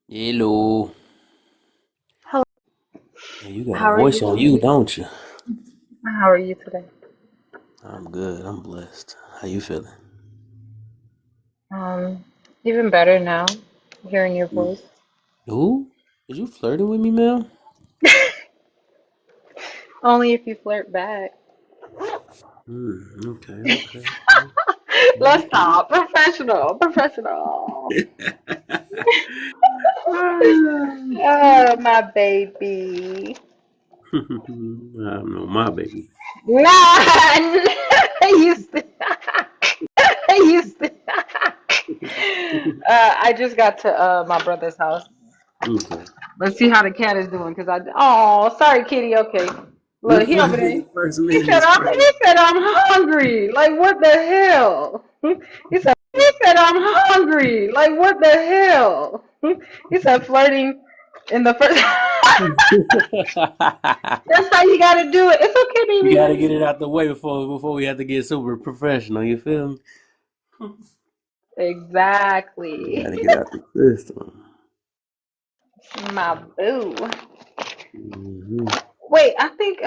Hello. Hello. Yeah, you got a How are voice you? on you, don't you? How are you today? I'm good. I'm blessed. How you feeling? Um, Even better now, hearing your Mm. voice. Who? Is you flirting with me, Mel? Only if you flirt back. Okay, okay. Let's stop. Professional, professional. Oh, my baby. I don't know, my baby. Nah, you st- you st- I just got to my brother's house. Okay. Let's see how the cat is doing. Oh, sorry, kitty. Okay, look, he over there. The first He minute said, is crazy. he said, I'm hungry. Like, what the hell? He said, I'm hungry. Like, what the hell? He said, flirting in the first. That's how you gotta do it. It's okay, You gotta baby. get it out the way before we have to get super professional. You feel me? You Exactly. gotta get out the system. My boo. Hmm. Wait, I think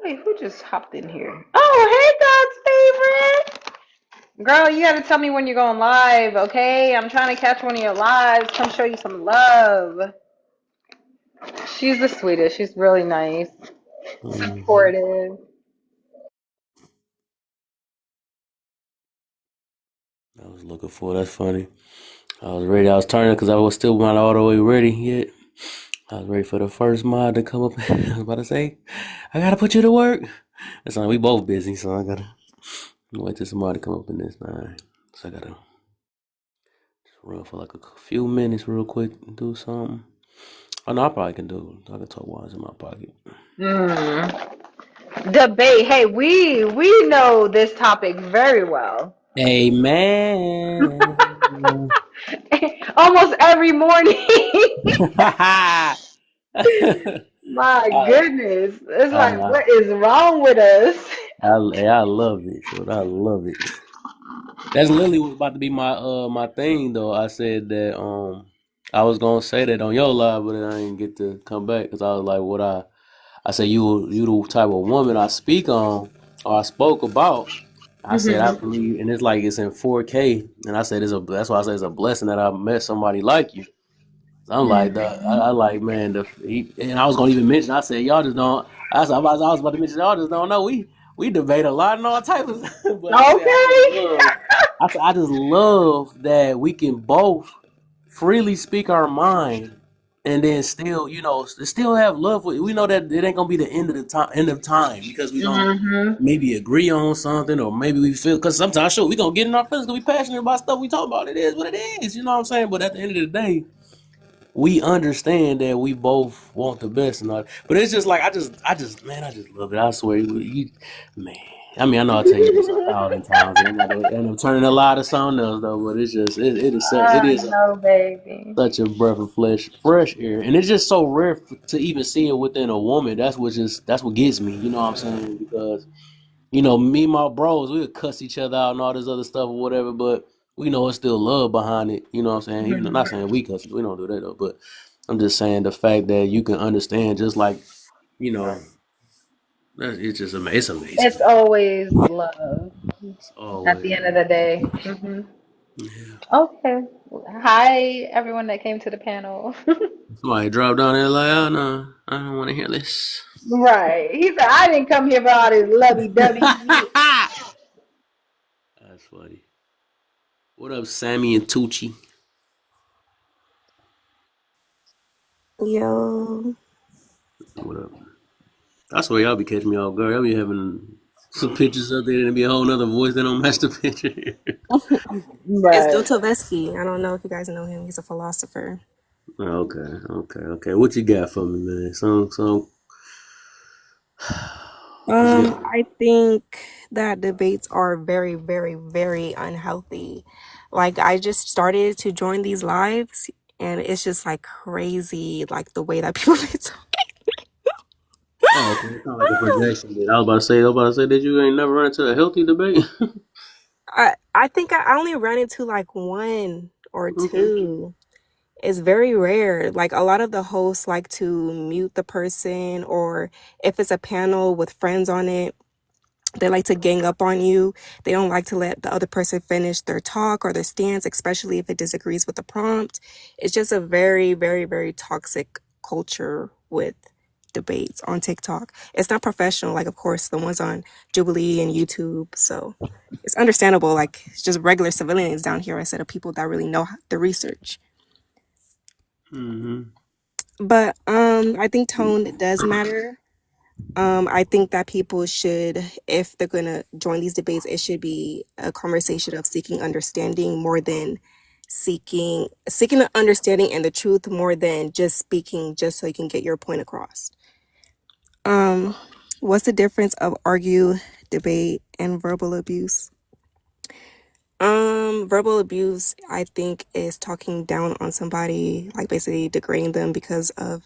wait, who just hopped in here? Oh, hey God's favorite. Girl, you gotta tell me when you're going live, okay? I'm trying to catch one of your lives. Come show you some love. She's the sweetest. She's really nice. Hmm. Supportive. I was looking for. That's funny. I was ready. I was turning because I was still not all the way ready yet. I was ready for the first mod to come up. I was about to say, I gotta put you to work. That's like we both busy, so I gotta wait till somebody come up in this time. So I gotta just run for like a few minutes real quick and do something. I know I probably can do it. I can talk while it's in my pocket. Mm. Debate. Hey, we know this topic very well. Amen. Almost every morning. My I, goodness. It's like, I, what is wrong with us? I love it. So I love it. That's literally was about to be my thing though. I said that I was gonna say that on your live, but then I didn't get to come back because I was like, I said you the type of woman I speak on or I spoke about. I said I Hmm. believe, and it's like it's in 4K, and I said that's why I said it's a blessing that I met somebody like you. So I'm like, Hmm. I like man, and I was gonna even mention. I said y'all just don't. I was about to mention y'all just don't know. We debate a lot and all types of, but I said Okay. I just love that we can both freely speak our mind and then still, still have love. We know that it ain't gonna be the end of time because we don't Hmm. maybe agree on something or maybe we feel because sometimes sure we gonna get in our feelings, gonna be passionate about stuff we talk about. It is what it is, you know what I'm saying? But at the end of the day, we understand that we both want the best and all. But it's just like man, I just love it. I swear, man. I mean, I know I tell you this 1,000 times, and I'm turning a lot of something else though. But it's just it is No, baby. such a breath of fresh air, and it's just so rare to even see it within a woman. That's what gets me. You know what I'm saying? Because me and my bros, we would cuss each other out and all this other stuff or whatever, but we know it's still love behind it. You know what I'm saying? Even not saying we cuss, we don't do that though, but I'm just saying the fact that you can understand just like, you know, it's just amazing. It's amazing. It's always love It's at the always. end of the day. Yeah. Okay. Hi, everyone that came to the panel. Somebody drop down there like, oh no, I don't want to hear this. Right. He said, I didn't come here for all this lovey-dovey shit. That's funny. What up, Sammy and Tucci? Yo, What up? I swear y'all be catching me off guard. Y'all be having some pictures up there and be a whole nother voice that don't match the picture. it's Right. Dostoevsky. I don't know if you guys know him. He's a philosopher. Okay. What you got for me, man? What you got? I think that debates are very, very, very unhealthy. Like, I just started to join these lives, and it's just like crazy, like the way that people be talking. Oh, okay. It's not like a projection. I was about to say that you ain't never run into a healthy debate. I think I only run into like one or Okay. two, It's very rare. Like a lot of the hosts like to mute the person, or if it's a panel with friends on it, they like to gang up on you. They don't like to let the other person finish their talk or their stance, especially if it disagrees with the prompt. It's just a very, very, very toxic culture with debates on TikTok. It's not professional, like, of course, the ones on Jubilee and YouTube. So it's understandable. Like, it's just regular civilians down here instead of people that really know the research. Mm-hmm. But I think tone does matter. I think that people should, if they're gonna join these debates, it should be a conversation of seeking understanding more than seeking the understanding and the truth more than just speaking just so you can get your point across. What's the difference of argue, debate, and verbal abuse? Verbal abuse, I think, is talking down on somebody, like basically degrading them because of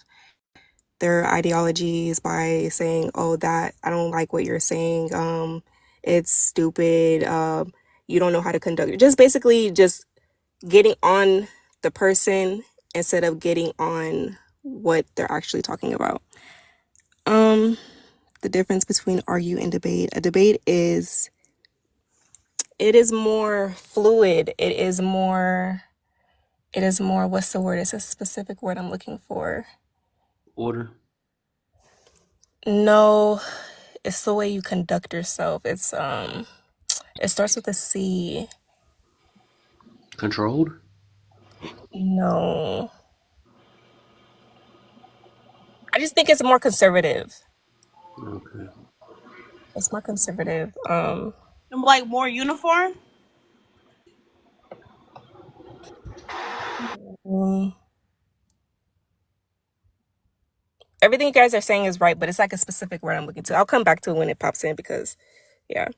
their ideologies by saying, "Oh, that I don't like what you're saying. It's stupid. You don't know how to conduct it." Just basically just getting on the person instead of getting on what they're actually talking about. The difference between argue and debate. A debate is more fluid. It is more what's the word? It's a specific word I'm looking for. Order. No, it's the way you conduct yourself. It's it starts with a C. Controlled. No. I just think it's more conservative. Okay. It's more conservative. Like more uniform? Everything you guys are saying is right, but it's like a specific word I'm looking to. I'll come back to it when it pops in because, yeah.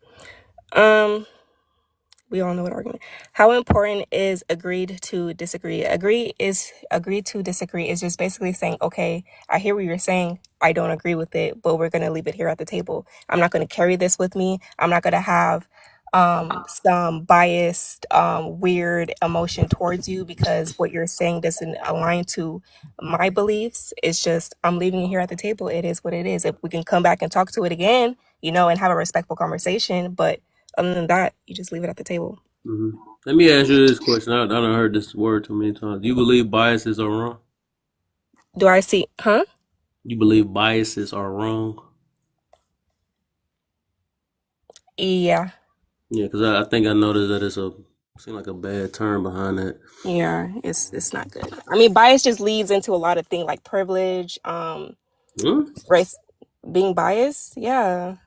We all know what argument. How important is agreed to disagree? Agree to disagree is just basically saying, okay, I hear what you're saying. I don't agree with it, but we're gonna leave it here at the table. I'm not gonna carry this with me. I'm not gonna have some biased, weird emotion towards you because what you're saying doesn't align to my beliefs. It's just I'm leaving it here at the table. It is what it is. If we can come back and talk to it again, and have a respectful conversation, but other than that, you just leave it at the table. Mm-hmm. Let me ask you this question. I done heard this word too many times. Do you believe biases are wrong? Do I see? Huh? You believe biases are wrong? Yeah. Yeah, because I think I noticed that seems like a bad term behind that. Yeah, it's not good. I mean, bias just leads into a lot of things like privilege, race, being biased. Yeah.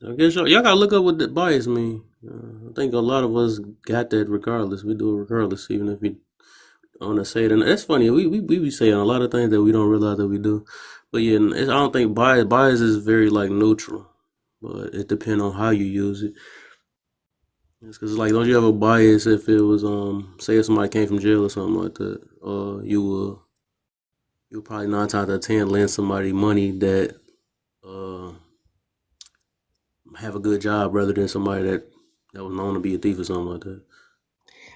I guess y'all gotta look up what the bias mean. I think a lot of us got that regardless. We do it regardless, even if we don't want to say it. And that's funny. We be saying a lot of things that we don't realize that we do. But yeah, I don't think bias is very like neutral, but it depends on how you use it. It's because like, don't you have a bias if it was say if somebody came from jail or something like that, you probably 9 times out of 10 lend somebody money that have a good job rather than somebody that was known to be a thief or something like that.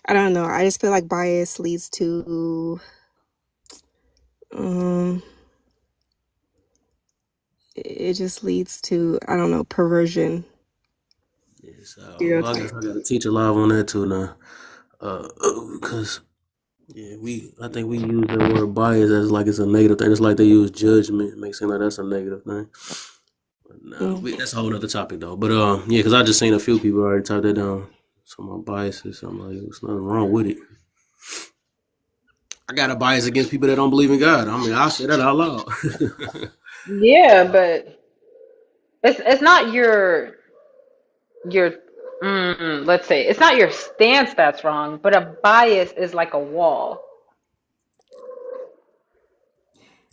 I don't know. I just feel like bias leads to it just leads to, I don't know, perversion. Yeah, so I guess I gotta teach a lot on that too now. Because yeah, I think we use the word bias as like it's a negative thing. It's like they use judgment, make it seem like that's a negative thing. But no, that's a whole other topic though. But yeah, because I just seen a few people already type that down. Some of my biases. I'm like, there's nothing wrong with it. I got a bias against people that don't believe in God. I mean, I'll say that out loud. Yeah, but it's not your let's say it's not your stance that's wrong, but a bias is like a wall.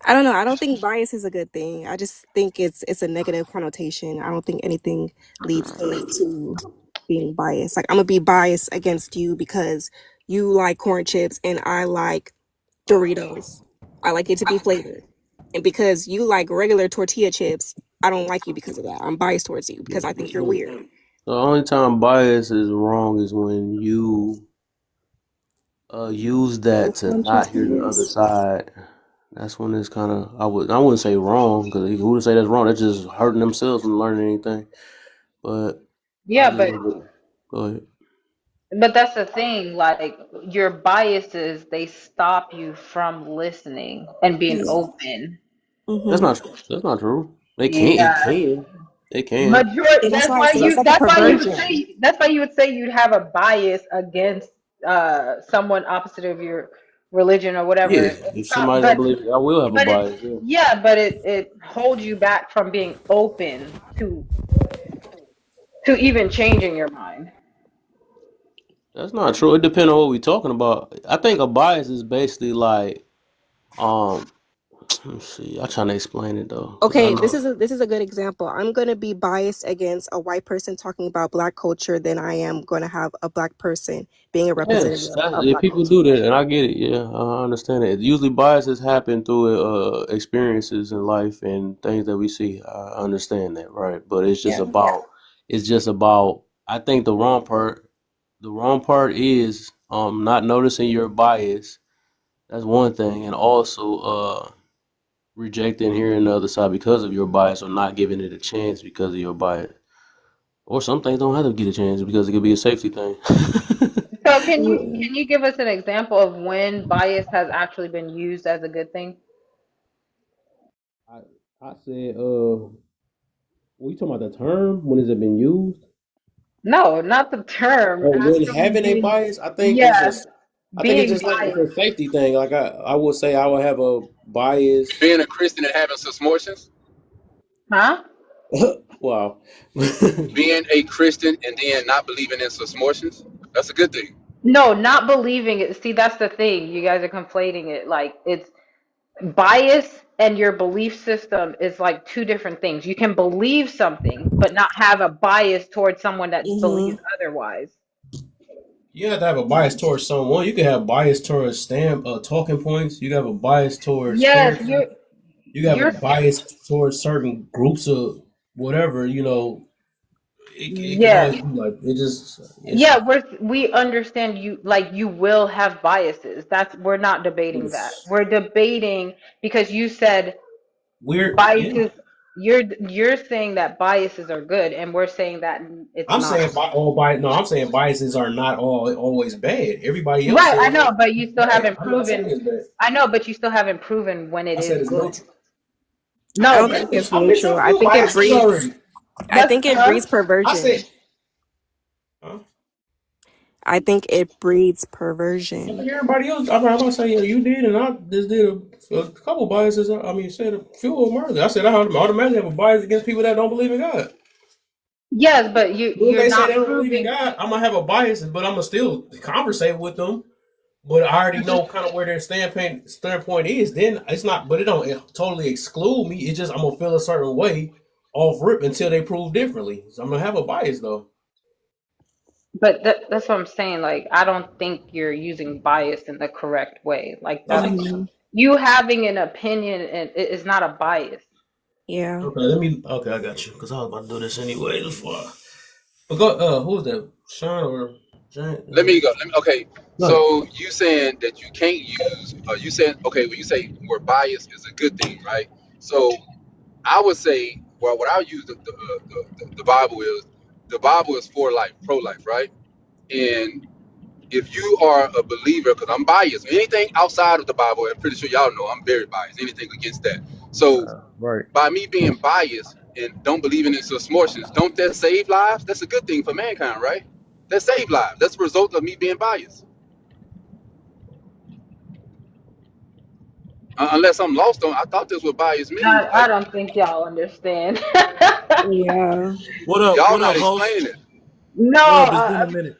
I don't know. I don't think bias is a good thing. I just think it's a negative connotation. I don't think anything leads me to being biased. Like I'm gonna be biased against you because you like corn chips and I like Doritos. I like it to be flavored. And because you like regular tortilla chips, I don't like you because of that. I'm biased towards you because I think you're weird. The only time bias is wrong is when you use that to not hear the other Consciousness. side, that's when it's kind of I wouldn't say wrong because who would say that's wrong? That's just hurting themselves from learning anything. But I Yeah, just but go ahead. that's the thing. Like your biases, they stop you from listening and being Yeah. open. That's Mm-hmm. not true. That's not true. They can't. It Yeah. can. It can. Majority. And that's why I say it's like a perversion. That's why you would say you'd have a bias against someone opposite of your religion or whatever. Yeah. It's If not, somebody don't believe it, I will have a but bias. Yeah. it holds you back from being open to even changing your mind. That's not true. It depends on what we're talking about. I think a bias is basically like um. Let me see. I'm trying to explain it though, cause I Okay, this know. is a good example. I'm gonna be biased against a white person talking about black culture than I am gonna have a black person being a representative Yes, that, of if black people culture. do that, and I get it, yeah, I understand it. Usually, biases happen through experiences in life and things that we see. I understand that, right? But Yeah. it's just about. I think the wrong part is not noticing your bias. That's one thing, and also rejecting hearing the other side because of your bias, or not giving it a chance because of your bias. Or some things don't have to get a chance because it could be a safety thing. So Yeah. can you give us an example of when bias has actually been used as a good thing? I I said, we talking about the term? When has it been used? No, not the term. Oh, when Actually having a being, bias, yeah, I think it's being just like it's biased. a safety thing. Like I would say I would have a bias. Being a Christian and having submersions, Huh? Wow. being a Christian and then not believing in submersions, that's a good thing. No, not believing it. See, that's the thing. You guys are conflating it. Like it's bias and your belief system is like two different things. You can believe something, but not have a bias towards someone that believes Mm-hmm. otherwise. You have to have a bias towards someone. You can have bias towards talking points. You can have a bias towards Yes, character. You can have a you're bias towards certain groups of whatever. It can yes. always be like it just it's Yeah, we understand you like you will have biases. That's we're not debating that. We're debating because you said weird. Yeah. biases you're saying that biases are good and we're saying that it's I'm not. saying no, I'm saying biases are not always bad. Everybody else Right, I says know, but you it's still bad. haven't I'm not saying proven it's bad. I know, but you still haven't proven when it I said is it's good. neutral. I No, don't but think it's I missed neutral. a few biases already. I that's think it huh? breeds I perversion. said, huh? I think it breeds I perversion. think everybody else. I'm about to say yeah, you did, and I just did a couple biases. I mean, said a few of them earlier. I said I automatically have a bias against people that don't believe in God. Yes, but When you're they say they not don't believe in proving God, I'm gonna have a bias, but I'm gonna still conversate with them. But I already know kind of where their standpoint is. Then it's not, but it don't totally exclude me. It's just I'm gonna feel a certain way off rip until they prove differently. So I'm gonna have a bias though. but that's what I'm saying. Like, I don't think you're using bias in the correct way. Like that, Okay, Mm-hmm. you having an opinion and it is not a bias. Yeah. okay, okay, I got you. Because I was about to do this anyway. Before, but go. Who was that? Sean or Jane? Let me go. Okay, Go ahead. so you saying that you can't use, you saying, okay, when you say where bias is a good thing, right? So I would say, well, what I use the Bible is, the Bible is for life, pro life, right? And if you are a believer, because I'm biased, anything outside of the Bible, I'm pretty sure y'all know I'm very biased, anything against that. So Right. by me being biased and don't believe in its submersions, don't that save lives? That's a good thing for mankind, right? That save lives. That's a result of me being biased. Unless I'm lost on, I thought this what bias mean. I Like, don't think y'all understand. Yeah. What up? y'all What not up, host? explaining it. No, What up? It's been a minute.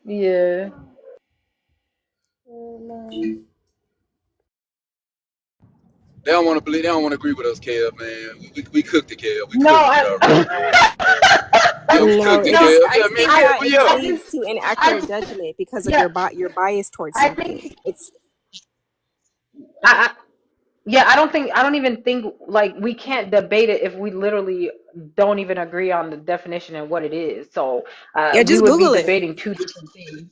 yeah. They don't want to believe. They don't want to agree with us, Kev. Man, we cooked it, Kev. We No, cooked it already. Yeah, we No, cooked it, it no, just Kev. I Yeah, man, think Kev, that where it you just I at? leads just, to inaccurate I, judgment because of yeah, your bias towards I something. think, It's I, yeah, I don't even think like we can't debate it if we literally don't even agree on the definition and what it is. So, yeah, we just would be Google it. debating two different things.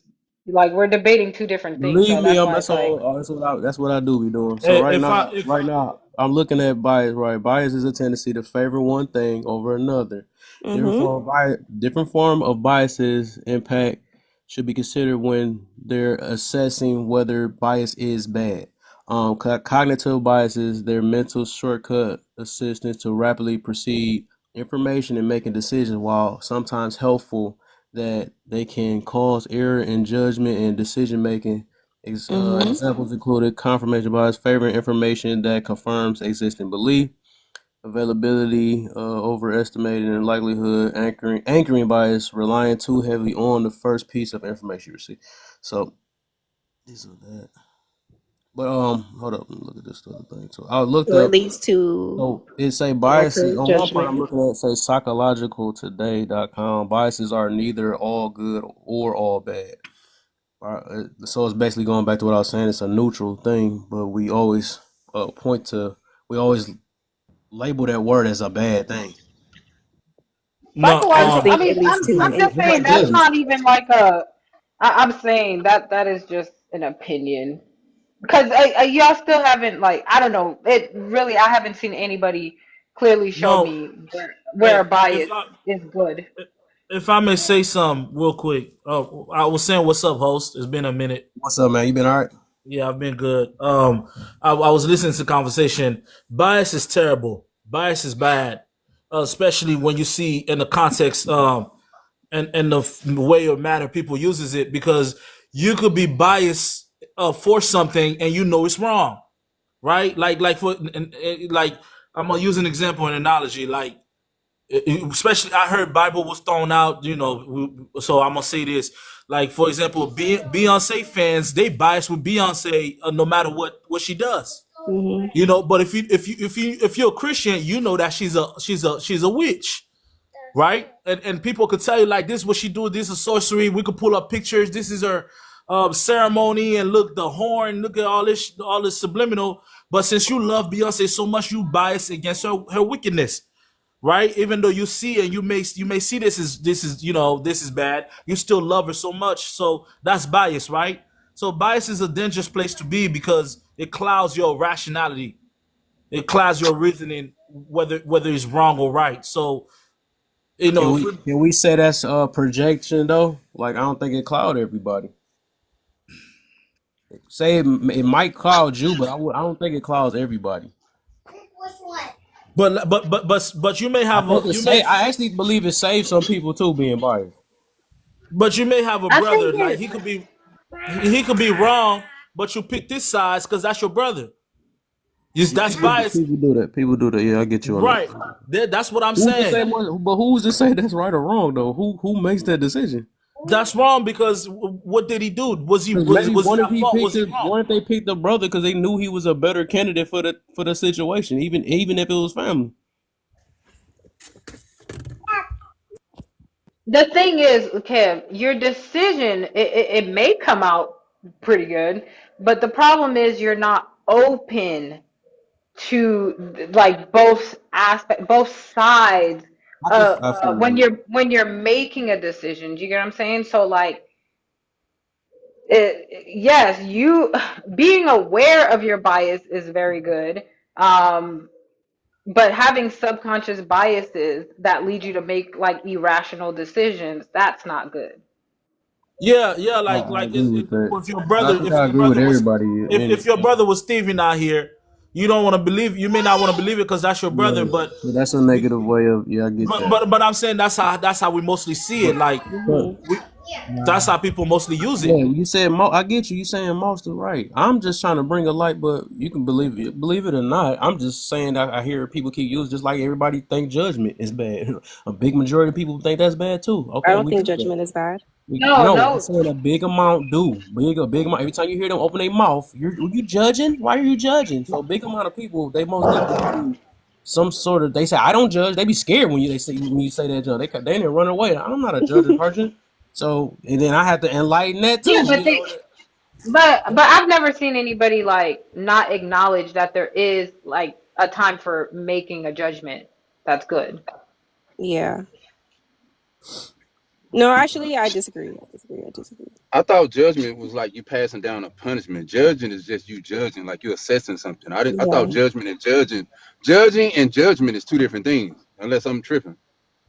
Like we're debating two different things, Believe so me, that's why it's like, that's what I do be doing. So If I if right now, I'm looking at bias. Right, bias is a tendency to favor one thing over another. Mm-hmm. Different form of biases impact should be considered when they're assessing whether bias is bad. Cognitive biases, their mental shortcut assistance to rapidly perceive information and making decisions, while sometimes helpful, that they can cause error in judgment and decision making. Mm-hmm. Examples included confirmation bias, favoring information that confirms existing belief; availability, overestimating and likelihood; anchoring bias, relying too heavily on the first piece of information you receive. So these are that. But hold up, let me look at this other thing too. I looked So it up. leads to So it say biases inaccurate on one part. I'm judgment. looking at say psychologicaltoday.com. Biases are neither all good or all bad. So it's basically going back to what I was saying. It's a neutral thing, but we always we always label that word as a bad thing. no I just psychological. I think mean, it leads to I'm just It's saying like that's inaccurate. judgment. not even like a. I'm saying that is just an opinion because y'all still haven't like I don't know. It really I haven't seen anybody clearly show no. me where a If bias is good. I may say something real quick. I was saying, what's up, host? It's been a minute. What's up, man? You been all right? Yeah, I've been good. I was listening to the conversation. Bias is terrible. Bias is bad, especially when you see in the context, and the way or manner people uses it, because you could be biased for something and you know it's wrong, right? Like I'm gonna use an example, an analogy, like especially I heard Bible was thrown out, so I'm gonna say this, like for example, Beyonce fans, they biased with Beyonce, no matter what she does, Mm-hmm. but if you're a Christian, you know that she's a witch, right? And people could tell you like, this is what she do, this is sorcery, we could pull up pictures, this is her ceremony, and look, the horn, look at all this subliminal. But since you love Beyonce so much, you bias against her wickedness, right? Even though you see, and you may see this is bad, you still love her so much. So that's bias, right? So bias is a dangerous place to be because it clouds your rationality, it clouds your reasoning, whether it's wrong or right. So Can if we we can we say that's a projection though? Like I don't think it cloud everybody. Say it might cloud you, but I don't think it clouds everybody. but you may I have a think it you may say I actually believe it saves some people too being biased. but you may have a I think brother, like he could be wrong, but you pick this size because that's your brother. Yes, that's bias. People do that. People do that. Yeah, I get you on that. Right. That's what I'm Who's to say saying. but who's to say that's right or wrong though? Who makes that decision? That's wrong because what did he do? Was he 'Cause was maybe was he at fault? Was he wrong? what if they picked the brother because they knew he was a better candidate for the situation, even if it was family. the thing is, Kev, your decision it may come out pretty good, but the problem is you're not open to like both sides. I feel When you. you're making a decision, do you get what I'm saying? So like, yes, you being aware of your bias is very good. Um, but having subconscious biases that lead you to make like irrational decisions, that's not good. Yeah, yeah. Like I like agree with that. if your But I brother think if I your agree with brother was everybody. if your brother was Stevie out here, you don't want to believe. You may not want to believe it because that's your brother, Yeah, but but that's a negative way of yeah, I get but that. but but I'm saying that's how we mostly see it. Like But Mm-hmm. we that's how people mostly use yeah, it. you said I get you. You saying most is right. I'm just trying to bring a light, but you can believe it or not. I'm just saying that I hear people keep using just like everybody think judgment is bad. A big majority of people think that's bad too. I Okay, don't we think get that. judgment is bad. No, No, I'm no. saying a big amount do. A big amount. Every time you hear them open their mouth, you judging? Why are you judging? So a big amount of people, they most definitely do some sort of. They say I don't judge. They be scared when you say that judge. They didn't run away. I'm not a judging person. So and then I have to enlighten that Yeah, too. but I've never seen anybody like not acknowledge that there is like a time for making a judgment. That's good. Yeah. No, actually, I disagree. I disagree. I disagree. I thought judgment was like you passing down a punishment. Judging is just you judging, like you assessing something. I thought Yeah. judgment and judging and judgment is two different things, unless I'm tripping.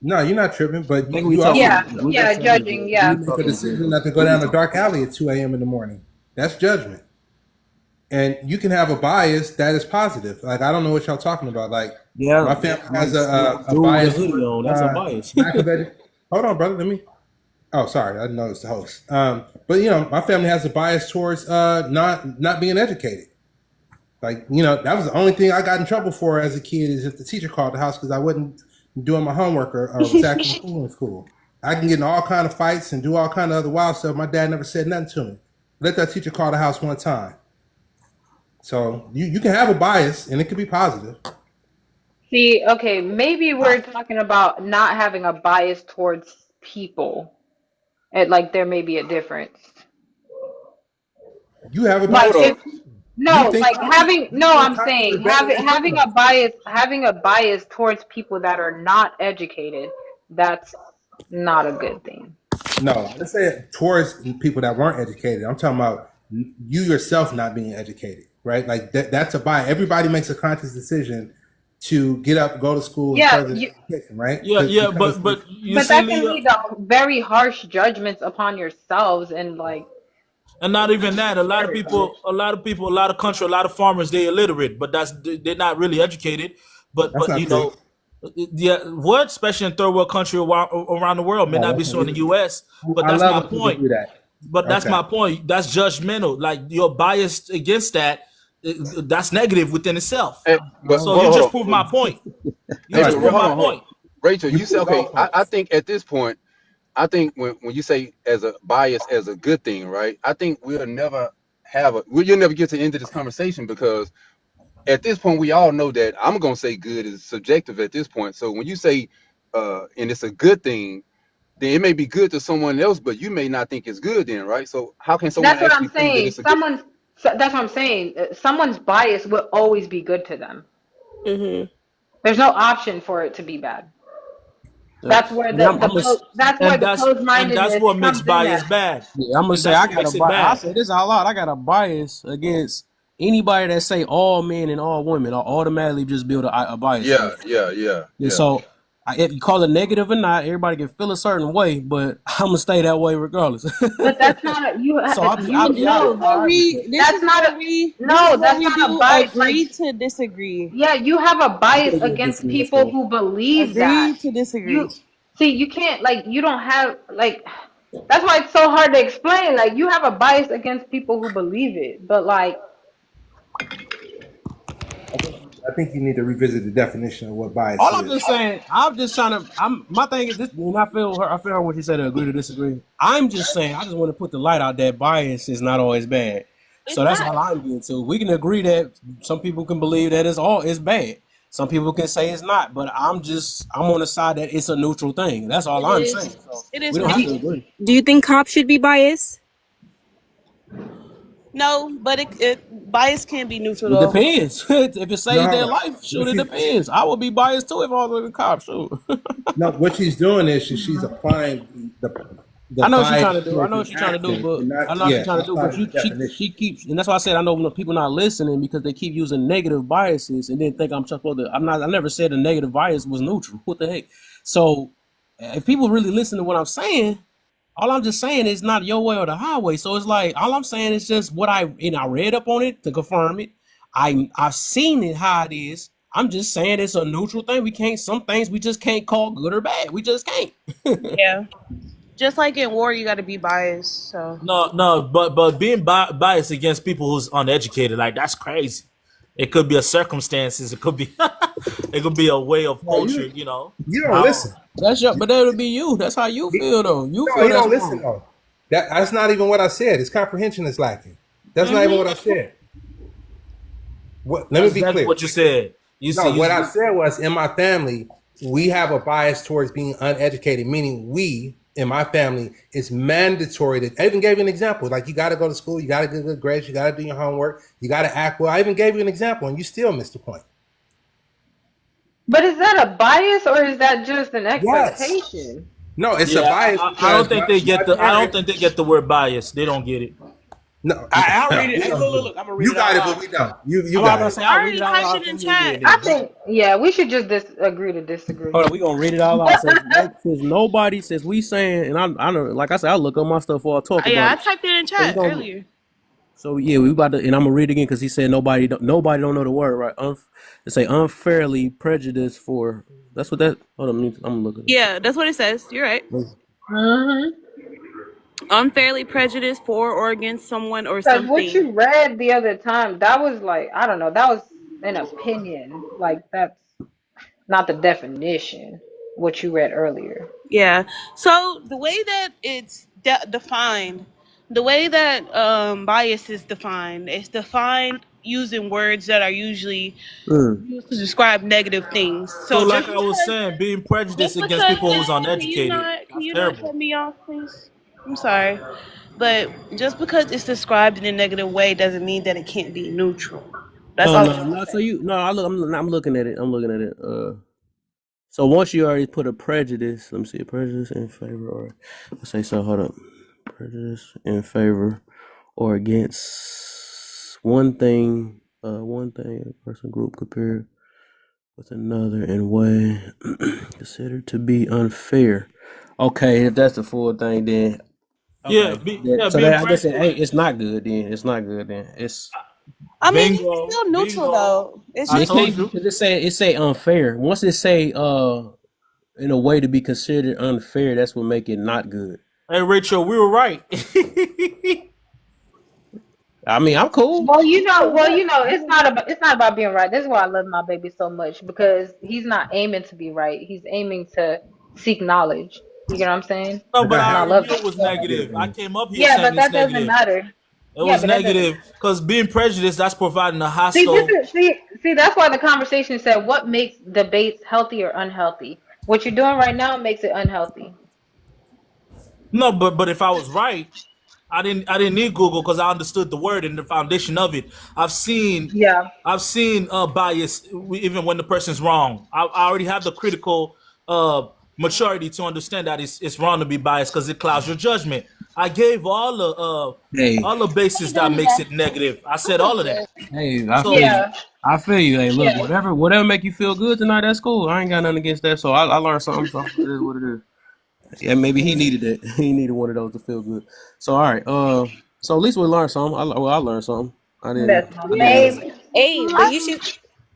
No, you're not tripping, I but think we you talking. also Yeah, We yeah, just saying judging, that yeah. you we make a talking decision about. not to go down a dark alley at 2 a.m. in the morning. That's judgment. And you can have a bias that is positive. Like, I don't know what y'all talking about. Like, Yeah, my family has a dude with a bias hoodie towards on. That's a bias. lack of edu- Hold on, brother. Let me. Oh, sorry. I didn't know it's the host. But my family has a bias towards not being educated. Like, that was the only thing I got in trouble for as a kid is if the teacher called the house because I wasn't doing my homework or was acting a fool in school. I can get in all kind of fights and do all kind of other wild stuff. My dad never said nothing to me. Let that teacher call the house one time. So you can have a bias and it could be positive. See, okay, maybe we're talking about not having a bias towards people. Like there may be a difference. You have a Like bias. Hold if on. You no, think like having no, I'm Congress is saying better than having someone. having a bias towards people that are not educated, that's not a good thing. No, I didn't say it towards people that weren't educated. I'm talking about you yourself not being educated, right? Like that's a bias. Everybody makes a conscious decision to get up, go to school, and Yeah, further their education, right? Yeah, yeah, Because but you but see, that can Leah, lead to very harsh judgments upon yourselves and like and not even that. A lot of people, a lot of people, a lot of country, a lot of farmers, they illiterate, but they're not really educated. But that's but not you true. know, yeah, what especially in third world country around the world may No, not be that's so in not the true. U.S. But I that's love my when people point. do that. But that's Okay. my point. That's judgmental. Like you're biased against that. That's negative within itself. But So hold you on, hold just on. proved my point. You All right, just Rachel, proved hold my on, hold on. point. Rachel, you you said proved all okay. I points. think at this point, I think when you say as a bias as a good thing, right? I think we'll never you'll never get to the end of this conversation because at this point we all know that I'm gonna say good is subjective at this point. So when you say and it's a good thing, then it may be good to someone else, but you may not think it's good then, right? So how can someone that's what actually I'm prove that saying. it's a good thing? That's what I'm saying. Someone's bias will always be good to them. Hmm. There's no option for it to be bad. Yeah. That's where And that's where And the that's closed-mindedness what makes comes in bias at. bad. yeah, I'm gonna And say that's I what got a makes it bias. I bad. say this out loud. I got a bias against anybody that say all men and all women. I automatically just build a bias Yeah, against. yeah, yeah, And yeah. so, if you call it negative or not, everybody can feel a certain way, but I'm gonna stay that way regardless. But that's not a, you. So I'll You be honest. no. All right with that. This That's is not where a we no. That's not a do bias. Like agree to disagree. yeah, you have a We can bias agree to against disagree. That's people cool. who believe that. Agree to disagree. You see, you can't like you don't have like. That's why it's so hard to explain. Like you have a bias against people who believe it, but like I think you need to revisit the definition of what bias All I'm is. just saying, I'm just trying to. My thing is this, and I feel her. I feel her when she said agree to disagree. I'm just saying, I just want to put the light out that bias is not always bad. So It's that's not. all I'm getting to. We can agree that some people can believe that it's bad. Some people can say it's not, but I'm on the side that it's a neutral thing. That's all It I'm saying. is. So It is we don't for have to me. agree. Do you think cops should be biased? No, but bias can be neutral It though. depends. If it saves their No, life, shoot, what it she, depends. I would be biased too if I was a cop. Shoot. no, what she's doing is she's applying the I know what she's bias trying to do. I towards know an what she's trying to do, action but and I not know what she's trying to do. not But the definition. she keeps, and that's why I said I know when people not listening because they keep using negative biases and then think I'm supposed to. I'm not. I never said a negative bias was neutral. What the heck? So if people really listen to what I'm saying, all I'm just saying is not your way or the highway. So it's like all I'm saying is just what I read up on it to confirm it. I've seen it how it is. I'm just saying it's a neutral thing. We can't. Some things we just can't call good or bad. We just can't. Yeah. Just like in war, you got to be biased. So No, but being biased against people who's uneducated, like that's crazy. It could be a circumstances. It could be it could be a way of No, culture. You know you don't how listen. But that'll be you. That's how you feel though. You No, feel you that's don't listen wrong. though. That's not even what I said. It's comprehension is lacking. That's not even what I said. Let me that's be exactly clear. what you said. You see, No, what I said was in my family, we have a bias towards being uneducated, meaning we, in my family, it's mandatory that I even gave you an example. Like you got to go to school, you got to get good grades, you got to do your homework, you got to act well. I even gave you an example and you still missed the point. but is that a bias or is that just an Yes. expectation? No, it's a Yeah, bias I don't because think my, they my get the. I don't parents. think they get the word bias. They don't get it. No, I'll read it. we Hey, don't get look. it. I'm gonna read You it out got it, but loud. we don't. You I'm about got to it. say I I'll read already it out typed loud it in for you again. chat. I Then think, yeah, we should just agree to disagree. hold on. We gonna read it out loud. Since we saying, and I know, like I said, I look up my stuff before I talk Yeah, about I it. typed it in So we chat gonna, earlier. so yeah, we about to, and I'm gonna read it again because he said nobody don't know the word right. It say unfairly prejudiced for. That's what that. Hold on, I'm looking. Yeah, that's what it says. You're right. Mm-hmm. Unfairly prejudiced for or against someone or Because what something. you read the other time, that was like, I don't know, that was an opinion. Like, that's not the definition, what you read earlier. Yeah. So the way that it's defined, the way that bias is defined, it's defined using words that are usually Mm. used to describe negative things. So, So like I was saying, being prejudiced against people who's uneducated. can That's you not terrible. cut me off, please? I'm sorry, but just because it's described in a negative way doesn't mean that it can't be neutral. That's Oh all I'm no, trying to no. So say. I'm looking at it. I'm looking at it. So once you already put a prejudice, let me see, a prejudice in favor or let's say so. Hold up, prejudice in favor or against one thing, a person group compared with another in way considered to be unfair. Okay, if that's the full thing, then Yeah, okay. So being that I guess prejudiced. it's not good. Then it's not good. Then it's I mean, it's Bingo, still neutral bingo. though. It's I it just told can't be you. because it say unfair. Once it say in a way to be considered unfair, that's what make it not good. Hey, Rachel, we were right. I mean, I'm cool. It's not about being right. This is why I love my baby so much because he's not aiming to be right. He's aiming to seek knowledge. You get what I'm saying? No, I but got And I I already happy. love knew that it was so much. negative. I came up here Yeah, saying but it's that doesn't negative. matter. It Yeah, was but that doesn't. negative because being prejudiced, that's providing a See, this hostile. is see. That's why the conversation said, "What makes debates healthy or unhealthy?" What you're doing right now makes it unhealthy. No, but if I was right, I didn't need Google because I understood the word and the foundation of it. I've seen Yeah. I've seen bias even when the person's wrong. I already have the critical maturity to understand that it's wrong to be biased because it clouds your judgment. I gave Hey, all the basis that makes it negative. I said all of that. hey, I feel So you. Yeah. I feel you. Hey, look, Yeah. whatever make you feel good tonight, that's cool. I ain't got nothing against that. So I learned something. So it is what it is. Yeah, maybe he needed it. He needed one of those to feel good. So all right. So at least we learned something. I learned something. That's my I didn't know. baby. Hey, but you should.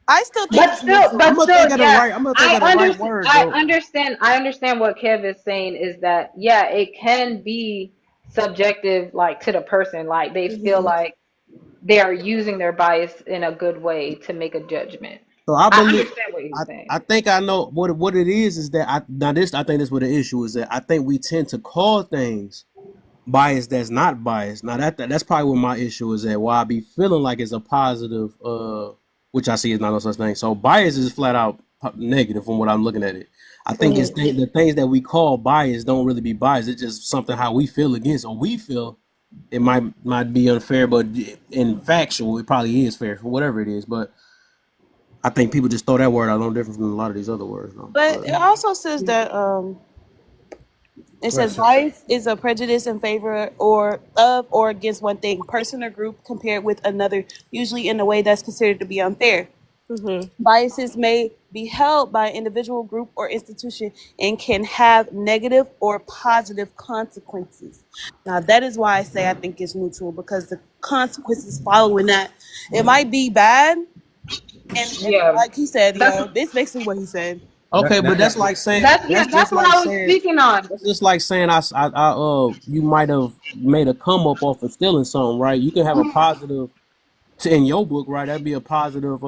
I still think But it's still, neutral. I'm but gonna still, think of the yeah. right. I'm gonna think of the right word I though. understand. I understand what Kev is saying is that yeah, it can be subjective, like to the person, like they feel Mhm. like they are using their bias in a good way to make a judgment. So I I believe. understand what he's I saying. think I know what it is that I think that's what the issue is that I think we tend to call things bias that's not biased. Now that's probably what my issue is at. Why I be feeling like it's a positive, which I see is not no such thing. So bias is flat out negative from what I'm looking at it. I think it's Mhm. the things that we call bias don't really be biased. It's just something how we feel against or we feel it might be unfair, but in factual it probably is fair for whatever it is. But I think people just throw that word out no different from a lot of these other words. No, But but it also says that it Go ahead, says sister. bias is a prejudice in favor or of or against one thing, person or group compared with another, usually in a way that's considered to be unfair. Hmm. Biases may be held by an individual, group, or institution and can have negative or positive consequences. Now, that is why I say I think it's neutral because the consequences following that, it might be bad. And Yeah. like he said, That's yeah, it's basically what he said. okay, but that's That like saying yeah, that's what I was speaking on. that's just like saying you might have made a come up off of stealing something, right? You can have a positive in your book, right? That'd be a positive.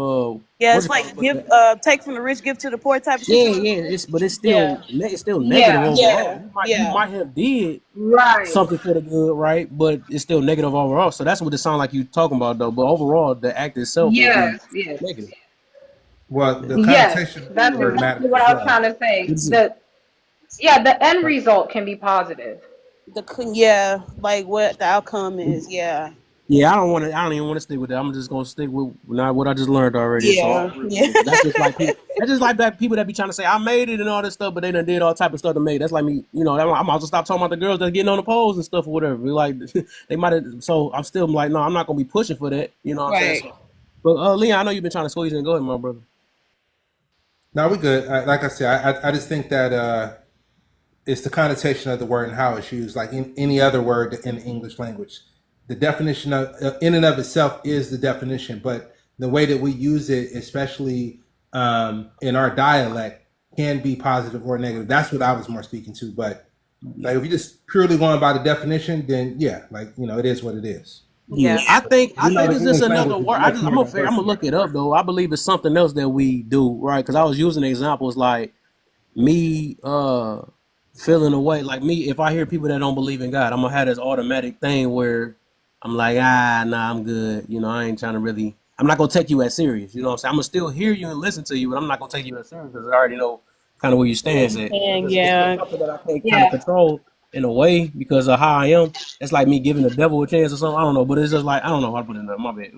Yeah, What's it's it called? like But give take from the rich, give to the poor type of yeah, situation. yeah. But Yeah. it's still negative Yeah. overall. Yeah, You yeah. might have did Right. something for the good, right? But it's still negative overall. So that's what it sounds like you talking about, though. But overall, the act itself will be Yes. Yes. negative. well, Yeah. the Yes. connotation of the That's word exactly matters what as I was well. trying to say. What is it? The end result can be positive. Yeah, like what the outcome is. Yeah. Yeah, I don't want to. I don't even want to stick with that. I'm just gonna stick with not what I just learned already. So Yeah, yeah. that's just like people. That's just like that people that be trying to say I made it and all this stuff, but they done did all type of stuff to make it. That's like me. You know, I might as well stop talking about the girls that getting on the poles and stuff or whatever. Like they might have. So I'm still like, no, I'm not gonna be pushing for that. You know what I'm saying? Right. So, but Leon, I know you've been trying to squeeze in. Go ahead, my brother. No, we good. Like I said, I just think that it's the connotation of the word and how it's used, like in any other word in the English language. The definition of in and of itself is the definition, but the way that we use it, especially in our dialect, can be positive or negative. That's what I was more speaking to. But like if you just purely going by the definition, then yeah, like it is what it is. Yeah, Yeah. I think We know the it's just English another language is word. much I'm more gonna diverse I'm gonna than look that. it up though. I believe it's something else that we do, right? Because I was using examples like me feeling away. Like me, if I hear people that don't believe in God, I'm gonna have this automatic thing where I'm like, nah, I'm good. You know, I ain't trying to really. I'm not gonna take you as serious. You know what I'm saying? I'm gonna still hear you and listen to you, but I'm not gonna take you as serious because I already know kind of where you stand at. And It's still yeah, something that I can't kind of Yeah. control in a way because of how I am. It's like me giving the devil a chance or something. I don't know, but it's just like I don't know how to put it in there. My bad.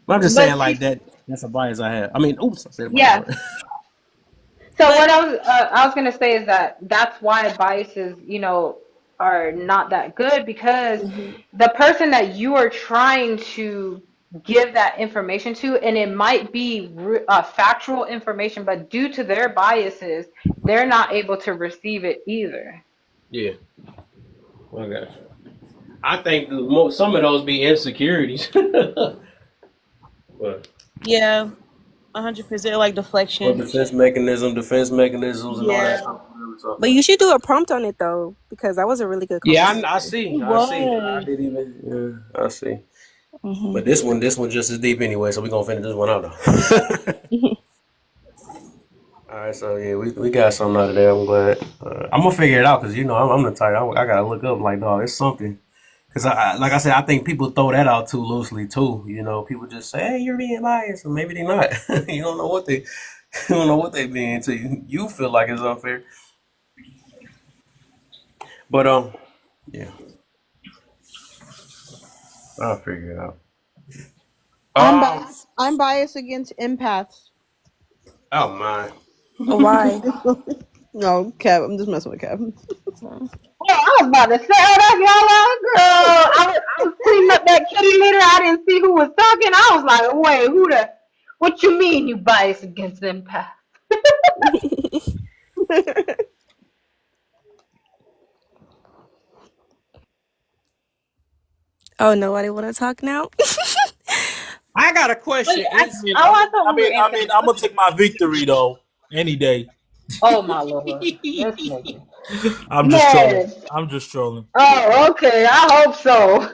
But I'm just saying But like see, that. That's a bias I have. I mean, oops, I said it yeah. bias. So but what I was gonna say is that that's why biases, are not that good because mhm. the person that you are trying to give that information to, and it might be factual information, but due to their biases, they're not able to receive it either. Yeah, I got you. I think some of those be insecurities. But Yeah, 100% like or deflection. defense mechanisms, and all that Yeah, stuff. Whatever, so. But you should do a prompt on it though, because that was a really good Yeah, I conversation. see. it I see. I was. did even. Yeah, I see. Hmm. But this one just as deep anyway. So we gonna finish this one out though. All right, so yeah, we got something out of there. I'm glad. I'm gonna figure it out because I'm the type. I gotta look up like dog. It's something. Because like I said, I think people throw that out too loosely too. People just say, "Hey, you're being biased," and maybe they're not. You don't know what you don't know what they being until you feel like it's unfair. But yeah, I'll figure it out. I'm Um, biased. I'm biased against empaths. oh my, Why? No, Kev. I'm just messing with Kev. Oh, I was about to say, oh, that's y'all, girl. I was cleaning up that kitty litter. I didn't see who was talking. I was like, wait, what you mean you bias against empath? Oh, nobody want to talk now? I got a Wait, question. I, oh, I thought we were answering I'm gonna questions. take my victory though any day. Oh, my Lord. This nigga. I'm just trolling. Man. I'm just trolling. Oh, okay. I hope so.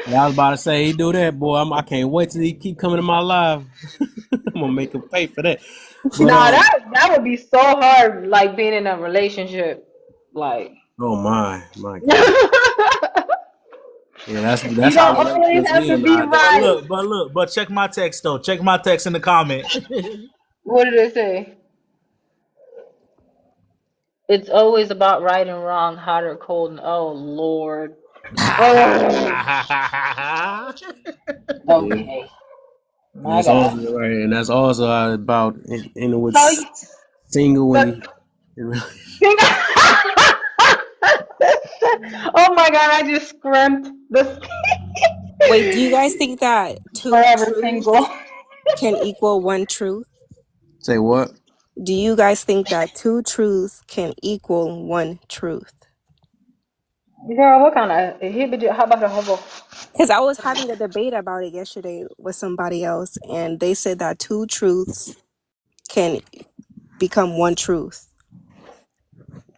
yeah, I was about to say he do that, boy. I can't wait till he keep coming to my live. I'm gonna make him pay for that. But Nah, that would be so hard, like being in a relationship. Like, oh my you God. Yeah, that's how don't always relationships have to end be nowadays. right. But check my text though. Check my text in the comment. What did it say? It's always about right and wrong, hot or cold. And, oh, Lord. Oh, Yeah. okay. And My it's God. also right, and that's also about with So, single so and oh my God, I just scrimped this Wait, do you guys think that two forever single. truths can equal one truth? say what? Do you guys think that two truths can equal one truth? Girl, what kind of hibbity, how about a hobo? Because I was having a debate about it yesterday with somebody else, and they said that two truths can become one truth.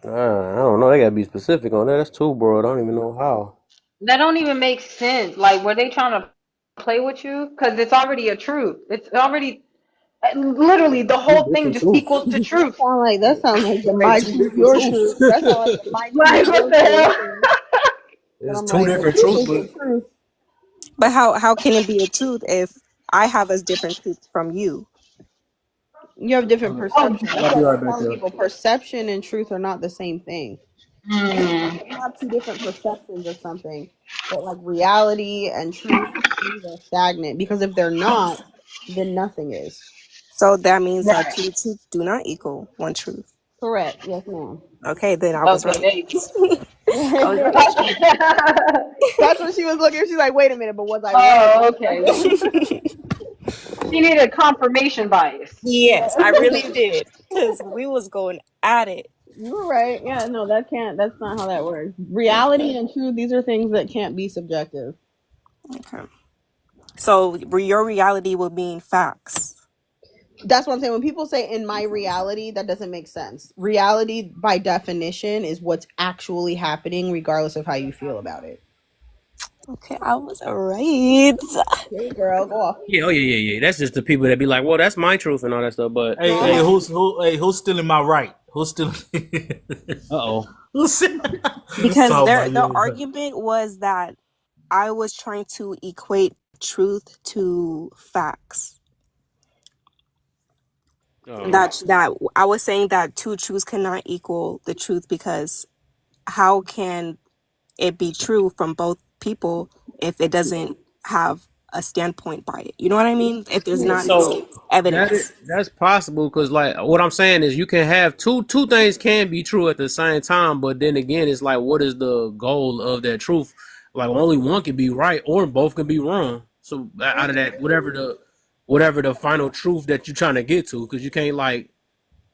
I don't know. They gotta be specific on that. That's too broad. I don't even know how. That don't even make sense. Like, were they trying to play with you? Because it's already a truth. It's already, literally, the Two whole thing different just truths. equals to truth. That sounds like the Hey, my two truth, different your truths. truth. That sounds like the my truth, Like, what your the truth hell? thing. But It's I'm two like, the different truth truths, is but the truth. But how can it be a truth if I have a different truth from you? You have different Oh, perception. That's I'll why be I right was back, telling y'all. people perception and truth are not the same thing. Mm. We have two different perceptions of something, but like reality and truth, these are stagnant because if they're not, then nothing is. So that means that Right. two truths do not equal one truth. Correct. Yes, ma'am. Okay, then I was Okay, right. there you go. I was That's what she was looking. She's like, wait a minute, but was I right? Oh, okay. right. She needed confirmation bias. Yes, I really did. Because we was going at it. You were right. Yeah, no, that can't. That's not how that works. Reality and truth; these are things that can't be subjective. Okay. So your reality would mean facts. That's what I'm saying. When people say "in my reality," that doesn't make sense. Reality, by definition, is what's actually happening, regardless of how you feel about it. Okay, I was right. Hey, girl, go off. Yeah, oh yeah. That's just the people that be like, well, that's my truth and all that stuff. But Hey, who's stealing my right? Who's stealing? oh, Who's Because Talk their about the you. argument was that I was trying to equate truth to facts. That I was saying that two truths cannot equal the truth because how can it be true from both people if it doesn't have a standpoint by it? You know what I mean? If there's not so evidence. that's possible because like what I'm saying is you can have two things can be true at the same time, but then again, it's like what is the goal of that truth? Like only one can be right or both can be wrong. So out of that, whatever the final truth that you're trying to get to, because you can't like.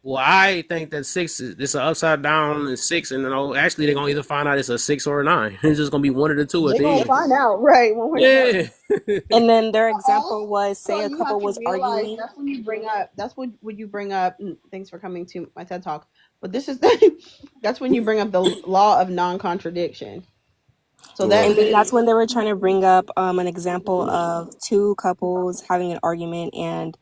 Well, I think that six is it's an upside down and six, and actually they're gonna either find out it's a 6 or a 9. It's just gonna be one of the two at They're the gonna end. find out, right? When we're Yeah. And then their example was, So say a you have couple to was realize arguing. that's when you bring up. That's what would you bring up. Thanks for coming to my TED talk. But this is that's when you bring up the law of non-contradiction. So that And then means that's when they were trying to bring up an example of two couples having an argument, and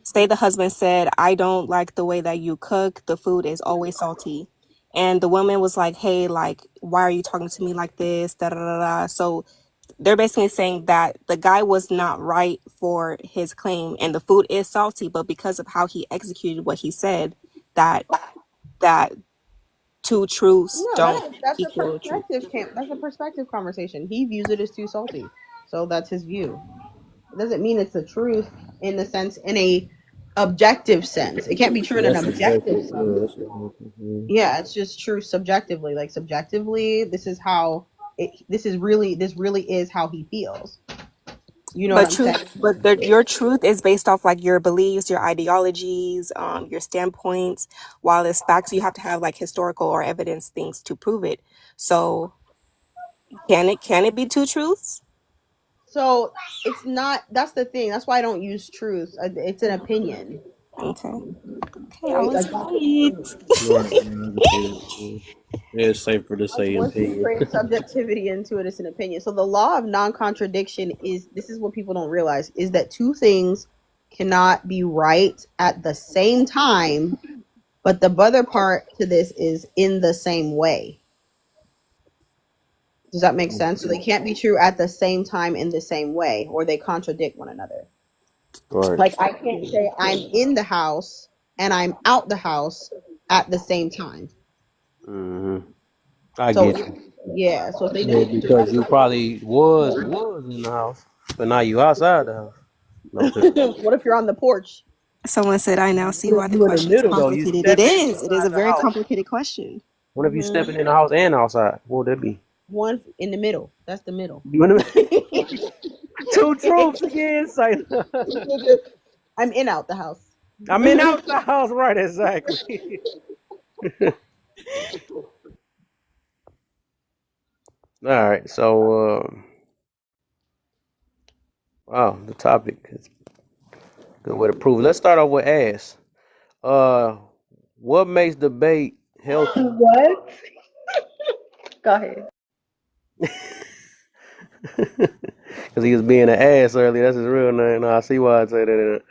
say the husband said, I don't like the way that you cook. The food is always salty. And the woman was like, hey, like, why are you talking to me like this? Da, da, da, da. So they're basically saying that the guy was not right for his claim, and the food is salty, but because of how he executed what he said, that two truths no, don't that's a equal a truth. perspective. That's a perspective conversation. He views it as too salty, so that's his view. It doesn't mean it's the truth in the sense in a objective sense. It can't be true in an objective sense. Yeah, it's just true subjectively. Like subjectively, this is how this really is how he feels. You know But what I'm saying? your truth is based off like your beliefs, your ideologies, your standpoints. While it's facts, you have to have like historical or evidence things to prove it. So can it be two truths? So it's not. That's the thing. That's why I don't use truth. It's an opinion. Okay, I was right. It's safer to say Once you opinion. bring subjectivity into it, it's an opinion. So the law of non-contradiction is this is what people don't realize is that two things cannot be right at the same time, but the other part to this is in the same way. Does that make sense? So they can't be true at the same time in the same way, or they contradict one another. Right. Like I can't say I'm in the house and I'm out the house at the same time. I So get you. yeah, so if they Yeah, do because you probably was in the house, but now you outside the house. No, what if you're on the porch? Someone said, I now see why the you in the question is middle though. You complicated. It stepping is. It is a inside the very house. complicated question. What if you stepping in the house and outside? What would that be? One in the middle. That's the middle. You in the two truths again. Say I'm in out the house. I'm in out the house. Right, exactly. All right. So, wow, the topic is a good way to prove it. Let's start off with ass. What makes debate healthy? What? Go ahead. Because he was being an ass earlier. That's his real name. No, I see why I'd say that.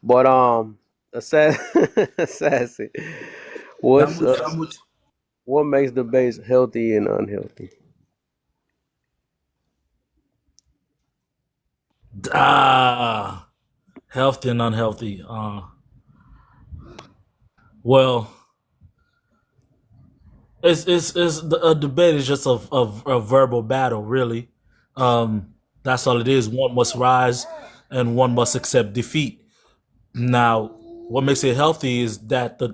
But assassin. What makes debates healthy and unhealthy? Healthy and unhealthy. Well, A debate is just a verbal battle, really. That's all it is. One must rise, and one must accept defeat. Now, what makes it healthy is that the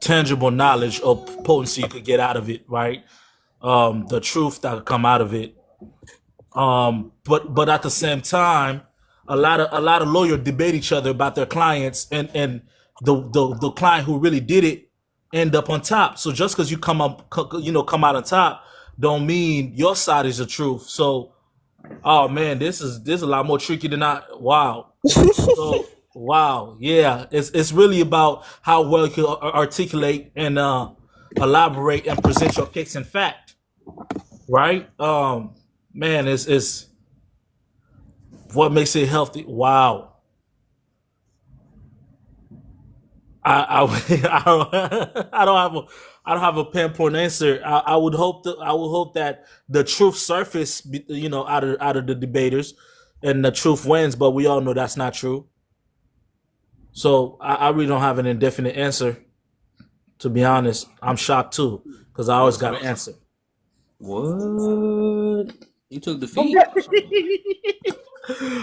tangible knowledge of potency you could get out of it, right? The truth that could come out of it. But at the same time, a lot of lawyers debate each other about their clients, and the client who really did it end up on top. So just because you come out on top, don't mean your side is the truth. So, oh man, this is a lot more tricky than I. Wow. So wow, yeah, it's really about how well you can articulate and elaborate and present your case in fact, right? Man, it's what makes it healthy. Wow, I don't have a pinpoint answer. I would hope that the truth surface, out of the debaters, and the truth wins. But we all know that's not true. So I really don't have an indefinite answer. To be honest, I'm shocked too because I always got an answer. What? You took Well, defeat? this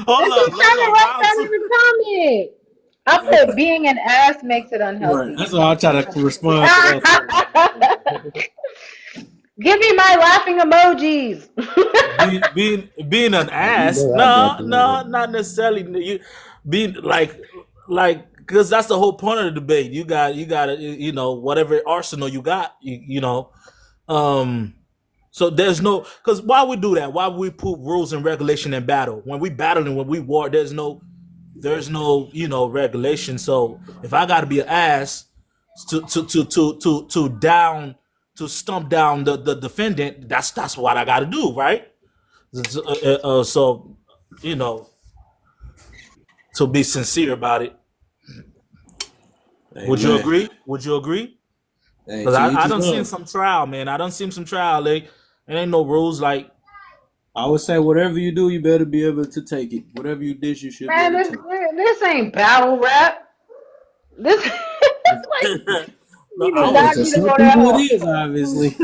Hold is up, kind of hold like up, that in the comment. I put being an ass makes it Right. unhealthy. That's why I try to respond to that. Give me my laughing emojis. being an ass. I No, got you. no, not necessarily. You being because that's the whole point of the debate. You got whatever arsenal you got. So there's no, because why we do that? Why we put rules and regulation in battle? When we battling, when we war, there's no regulation. So if I got to be an ass to stump down the defendant, that's what I got to do, right? So you know to be sincere about it. Would you Amen. agree? Would you agree? Hey, Because to I, each I his done seen own. some trial, man. I done seen some trial. Like, there ain't no rules. Like, I would say whatever you do, you better be able to take it. Whatever you dish, you should be Man, able this to take this ain't battle rap. This it. like no, you I did Hey, not was. to need to some go that people it hard. is, obviously.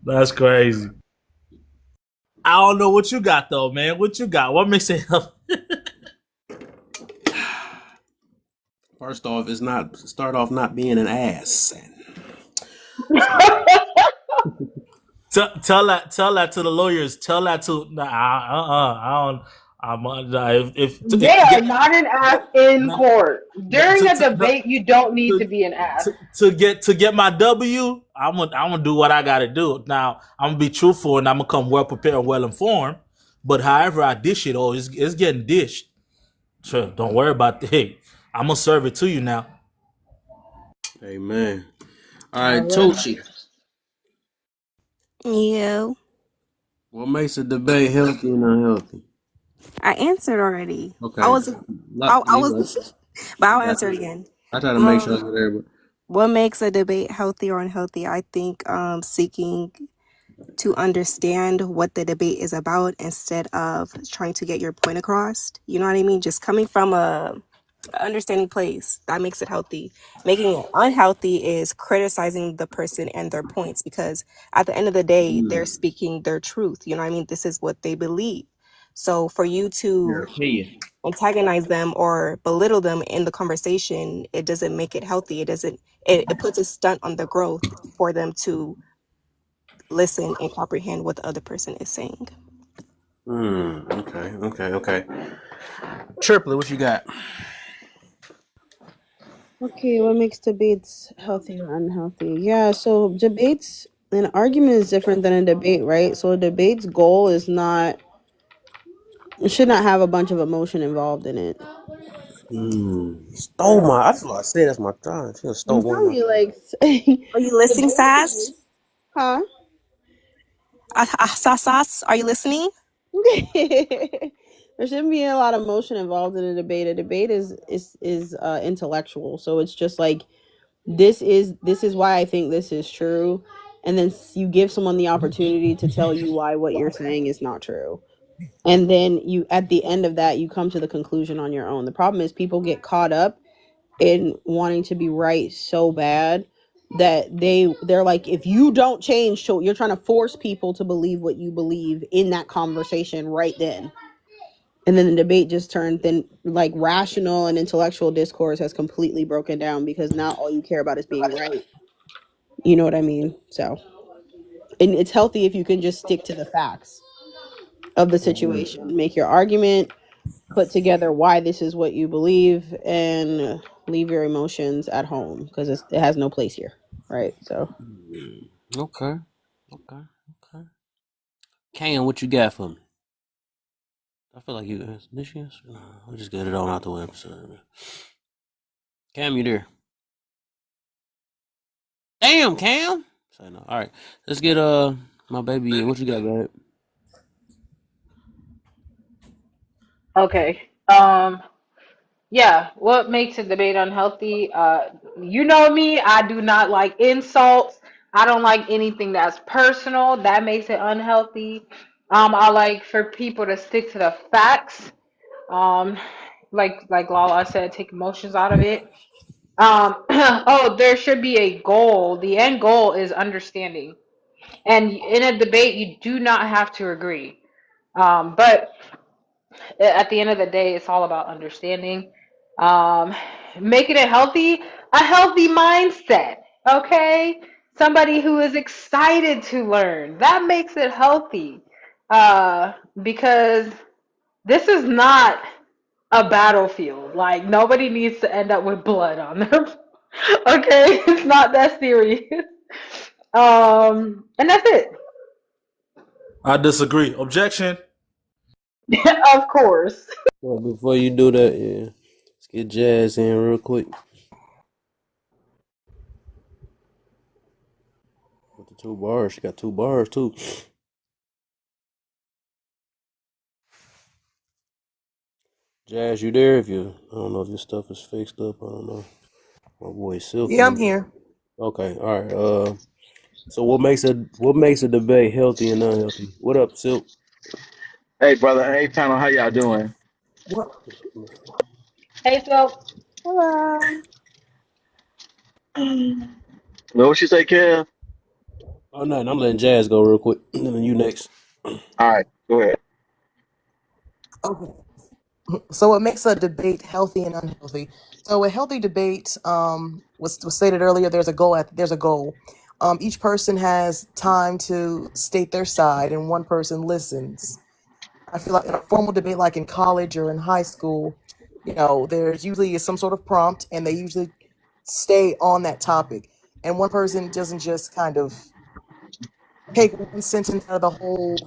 That's crazy. I don't know what you got though, man. What you got? What makes it up? First off, it's not start off not being an ass. Tell that to the lawyers. Tell that to nah, I don't. They if are get not an ass in no, court. no, During a debate, you don't need to to, be an ass. to get my W, I'm gonna do what I gotta do. Now I'm gonna be truthful and I'm gonna come well prepared and well informed. But however I dish it, it's getting dished. Sure, don't worry about that. Hey, I'm gonna serve it to you now. Amen. All All right, right. Tochi. Yeah, What makes a debate healthy and unhealthy? I answered already. I Okay. was, I You was, but I I'll got answer it you. again. I try to make sure I Um, get everybody. what makes a debate healthy or unhealthy? I think seeking to understand what the debate is about instead of trying to get your point across. You know what I mean? Just coming from a understanding place that makes it healthy. Making it unhealthy is criticizing the person and their points because at the end of the day, they're speaking their truth. You know what I mean? This is what they believe. So for you Your to opinion. antagonize them or belittle them in the conversation, it doesn't make it healthy. It puts a stunt on the growth for them to listen and comprehend what the other person is saying. Okay. Triplet, what you got? Okay, what makes debates healthy or unhealthy? Yeah, so debates, an argument is different than a debate, right? So a debate's goal is not, it should not have a bunch of emotion involved in it. Stole my. That's what I said. That's my time. She done stole I'm one of telling my. you, like, Are you the listening, goal of Sass? this, huh? Sass, are you listening? There shouldn't be a lot of emotion involved in a debate. A debate is intellectual, so it's just like this is why I think this is true, and then you give someone the opportunity to tell you why what you're saying is not true, and then you at the end of that you come to the conclusion on your own. The problem is people get caught up and wanting to be right so bad that they're like, if you don't change, so you're trying to force people to believe what you believe in that conversation right then. And then the debate just turned, then like rational and intellectual discourse has completely broken down because now all you care about is being right. You know what I mean? So, and it's healthy if you can just stick to the facts of the situation, make your argument, put together why this is what you believe, and leave your emotions at home because it has no place here, right? So Okay. Okay. Okay. Cam, what you got for me? I feel like you this yes? No, we'll just get it on out the way. Cam, you there? Damn, Cam. Say no. All right. Let's get my baby in. What you got, babe? Okay. Yeah, what makes a debate unhealthy? You know me, I do not like insults. I don't like anything that's personal. That makes it unhealthy. I like for people to stick to the facts. Um, like Lala said, take emotions out of it. Oh, there should be a goal. The end goal is understanding. And in a debate, you do not have to agree. But at the end of the day, it's all about understanding, um, making it healthy, a healthy mindset. Okay, somebody who is excited to learn, that makes it healthy, because this is not a battlefield. Like nobody needs to end up with blood on them. Okay, it's not that serious. And that's it. I disagree. Objection. Of course. Well, before you do that, yeah, let's get Jazz in real quick with the 2 bars. She got 2 bars too. Jazz, you there? If you, I don't know if your stuff is fixed up. I don't know. My boy Yeah, I'm Silky. here. Okay, all right. So what makes a debate healthy and unhealthy? What up, Silk? Hey, brother. Hey, panel. How y'all doing? What? Hey, so hello. What you say, Kev? Oh no, I'm letting Jazz go real quick. And then you next. All right, go ahead. Okay. So, what makes a debate healthy and unhealthy? So, a healthy debate, was stated earlier. There's a goal. Each person has time to state their side, and one person listens. I feel like in a formal debate, like in college or in high school, there's usually some sort of prompt, and they usually stay on that topic. And one person doesn't just kind of take one sentence out of the whole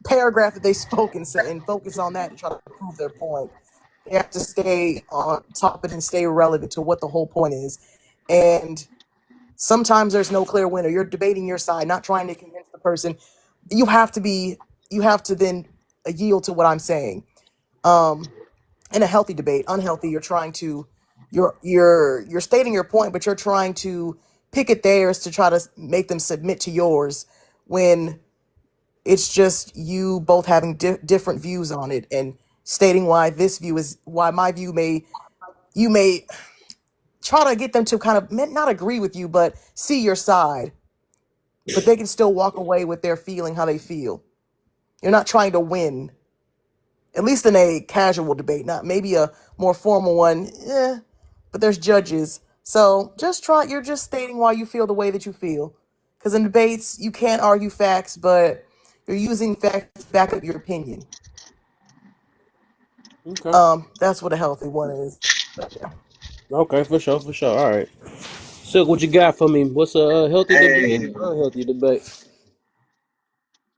paragraph that they spoke and focus on that to try to prove their point. They have to stay on topic and stay relevant to what the whole point is. And sometimes there's no clear winner. You're debating your side, not trying to convince the person. You have to then yield to what I'm saying. In a healthy debate, unhealthy, you're stating your point, but you're trying to pick at theirs to try to make them submit to yours when it's just you both having different views on it and stating why my view you may try to get them to kind of not agree with you, but see your side, but they can still walk away with their feeling how they feel. You're not trying to win, at least in a casual debate, not maybe a more formal one. But there's judges. So you're just stating why you feel the way that you feel. Because in debates, you can't argue facts, but you're using facts to back up your opinion. Okay. That's what a healthy one is. But yeah. Okay, for sure, for sure. All right. Silk, what you got for me? What's a healthy debate Hey, and an unhealthy debate?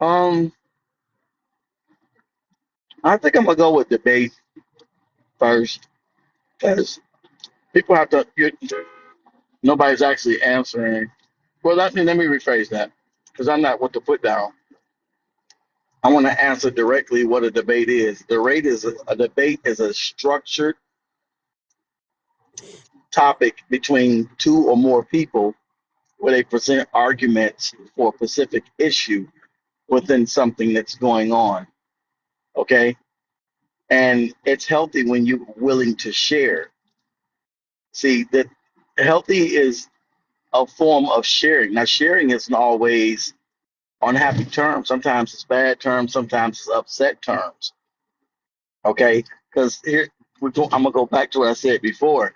um, I think I'm gonna go with debate first because people have to. Nobody's actually answering. Well, let me rephrase that because I'm not what to put down. I want to answer directly what a debate is. A debate is a structured topic between two or more people where they present arguments for a specific issue within something that's going on. Okay. And it's healthy when you're willing to share. See, that healthy is a form of sharing. Now, sharing isn't always on happy terms. Sometimes it's bad terms. Sometimes it's upset terms. Okay, because here I'm gonna go back to what I said before.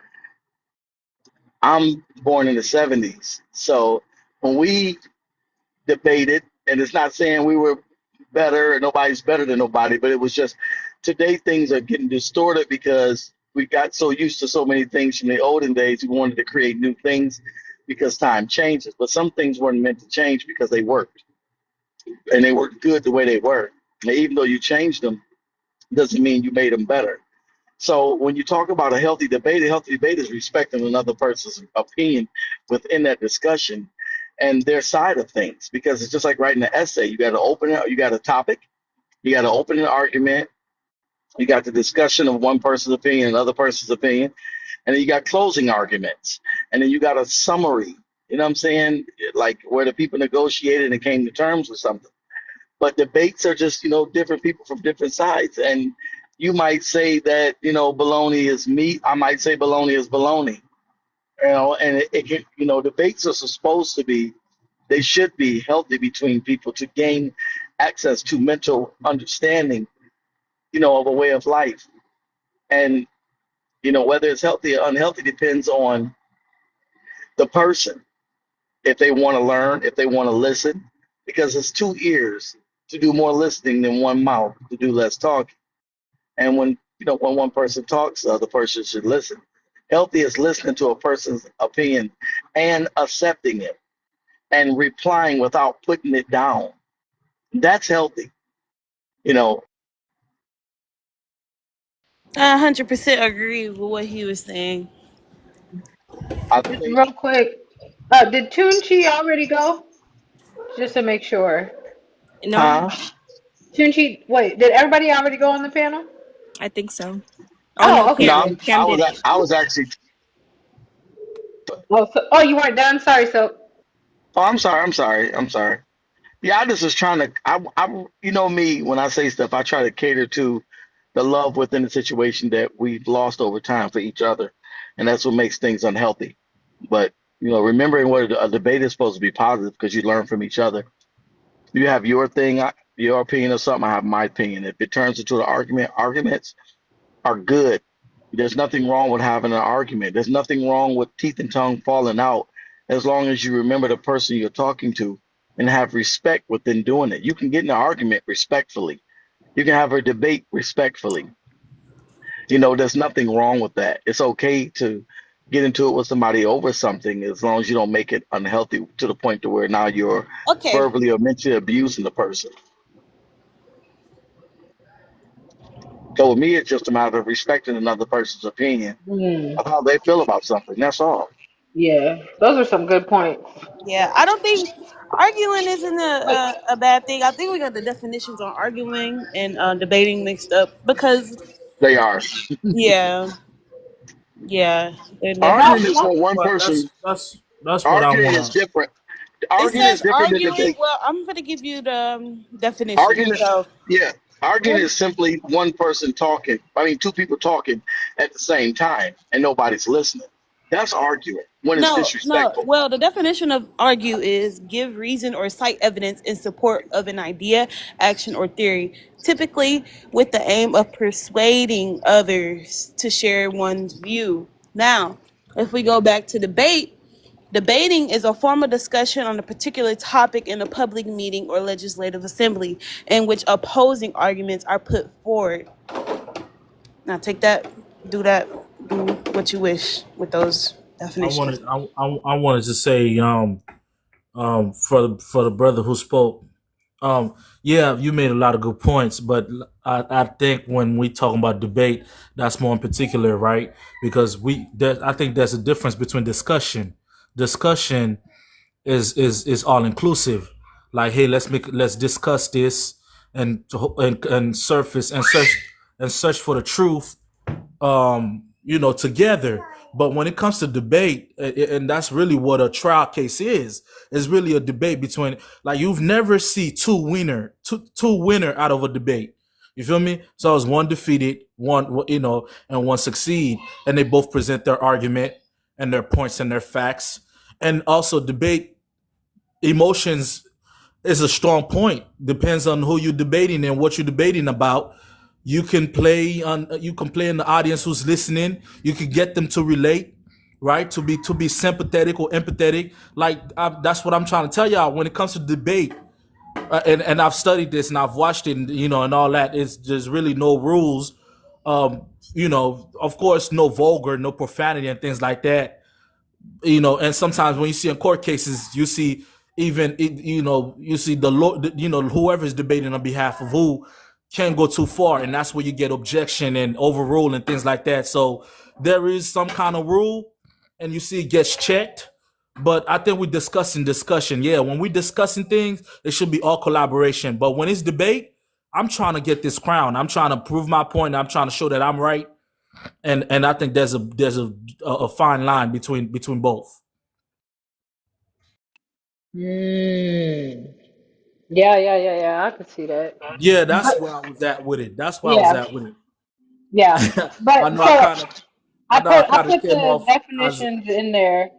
I'm born in the '70s, so when we debated, and it's not saying we were better or nobody's better than nobody, but it was just today things are getting distorted because we got so used to so many things from the olden days. We wanted to create new things because time changes, but some things weren't meant to change because they worked, and they worked good the way they were. And even though you changed them, doesn't mean you made them better. So when you talk about a healthy debate is respecting another person's opinion within that discussion and their side of things. Because it's just like writing an essay. You got to open it, you got a topic, you got to open an argument, you got the discussion of one person's opinion, another person's opinion, and then you got closing arguments. And then you got a summary. You know what I'm saying? Like where the people negotiated and came to terms with something. But debates are just, different people from different sides. And you might say that, baloney is meat. I might say baloney is baloney. And it can, debates are supposed to be, they should be healthy between people to gain access to mental understanding, of a way of life. And, whether it's healthy or unhealthy depends on the person. If they want to learn, if they want to listen, because it's 2 ears to do more listening than one mouth to do less talking. And when one person talks, the other person should listen. Healthy is listening to a person's opinion and accepting it and replying without putting it down. That's healthy. You know, I 100% agree with what he was saying. I Just think, real quick, did Tunchi already go? Just to make sure. No, huh? Tunchi, wait, did everybody already go on the panel? I think so. Oh no, Oh, okay, No, Cam. good. Cam did it. I was actually. Oh, you weren't done? Sorry, so. Oh, I'm sorry. Yeah, I just was trying to. You know me, when I say stuff, I try to cater to the love within the situation that we've lost over time for each other, and that's what makes things unhealthy. But remembering what a debate is supposed to be positive because you learn from each other. You have your thing, your opinion of something. I have my opinion. If it turns into an argument, arguments are good. There's nothing wrong with having an argument. There's nothing wrong with teeth and tongue falling out as long as you remember the person you're talking to and have respect within doing it. You can get in an argument respectfully. You can have a debate respectfully. There's nothing wrong with that. It's okay to get into it with somebody over something as long as you don't make it unhealthy to the point to where now you're Okay. verbally or mentally abusing the person. So with me, it's just a matter of respecting another person's opinion Hmm. of how they feel about something. That's all. Yeah, those are some good points. Yeah, I don't think arguing isn't a bad thing. I think we got the definitions on arguing and debating mixed up because, They are. yeah, yeah, they're How, Arguing definitely. is how, when one But person, that's what I arguing is wanna. different. It Arguing is says different than arguing. debate. Well, I'm going to give you the definition. Arguing, So, yeah. Arguing when is simply one person talking. I mean, two people talking at the same time and nobody's listening. That's arguing when it's no, no. disrespectful. Well, the definition of argue is give reason or cite evidence in support of an idea, action, or theory, typically with the aim of persuading others to share one's view. Now, if we go back to debate, debating is a formal discussion on a particular topic in a public meeting or legislative assembly in which opposing arguments are put forward. Now, take that, do what you wish with those I definitions. wanted I wanted to say for the brother who spoke. Yeah, you made a lot of good points, but I think when we talking about debate, that's more in particular, right? Because I think there's a difference between discussion. Discussion is all inclusive. Like, hey, let's discuss this and surface and search for the truth, together. But when it comes to debate, and that's really what a trial case is really a debate between, like, you've never see two winner out of a debate. You feel me? So it's one defeated, one, and one succeed, and they both present their argument and their points and their facts. And also debate emotions is a strong point. Depends on who you're debating and what you're debating about. You can play in the audience who's listening. You can get them to relate, right? To be sympathetic or empathetic. Like that's what I'm trying to tell y'all when it comes to debate. And I've studied this and I've watched it, and all that. There's really no rules. Of course, no vulgar, no profanity, and things like that. And sometimes when you see in court cases, you see you see the Lord, whoever's debating on behalf of who can't go too far, and that's where you get objection and overrule and things like that. So there is some kind of rule, and you see it gets checked. But I think we're discussion. Yeah, when we're discussing things, it should be all collaboration. But when it's debate, I'm trying to get this crown. I'm trying to prove my point. I'm trying to show that I'm right. And I think there's a fine line between both. Mm. Yeah. I could see that. Yeah, that's But where I was at with it. That's where I was yeah, at with it. yeah. I But know so I know I I kind of put came the off as definitions in there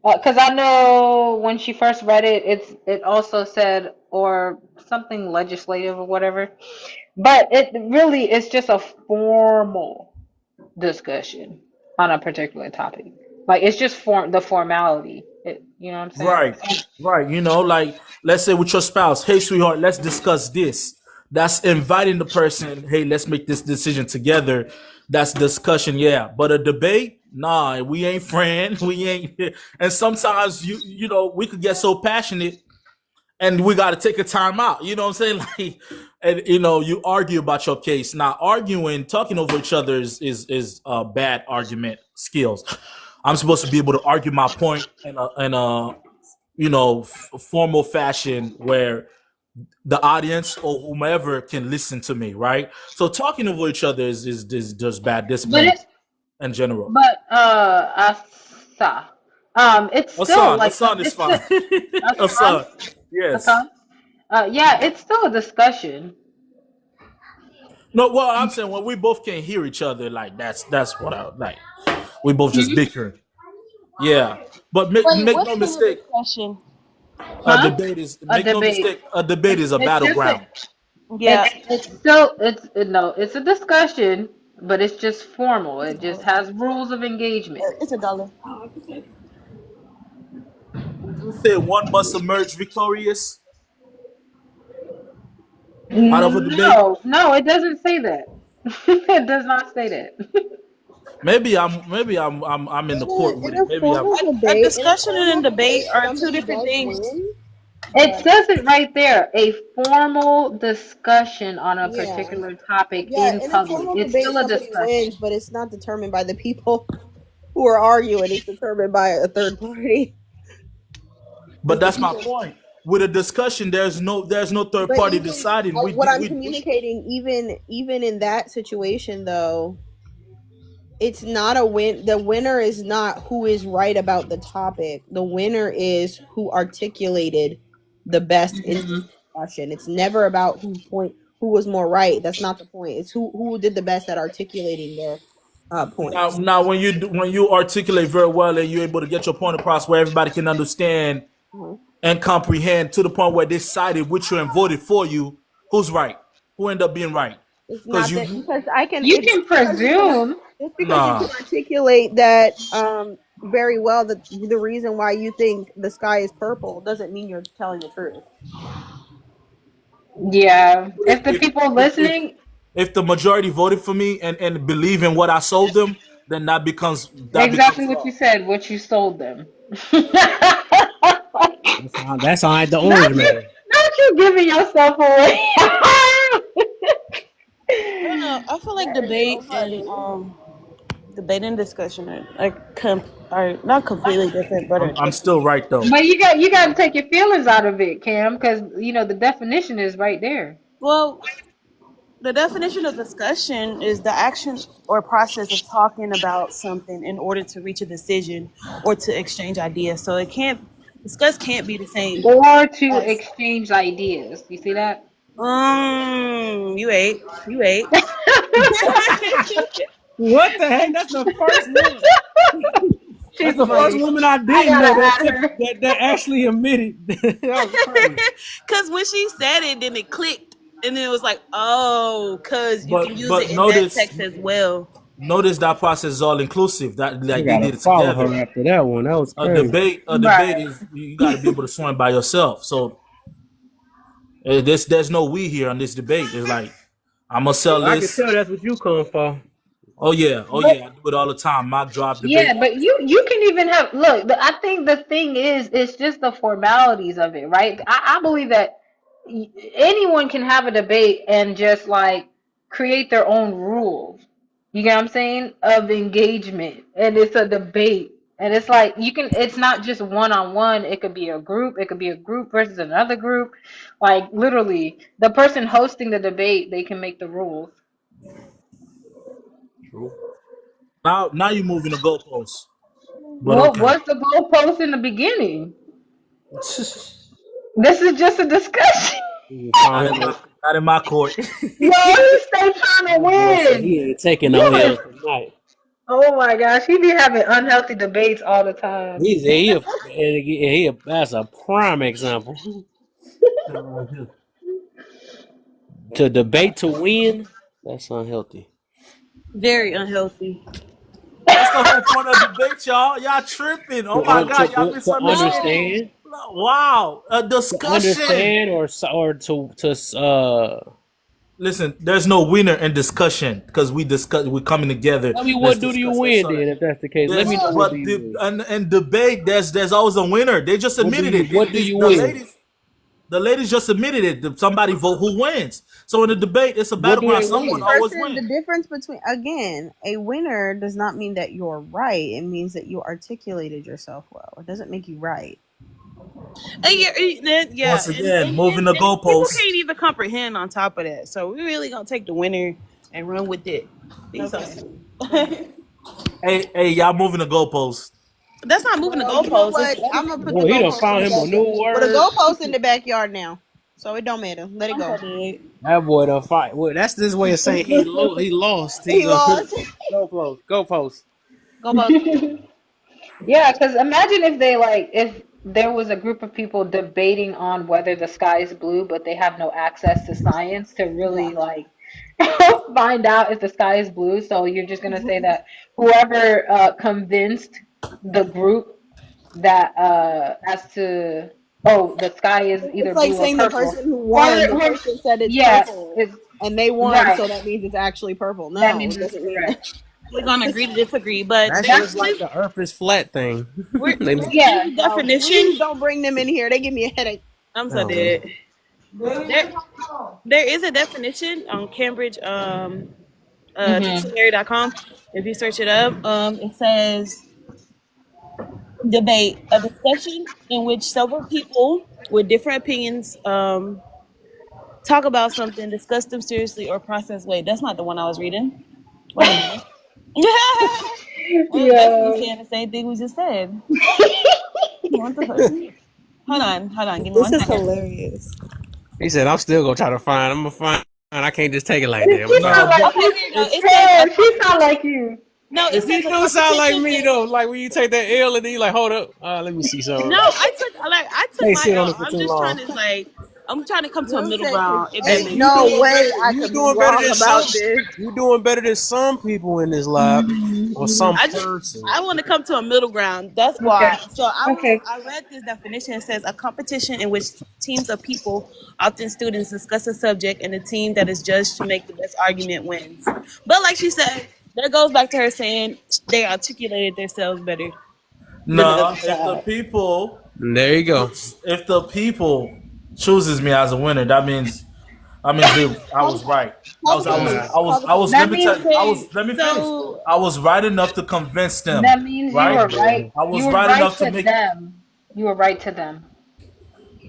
because I know when she first read it, it also said or something legislative or whatever. But it really is just a formal discussion on a particular topic. Like it's just the formality. You know what I'm saying? right, right. Like let's say with your spouse, hey sweetheart, let's discuss this. That's inviting the person, hey, let's make this decision together. That's discussion, yeah. But a debate, nah, we ain't friends. We ain't and sometimes we could get so passionate and we got to take a time out. You know what I'm saying? Like, and you argue about your case. Now, talking over each other is bad argument skills. I'm supposed to be able to argue my point in a formal fashion where the audience or whomever can listen to me, right? So talking over each other is just bad But discipline it's in general. but Asa, it's still like Asan is it's fine. still Asan, Asan, yes. Asan. Yeah, it's still a discussion. No, well, I'm saying when we both can't hear each other, like that's what I like. We both just Mhm. bickering. Yeah, but make Wait, make no what's the mistake. discussion? A Huh? debate is A make no debate. mistake. A debate is a It's just battleground. Yeah. it's still no, it's a discussion, but it's just formal. It just has rules of engagement. It's $1. You say one must emerge victorious out of a debate. No, it doesn't say that. It does not say that. I'm in the court with In it. a Maybe I'm. formal A debate, discussion and a debate are two somebody different does things. win, It but says it right there, a formal discussion on a yeah, particular topic yeah. in In a public. formal It's debate, still a somebody discussion. wins, but it's not determined by the people who are arguing. It's determined by a third party. But It's the that's my people. point. With a discussion, there's no third But party even deciding. what I'm communicating, even in that situation, though, it's not a win. The winner is not who is right about the topic. The winner is who articulated the best in hmm this discussion. It's never about who was more right. That's not the point. It's who did the best at articulating their points. Now when you articulate very well and you're able to get your point across where everybody can understand Mhm. and comprehend to the point where they sided with you and voted for you, who's right? Who ended up being right? It's Because not that because I can. You can presume. Just because you nah. can articulate that very well, that the reason why you think the sky is purple doesn't mean you're telling the truth. Yeah. If the If people if if, listening, if the majority voted for me and believe in what I sold them, then that becomes exactly what law. you said, what you sold them. That's all right. The Not orange you, man. not you giving yourself away. I don't know. I feel like debate and discussion are not completely different, but are I'm different. still right though. But you got to take your feelings out of it, Cam, because the definition is right there. Well, the definition of discussion is the action or process of talking about something in order to reach a decision or to exchange ideas. So discuss can't be the same Or to as exchange ideas. You see that? You ate. You ate. What the heck? That's the first one. She's That's the first funny. woman I I didn't gotta know that add her. that actually admitted. That was crazy. Because when she said it, then it clicked. And then it was like, oh, because you can use But it in that notice text as well. that process is all inclusive. That You like they gotta did it follow together. her after that one. That was A crazy. debate Right. is you got to be able to swim by yourself. So there's no we here on this debate. It's like I'm gonna sell I can this. tell that's what you come for. Oh yeah, I do it all the time. Mock drop debate. Yeah, but you can even have look. I think the thing is, it's just the formalities of it, right? I believe that anyone can have a debate and just like create their own rules. You get what I'm saying? Of engagement, and it's a debate, and it's like you can. It's not just one on one. It could be a group. It could be a group versus another group. Like literally, the person hosting the debate, they can make the rules. True. Now you're moving the goalposts. But What okay. was the goalpost in the beginning? This is just a discussion. Not in my court. Yo, you stay trying to win. He ain't taking no You L is- tonight. Oh my gosh, he be having unhealthy debates all the time. That's a prime example. To debate to win, that's unhealthy. Very unhealthy. That's the whole point of debate, y'all. Y'all tripping. Oh my God, y'all To misunderstand. understand, Wow, a to discussion. understand, or to Listen, there's no winner in discussion because we're coming together. Tell me Let's what do you discuss win that. then if that's the case. Let me know But what do you win. and debate, there's always a winner. They just admitted it. What do you The win? ladies just admitted it. Somebody vote who wins. So in the debate, it's a What do battleground. they Someone win? always The wins. difference between, again, a winner does not mean that you're right. It means that you articulated yourself well. It doesn't make you right. And yeah. Once again, moving the and people goalposts. can't even comprehend on top of that. So we really gonna take the winner and run with it. Hey, y'all moving the goalposts. That's not moving the You know goalposts. what? I'm gonna put Boy, the he done goalpost found in him the a new backyard. Put a word. goalpost in the backyard now, so it don't matter. Let it go. That boy done fight. Well, that's this way of saying he lost. He lost. Go post. Goalpost. Yeah, because imagine if there was a group of people debating on whether the sky is blue, but they have no access to science to really like find out if the sky is blue. So you're just gonna say that whoever convinced the group that as to the sky is either It's like blue or saying the purple. person who won, the Whoever- person said it's yeah, purple, it's, and they won, right. so that means it's actually purple. No, That means it doesn't mean correct. that. We're gonna agree to disagree, but That's there's just like the Earth is flat thing. Yeah. definition. Please don't bring them in here. They give me a headache. I'm so Oh, dead. There is a definition on Cambridge dictionary.com. If you search it up, it says debate, a discussion in which several people with different opinions talk about something, discuss them seriously, or process. Wait, that's not the one I was reading. Wait a minute. I'm definitely saying the same thing we just said. What the fuck? Hold on. Give me This one is second. hilarious. He said, "I'm still gonna try to find. I'm gonna find. I can't just take it like that." She sound like Okay, here you go. It yeah, says she sound like you. no. It It says a do sound like competition me in- though. Like when you take that L and then you like, hold up, let me see something. No, I took Can't my sit on L. it for I'm too just long. trying to I'm trying to come to a You middle said- ground. If that Ain't makes no doing way better- I you could be doing better wrong than about some- this. You doing better than some people in this lab or some person. I want to come to a middle ground. That's why. Okay. So I Okay. read this definition. It says a competition in which teams of people, often students, discuss a subject, and the team that is judged to make the best argument wins. But like she said, that goes back to her saying they articulated themselves better. No, if the people There you go. if the people chooses me as a winner, that means I was right. Let me finish. So I was right enough to convince them. That means right? you were right. I was you were right right enough to to make. them. You were right to them.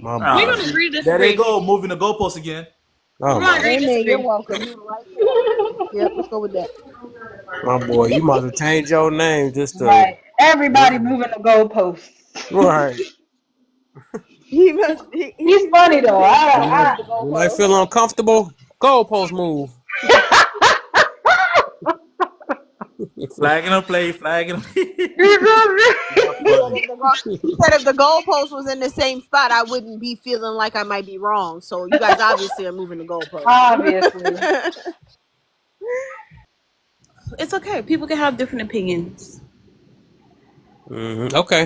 My we're boy. gonna agree to There disagree. they go, moving the goalposts again. Oh, We're gonna my, agree to Amen. You're disagree. welcome. You're right. Yep, let's go with that. my boy, you might have changed your name just to Right. Everybody moving the goalposts. right. He's funny though. You might, you might feel uncomfortable. Goalpost move. Flagging a play, flagging. He said if the goalpost was in the same spot, I wouldn't be feeling like I might be wrong. So you guys obviously are moving the goalpost. Obviously. It's okay. People can have different opinions. Okay.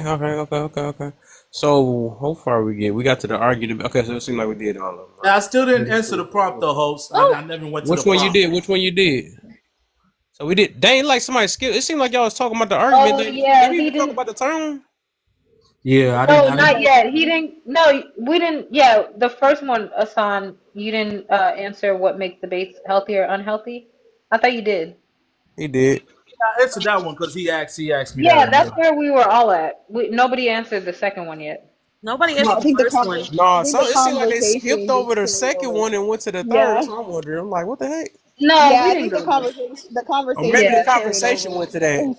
So how far we get? We got to the argument. Okay, so it seemed like we did all of them. I still didn't answer the prompt, though, host. I never went to Which the one prompt. you did? Which one you did? So we did. They ain't like somebody skipped. It seemed like y'all was talking about the argument. Oh, Did yeah, we he even talk didn't. about the tone? Yeah, No, not yet. He didn't. No, we didn't. Yeah, the first one, Asan, you didn't answer what makes debates healthy or unhealthy. I thought you did. He did. I answered that one because he asked me Yeah, that. that's where we were all at. Nobody answered the second one yet. Nobody No, I answered think the the first one. No, I think so the it seemed like they conversation skipped over the just second carried one over. and went to the third. Yeah. That's what I'm wondering. I'm like, what the heck? No, Yeah, we I didn't think go the there. conversation Or maybe Yeah. the just carried conversation over. went to that.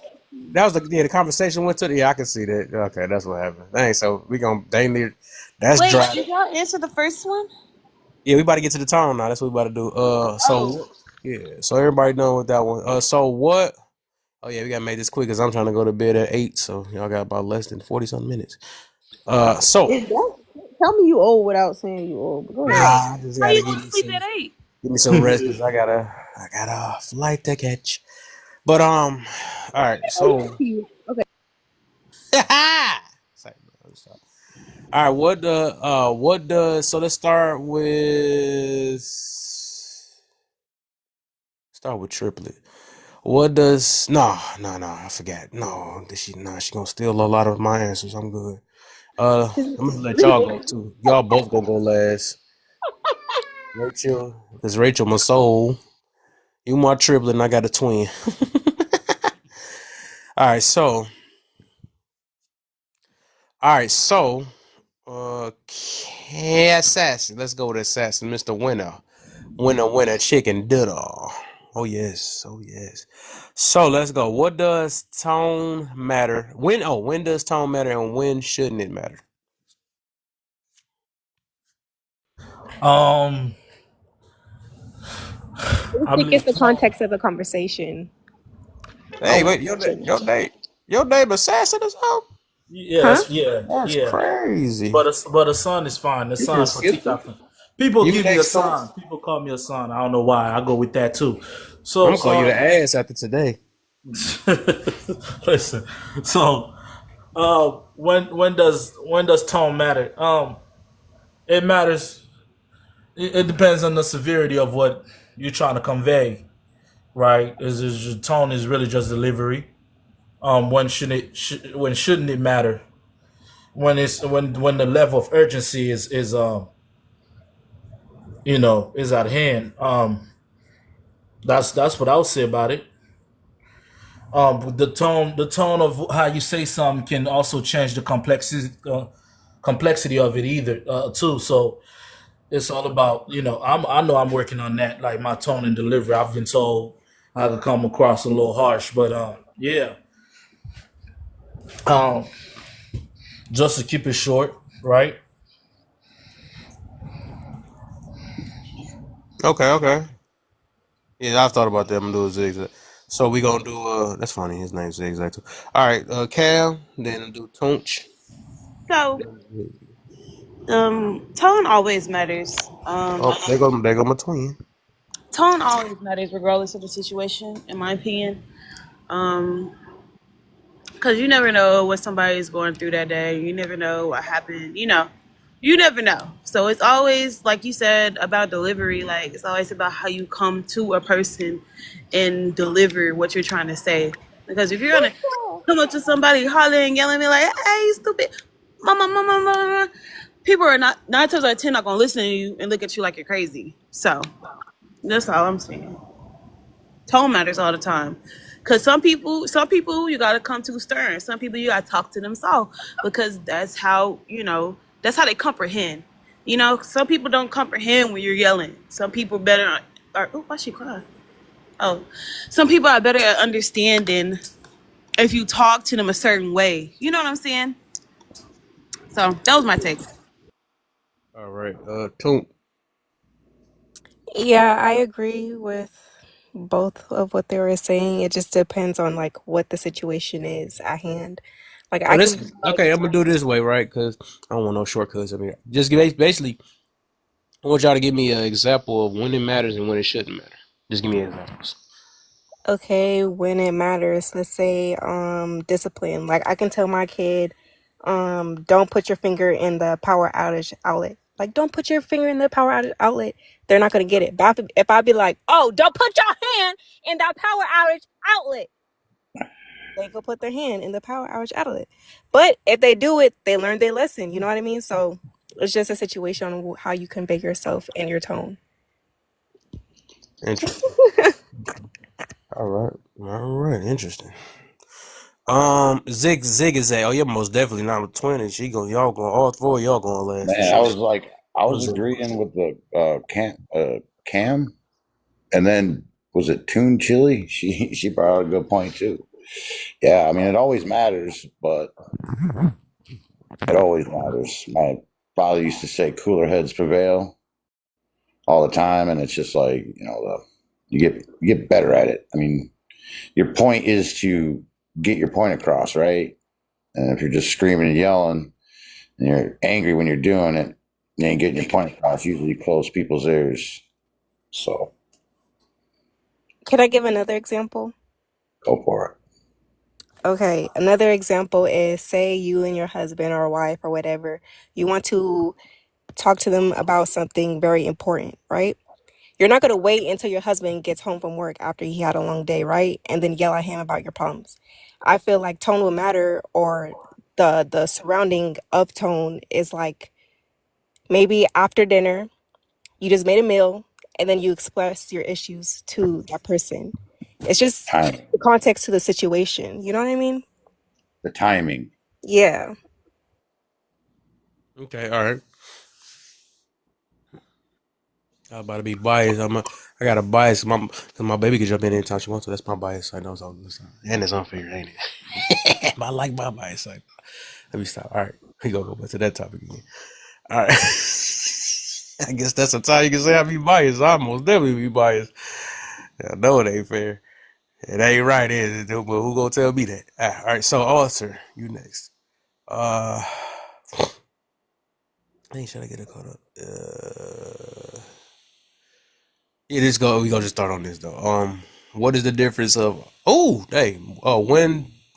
That was the conversation went to the. Yeah, I can see that. Okay, that's what happened. Dang, so we gonna they need. That's Wait, dry. did y'all answer the first one? Yeah, we about to get to the tone now. That's what we about to do. So yeah, so everybody done with that one. So what? Oh yeah, we gotta make this quick because I'm trying to go to bed at 8. So y'all got about less than 40-something minutes. So Is that, tell me you old without saying you old. But go ahead. nah, I just How gotta you gonna sleep at 8? give me some rest because I got a flight to catch. But all right. So Okay. all right. What does? So let's start with triplet. What does? No. I forgot. No, she gonna steal a lot of my answers. I'm good. I'm gonna let y'all go too. Y'all both gonna go last. Rachel, because Rachel my soul. You my triplet, and I got a twin. All right, so. Assassin. Let's go with Assassin, Mr. Winner, chicken diddle. Oh yes. So let's go. What does tone matter? When does tone matter, and when shouldn't it matter? I think it's the context of the conversation. Hey, wait, your name Assassin or something? Yes, That's crazy. But a son is fine. The son for TikTok. People give me a son. People call me a son. I don't know why. I go with that too. So I'm gonna call you the ass after today. Listen. So when does tone matter? It matters. It depends on the severity of what you're trying to convey, right? Is your tone is really just delivery? When shouldn't it matter? When the level of urgency is at hand. That's what I would say about it. The tone of how you say something can also change the complexity of it either too. So it's all about I know I'm working on that, like my tone and delivery. I've been told I could come across a little harsh, but yeah. Just to keep it short, right? Okay. Yeah, I've thought about that. I'm gonna do a zigzag. So we gonna do that's funny. His name's zigzag too. All right, Cal. Then do Tunch. So, tone always matters. There go my twin. Tone always matters, regardless of the situation. In my opinion, because you never know what somebody's going through that day. You never know what happened. You never know. So it's always, like you said, about delivery. Like, it's always about how you come to a person and deliver what you're trying to say. Because if you're gonna come up to somebody hollering, yelling, me like, "Hey, you stupid, mama," people are not 9 times out of 10 not gonna listen to you and look at you like you're crazy. So that's all I'm saying. Tone matters all the time. Because some people you gotta come to stern. Some people you gotta talk to them soft, because that's how they comprehend. Some people don't comprehend when you're yelling. Some people better why she crying? Oh, some people are better at understanding if you talk to them a certain way. You know what I'm saying? So that was my take. All right. Tune. Yeah, I agree with both of what they were saying. It just depends on like what the situation is at hand. Like So I can this okay. I'm gonna do it this way, right? Because I don't want no shortcuts. I mean, just basically, I want y'all to give me an example of when it matters and when it shouldn't matter. Just give me examples. okay, when it matters, let's say discipline. Like I can tell my kid, don't put your finger in the power outage outlet. Like don't put your finger in the power outage outlet. They're not gonna get it. But if I be like, oh, don't put your hand in that power outage outlet, they go put their hand in the power outage outlet. But if they do it, they learn their lesson. You know what I mean? So it's just a situation on how you convey yourself and your tone. Interesting. All right. All right. Interesting. Zig is that? Oh, you're most definitely not with 20. Y'all going all four. Of y'all going last for Man, sure. I was What's up? agreeing with the Cam, and then was it Toon Chili? She brought out a good point too. Yeah, I mean it always matters, but it always matters. My father used to say cooler heads prevail all the time, and it's just like you get better at it. I mean, your point is to get your point across, right? And if you're just screaming and yelling and you're angry when you're doing it, you ain't getting your point across. Usually close people's ears. So Can I give another example? go for it. Okay, another example is say you and your husband or wife or whatever, you want to talk to them about something very important, right? You're not going to wait until your husband gets home from work after he had a long day, right? And then yell at him about your problems. I feel like tone will matter, or the surrounding of tone is like maybe after dinner, you just made a meal and then you express your issues to that person. It's just Timing. the context to the situation. You know what I mean? The timing. Yeah. Okay. All right. I'm about to be biased. I got a bias. Cause my baby can jump in anytime she wants to. That's my bias. I know it's all this, and it's unfair, ain't it? But I like my bias. Let me stop. All right, we gonna go back to that topic again. All right. I guess that's the time you can say I be biased. I most definitely be biased. I know it ain't fair. It ain't right, is it? But who gonna tell me that? All right. So, Arthur, you next. Uh, I ain't trying to get it caught up. Yeah, this go. We gonna just start on this though. What is the difference of? Oh, hey,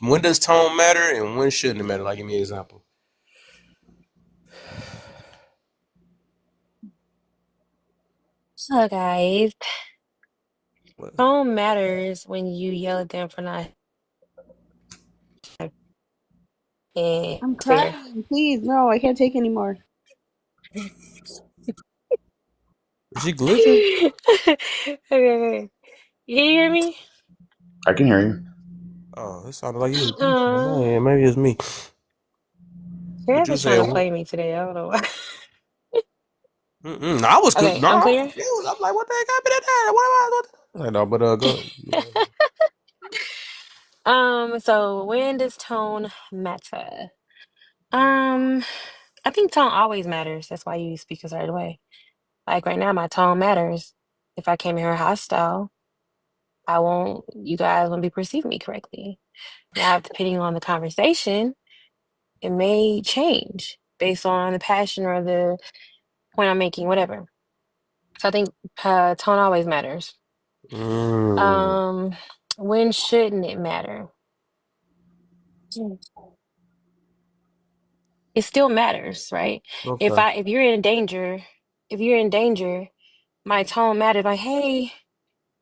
when does tone matter and when shouldn't it matter? Like, give me an example. So guys, What? tone matters when you yell at them for not being I'm fair. crying. Please, no, I can't take anymore. Is she glitching? Okay. You hear me? I can hear you. Oh, it sounded like you was glitching. Uh, Man, maybe it's me. But Spirit you is trying said to what? play me today. I don't know why. No, I was Okay, no, I'm I was clear. confused. I'm like, what the heck happened at that? What am I? What? Like, no, but go. So when does tone matter? Um, I think tone always matters. That's why you speak a certain way. Like right now, my tone matters. If I came here hostile, you guys won't be perceiving me correctly. Now, depending on the conversation, it may change based on the passion or the point I'm making, whatever. So I think tone always matters. Mm, Um, when shouldn't it matter? Mm. It still matters, right? okay. If you're in danger, if you're in danger, my tone matters. Like, hey,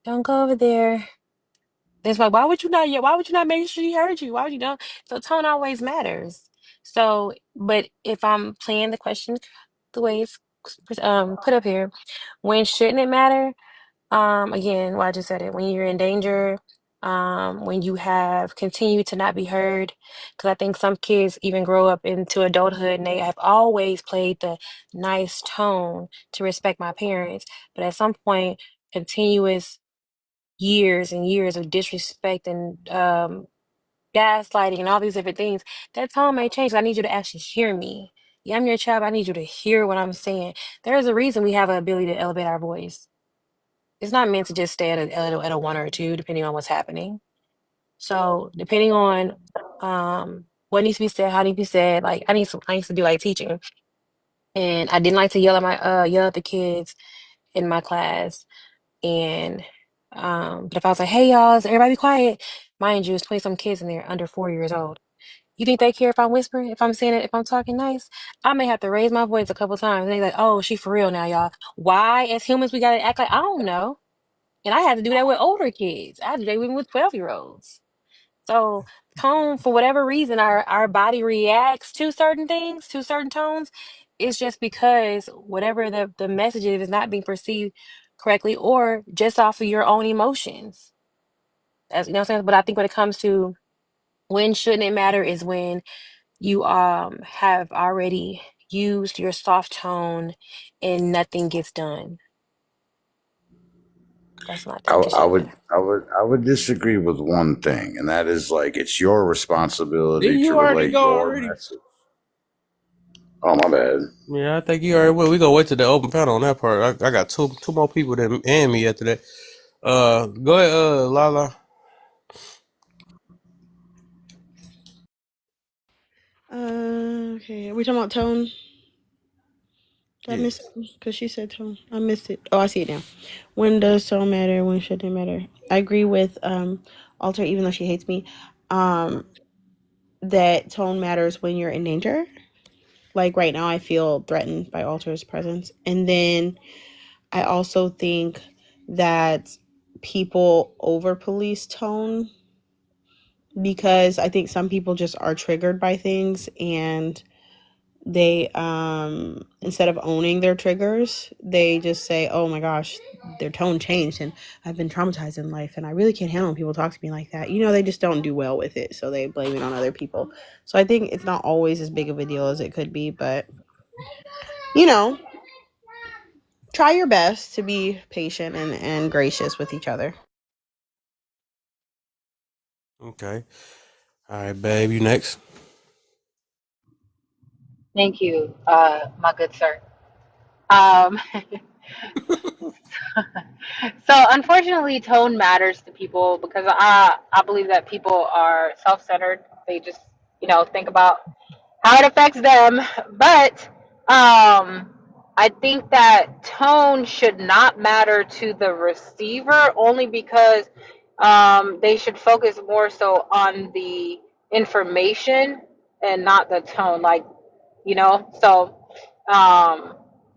don't go over there. It's like, why would you not? Yeah, why would you not make sure he heard you? Why would you not? So tone always matters. So, but if I'm playing the question the way it's put up here, when shouldn't it matter? Again, well, I just said it. When you're in danger, when you have continued to not be heard, because I think some kids even grow up into adulthood and they have always played the nice tone to respect my parents, but at some point, continuous years and years of disrespect and gaslighting and all these different things, that tone may change. I need you to actually hear me. Yeah, I'm your child. But I need you to hear what I'm saying. There's a reason we have an ability to elevate our voice. It's not meant to just stay at a one or a two, depending on what's happening. So depending on what needs to be said, how it needs to be said, like I used to do like teaching. And I didn't like to yell at the kids in my class. And but if I was like, hey y'all, is everybody be quiet? Mind you, it's 20 some kids in there under 4 years old. You think they care if I'm whispering, if I'm saying it, if I'm talking nice? I may have to raise my voice a couple times. And they like, oh, she for real now, y'all. Why, as humans, we gotta act like I don't know. And I had to do that with older kids. I had to do that even with 12-year-olds. So tone, for whatever reason, our body reacts to certain things, to certain tones. It's just because whatever the message is not being perceived correctly or just off of your own emotions. As you know what I'm saying? But I think when it comes to when shouldn't it matter is when you have already used your soft tone and nothing gets done. That's my I, thing. Just I shouldn't would, matter. I would, I would disagree with one thing, and that is like it's your responsibility Didn't to you already relate go your already? message. Oh, my bad. Yeah, I think you already will. We gonna wait to the open panel on that part. I got two more people that and me after that. Go ahead, Lala. Okay, are we talking about tone? Did I Yeah. miss it? Because she said tone. I missed it. Oh, I see it now. When does tone matter? When should it matter? I agree with Alter, even though she hates me, um, that tone matters when you're in danger. Like right now, I feel threatened by Alter's presence. And then I also think that people over police tone because I think some people just are triggered by things and they instead of owning their triggers, they just say, oh my gosh, their tone changed and I've been traumatized in life and I really can't handle when people talk to me like that. You know, they just don't do well with it, so they blame it on other people. So I think it's not always as big of a deal as it could be, but you know, try your best to be patient and gracious with each other. Okay. All right, babe. You next. Thank you, my good sir. Um, so unfortunately, tone matters to people because I believe that people are self-centered. They just think about how it affects them. But I think that tone should not matter to the receiver only because they should focus more so on the information and not the tone. Like, so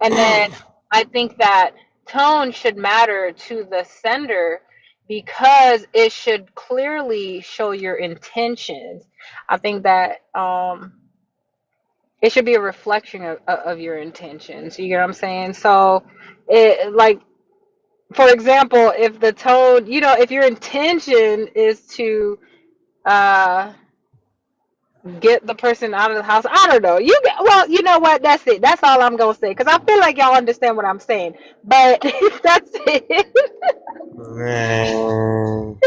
and then I think that tone should matter to the sender because it should clearly show your intentions. I think that it should be a reflection of your intentions. You get what I'm saying? So, it like for example, if the tone, if your intention is to uh get the person out of the house, I don't know. Well, you know what? That's it. That's all I'm gonna say because I feel like y'all understand what I'm saying. But that's it. Man,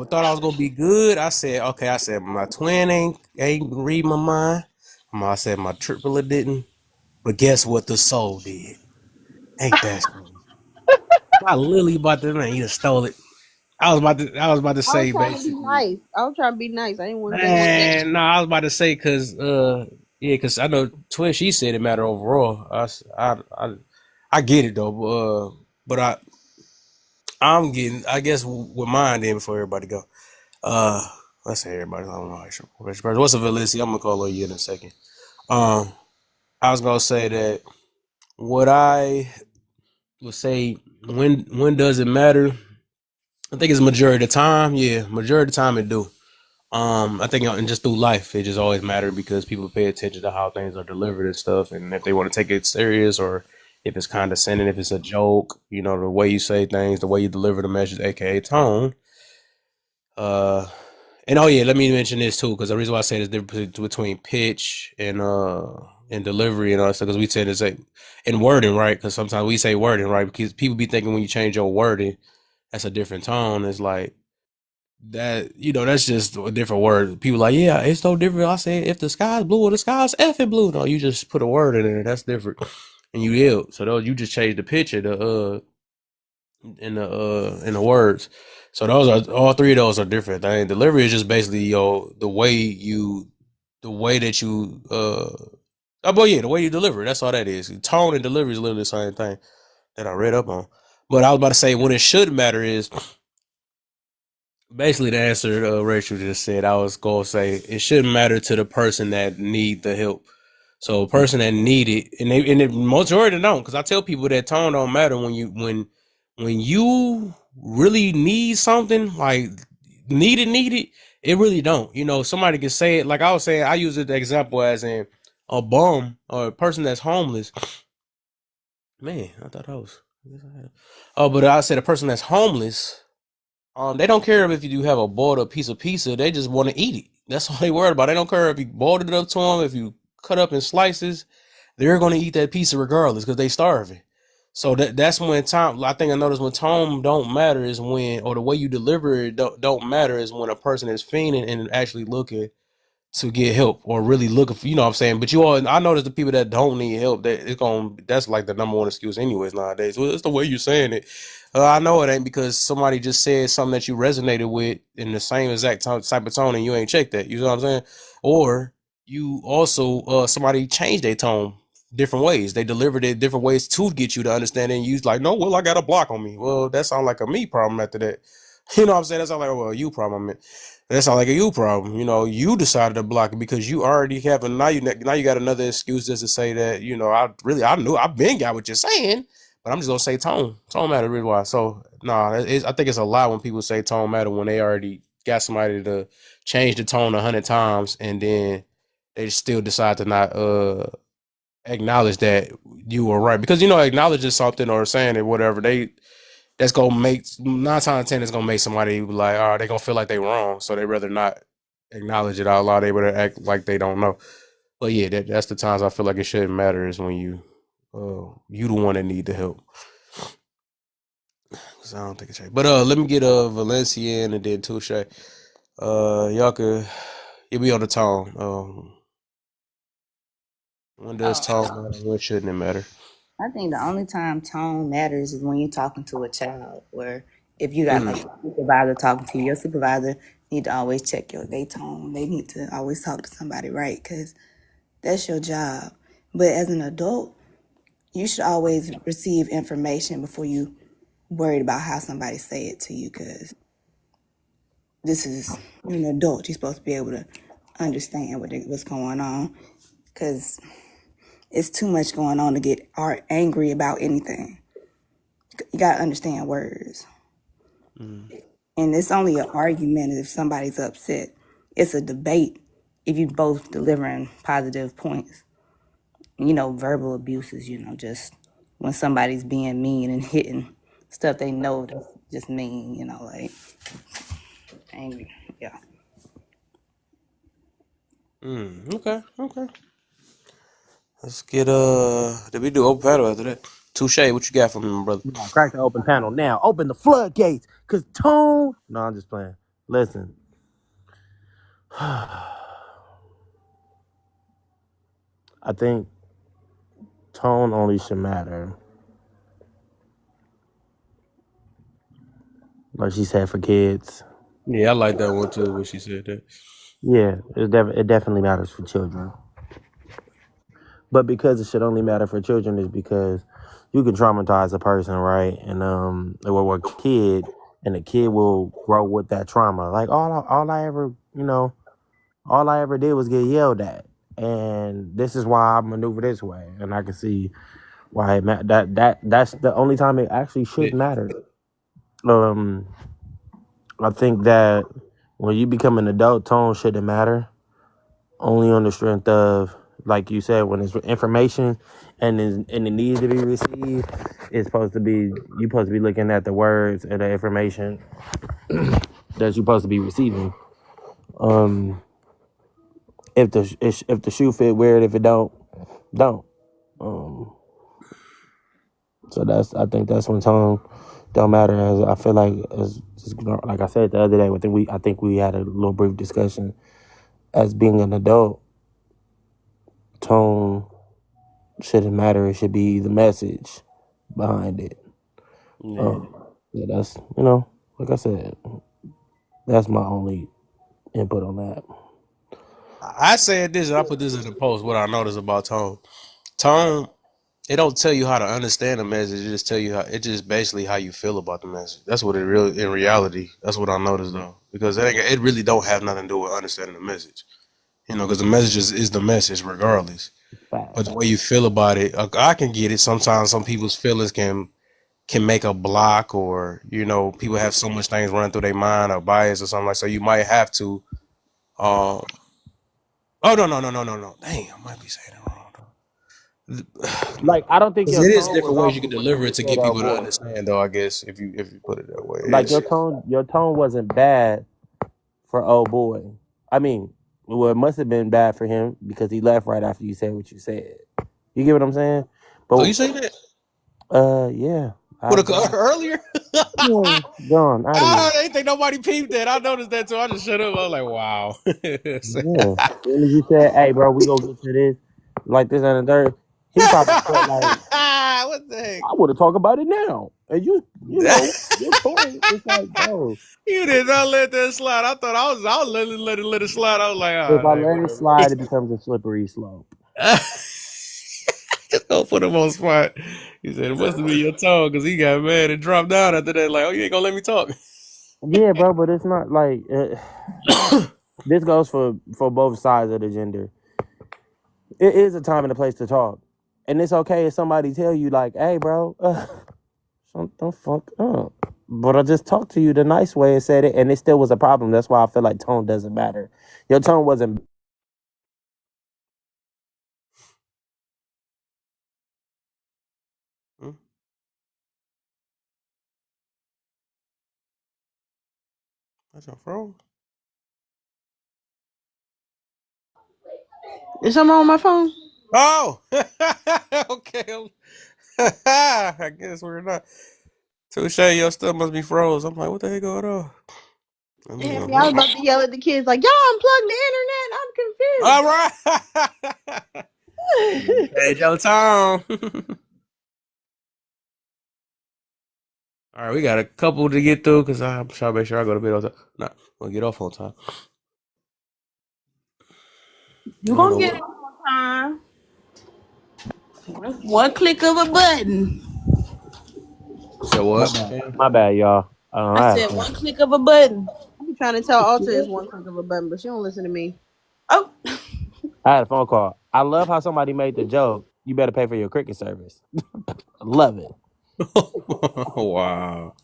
thought I was gonna be good. I said, okay. I said my twin ain't read my mind. I said my triplet didn't. But guess what? The soul did. Ain't that something? I literally about to man, you done stole it. I was about to I was say trying to be basically. nice. I was trying to be nice. I didn't want to say nothing. Man, no, I was about to say because yeah, because I know Twin she said it matter overall. I get it though, but I'm getting I guess with mine then before everybody go. Let's say everybody. I don't know. What's a Valencia? I'm gonna call her you in a second. Um, I was gonna say that what I would say when does it matter? I think it's majority of the time. Yeah, majority of the time it do. I think and just through life, it just always matter because people pay attention to how things are delivered and stuff, and if they want to take it serious or if it's condescending, if it's a joke, the way you say things, the way you deliver the message, aka tone. Uh, and oh yeah, let me mention this too, because the reason why I say this difference between pitch and delivery and all that stuff, because we say this in wording, right? Because sometimes we say wording, right? Because people be thinking when you change your wording, that's a different tone. It's like that that's just a different word. People like, yeah, it's no different. I said if the sky's blue or the sky's effing blue. No, you just put a word in there. That's different, and you yelled. So those you just changed the picture, in the words. So those are all three of those are different. I mean, delivery is just basically the way that you the way you deliver. That's all that is. Tone and delivery is literally the same thing that I read up on. But I was about to say when it should matter is basically the answer Rachel just said. I was going to say it shouldn't matter to the person that need the help. So a person that need it, and the majority don't, because I tell people that tone don't matter when you really need something, like need it, it really don't. Somebody can say it, like I was saying, I use the example as in a bum or a person that's homeless. Man, I thought I was. Oh, but I said a person that's homeless. They don't care if you do have a boiled up piece of pizza. They just want to eat it. That's all they worried about. They don't care if you boiled it up to them, if you cut up in slices. They're going to eat that pizza regardless because they starving. So that's when time. I think I noticed when tone don't matter is when, or the way you deliver it don't matter is when a person is fiending and actually looking to get help or really looking for, what I'm saying. But I notice the people that don't need help, that's like the number one excuse anyways nowadays. Well, it's the way you're saying it. I know it ain't because somebody just said something that you resonated with in the same exact type of tone and you ain't checked that. You know what I'm saying? Or you also, somebody changed their tone different ways. They delivered it different ways to get you to understand it. And you like, no, well, I got a block on me. Well, that sounds like a me problem after that. You know what I'm saying? That sounds like, well, you problem. That's not like a you problem. You decided to block it because you already have now you got another excuse just to say that, I've been got what you're saying, but I'm just gonna say tone. Tone matter really why. So I think it's a lie when people say tone matter when they already got somebody to change the tone 100 times and then they still decide to not acknowledge that you were right. Because acknowledging something or saying it, whatever, that's gonna make 9 times out of 10 is gonna make somebody like, they gonna feel like they wrong, so they rather not acknowledge it out loud. They rather act like they don't know. But yeah, that's the times I feel like it shouldn't matter is when you the one that need the help. Cause I don't think it's right. But let me get Valencia in and then Touche. Y'all could be on the tone. When does tone matter? When shouldn't it matter? I think the only time tone matters is when you're talking to a child, where if you got like a supervisor talking to you, your supervisor need to always check their tone. They need to always talk to somebody right, because that's your job. But as an adult, you should always receive information before you worried about how somebody say it to you, because this is, you're an adult. You're supposed to be able to understand what's going on, because it's too much going on to get angry about anything. You got to understand words. And it's only an argument if somebody's upset. It's a debate if you both delivering positive points. Verbal abuse is, just when somebody's being mean and hitting stuff they know that's just mean, like angry. Yeah. Okay. Let's get did we do open panel after that? Touche, what you got for me, my brother? Crack the open panel now. Open the floodgates. Cause tone. No, I'm just playing. Listen. I think tone only should matter, like she said, for kids. Yeah, I like that one too when she said that. Yeah, it definitely matters for children. But because it should only matter for children is because you can traumatize a person, right? And or a kid, and the kid will grow with that trauma. Like all I ever did was get yelled at, and this is why I maneuver this way, and I can see why that's the only time it actually should matter. I think that when you become an adult, tone shouldn't matter. Only on the strength of, like you said, when it's information and it needs to be received, you're supposed to be looking at the words and the information that you're supposed to be receiving. If the shoe fit, wear it. If it don't. So I think that's when tone don't matter. As I feel like, as just, like I said the other day, I think we had a little brief discussion. As being an adult, tone shouldn't matter. It should be the message behind it. Yeah. Yeah, that's like I said, that's my only input on that. I said this, and I put this in the post. What I noticed about tone, it don't tell you how to understand the message. It just tell you it just basically how you feel about the message. That's what it really, in reality, that's what I noticed though, because it really don't have nothing to do with understanding the message. Because the message is the message regardless. But the way you feel about it, I can get it. Sometimes some people's feelings can make a block, or people have so much things running through their mind or bias or something like. So you might have to. Oh no. Dang, I might be saying it wrong. Like, I don't think Because your it is tone different was ways you can off deliver it to get people to voice. understand, though. I guess if you put it that way, Like your tone wasn't bad for old boy. I mean, well, it must have been bad for him because he left right after you said what you said. You get what I'm saying? But Oh, you say that? Yeah. Earlier? Gone out of here. I didn't think nobody peeped that. I noticed that too. I just shut up. I was like, wow. Yeah. As soon as you said, "Hey, bro, we gonna get to this," like this and the third, he probably felt like, what the heck? I want to talk about it now. And you know, your tone, it's like, bro. You did not let that slide. I thought I was let it slide. I was like, If I let it slide, it becomes a slippery slope. Just go put him on spot. He said it must have been your tone because he got mad and dropped down after that. Like, oh, you ain't gonna let me talk. Yeah, bro, but it's not like this goes for both sides of the gender. It is a time and a place to talk, and it's okay if somebody tell you like, "Hey, bro, don't fuck up." But I just talked to you the nice way and said it, and it still was a problem. That's why I feel like tone doesn't matter. Your tone wasn't. That's your phone. Is something wrong with my phone? Oh, okay. I guess we're not. Touche, your stuff must be froze. I'm like, what the heck going on? Yeah, I was about to yell at the kids like, y'all unplug the internet. I'm confused. All right. Hey, your tone. All right, we got a couple to get through because I'm trying to make sure I go to bed on time. Nah, we'll get off on time. You're going to get it on time. One click of a button. So what? My bad, y'all. I said one click of a button. I'm trying to tell Alta it's one click of a button, but she don't listen to me. Oh. I had a phone call. I love how somebody made the joke. You better pay for your cricket service. I love it. Wow.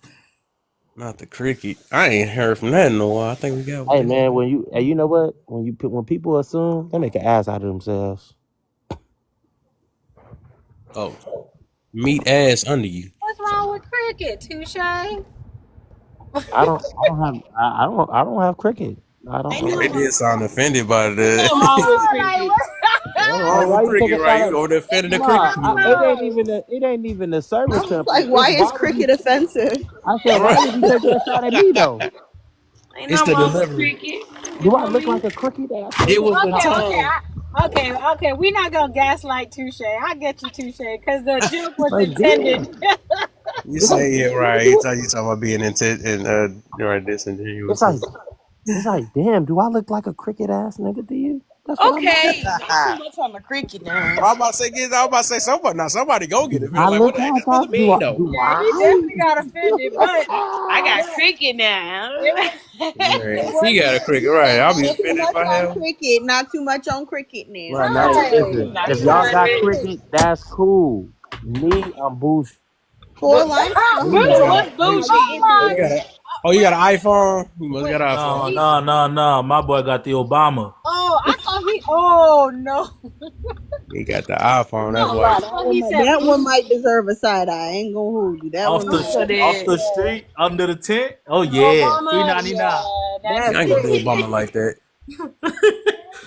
Not the cricket. I ain't heard from that in a while. I think we got. Hey man, you know what? When people assume, they make an ass out of themselves. Oh, meat ass under you. What's wrong with cricket, Touche? I don't have cricket. I don't. They did sound offended by that. What's wrong with cricket? Why cricket, right? You over there offended the cricket community. It ain't even the service company. Like, why is cricket offensive? I said, why would you take that shot at me though? It's the delivery. Do I look like a cricket ass? It was the tone. Okay, we're not gonna gaslight Touche. I get you, Touche, because the joke was intended. You say it right. You talking about being intent and right this and then you was it's like, damn, do I look like a cricket ass nigga to you? That's Okay, not too much on the cricket now. I'm about to say somebody. Now somebody go get it. I Like, look what the heck like does it mean though? He definitely got offended, but I got cricket now. He got a cricket, right? I'll be Not too offended much if I on have. cricket. Not too much on cricket now. Right now, listen, if y'all got cricket, that's cool. Me, I'm bougie. Four lines. What's bougie? You got an iPhone? You must got an iPhone. No. My boy got the Obama. oh, I thought oh no. He got the iPhone. That's why. That one might deserve a side eye. I ain't gonna hold you. That Off one the street, under the tent. Oh yeah, $3.99. I ain't gonna do Obama like that.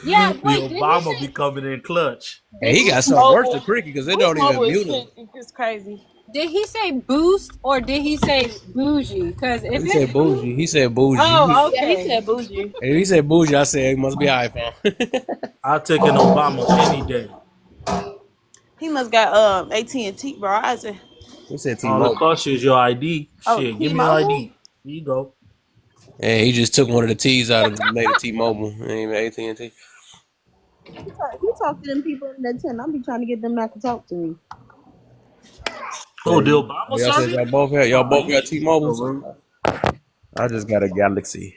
Yeah, The Obama be coming in clutch. Hey, he got something worse than cricket because they don't even mute him. It's crazy. Did he say boost or did he say bougie? Because if He said it's boost, bougie. He said bougie. oh, Yeah, he okay. said bougie. If he said bougie, I said it must be an iPhone. I'll take an Obama any day. He must got AT&T, bro. I said, He said All it T-Mobile. costs you is your ID. oh, Shit, give me your T-Mobile. ID. Here you go. And he just took one of the T's out of it and made it T-Mobile. And even AT&T. You talk to them people in that tent. I'll be trying to get them not to talk to me. Oh, Yeah, the Obama y'all said service? y'all Oh, both you got T-Mobile. so rude. I just got a Galaxy.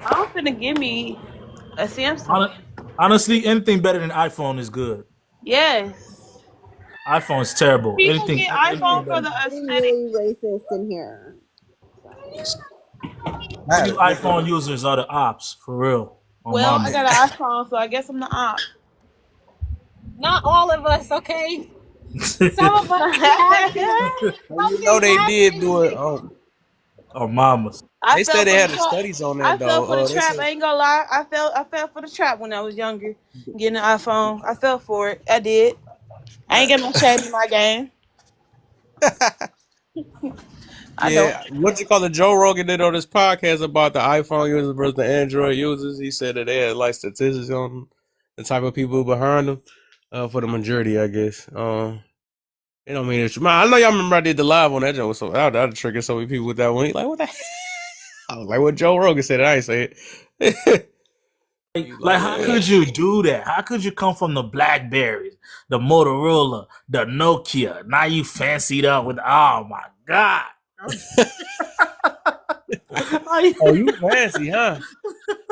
I'm finna give me a Samsung. Honestly, anything better than iPhone is good. Yes. iPhone is terrible. People Anything get iPhone for better. the Getting aesthetic. really racist in here. You iPhone users are the ops, for real. On Well, I mama. got an iPhone, so I guess I'm the op. Not all of us, okay? Some of us have it. Some You know they did do it. On mamas. They said they had the studies on I that fell for though. the They trap. said, I ain't gonna lie. I fell for the trap when I was younger. Getting an iPhone. I fell for it. I did. I ain't got no shade in my game. I don't. yeah, what you call it? Joe Rogan did on this podcast about the iPhone users versus the Android users. He said that they had like statistics on the type of people behind them. For the majority, I guess. It don't mean it's true. Man, I know y'all remember I did the live on that joke, so that triggered so many people with that one. He like, what the hell? I was like, what Joe Rogan said, I ain't say it. Like, how could you do that? How could you come from the BlackBerry, the Motorola, the Nokia? Now you fancied up with, oh my God. Oh, you fancy, huh?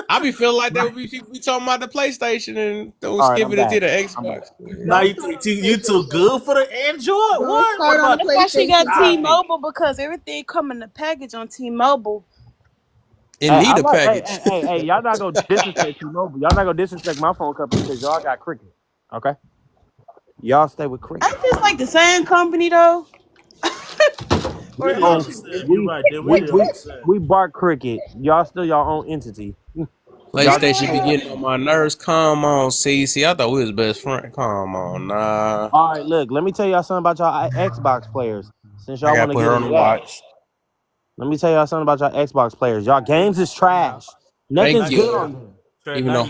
I be feeling like that would be people be talking about the PlayStation and don't All right, skip I'm it into back. the Xbox. Now you too good for the Android? What? What about That's why she got Stop it. T-Mobile, because everything come in the package on T-Mobile. It Hey, need I a like, package. hey, y'all not gonna disrespect T-Mobile. Y'all not gonna disrespect my phone company because y'all got Cricket. Okay, y'all stay with Cricket. Ain't this like the same company though? We We really own, understand. You're right. Then we we really we understand. we bark Cricket. Y'all still your own entity. Y'all PlayStation be getting on my nerves. Come on, CC. I thought we was best friend. Come on, nah. All right, look. Let me tell y'all something about y'all Xbox players. Since I y'all gotta want to put get her on into the that, watch. let me tell y'all something about y'all Xbox players. Y'all games is trash. Thank Nothing's good you. on there. Even though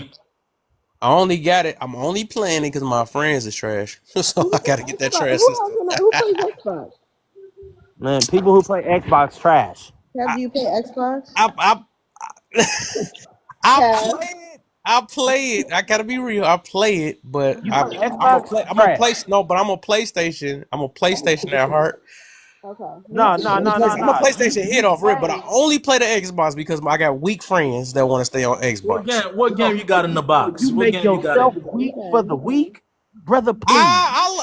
I only got it, I'm only playing it because my friends is trash. So I gotta get that trash system. Who plays Xbox? Man, people who play Xbox trash. Have do you play Xbox? I Have. play it. I play it. I gotta be real. I play it, but You I'm play a Xbox? play. I'm a Trash. play. No, but I'm a PlayStation. I'm a PlayStation at heart. Okay. No. I'm a PlayStation You hit off rip, but play. I only play the Xbox because I got weak friends that want to stay on Xbox. What game you got in the box? You What make game you got yourself in? weak for the weak, brother. Please.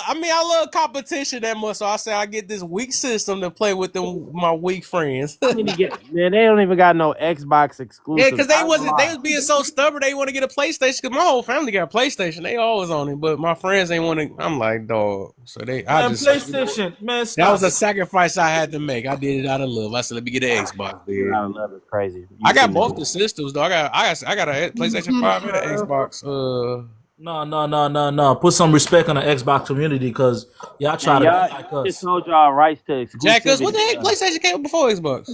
I mean, I love competition that much, so I say I get this weak system to play with them, my weak friends. Man, they don't even got no Xbox exclusive. Yeah, because they was being so stubborn. They want to get a PlayStation. Because my whole family got a PlayStation. They always on it, but my friends ain't want to. I'm like, dog. So PlayStation, man. That was a sacrifice I had to make. I did it out of love. I said, let me get an Xbox. Dude. Out of love is crazy. I got both the systems, though. I got a PlayStation 5 and an Xbox. No. Put some respect on the Xbox community because y'all try to be like us. Just told y'all rights to exclusivity. Jack, what the heck? PlayStation came before Xbox.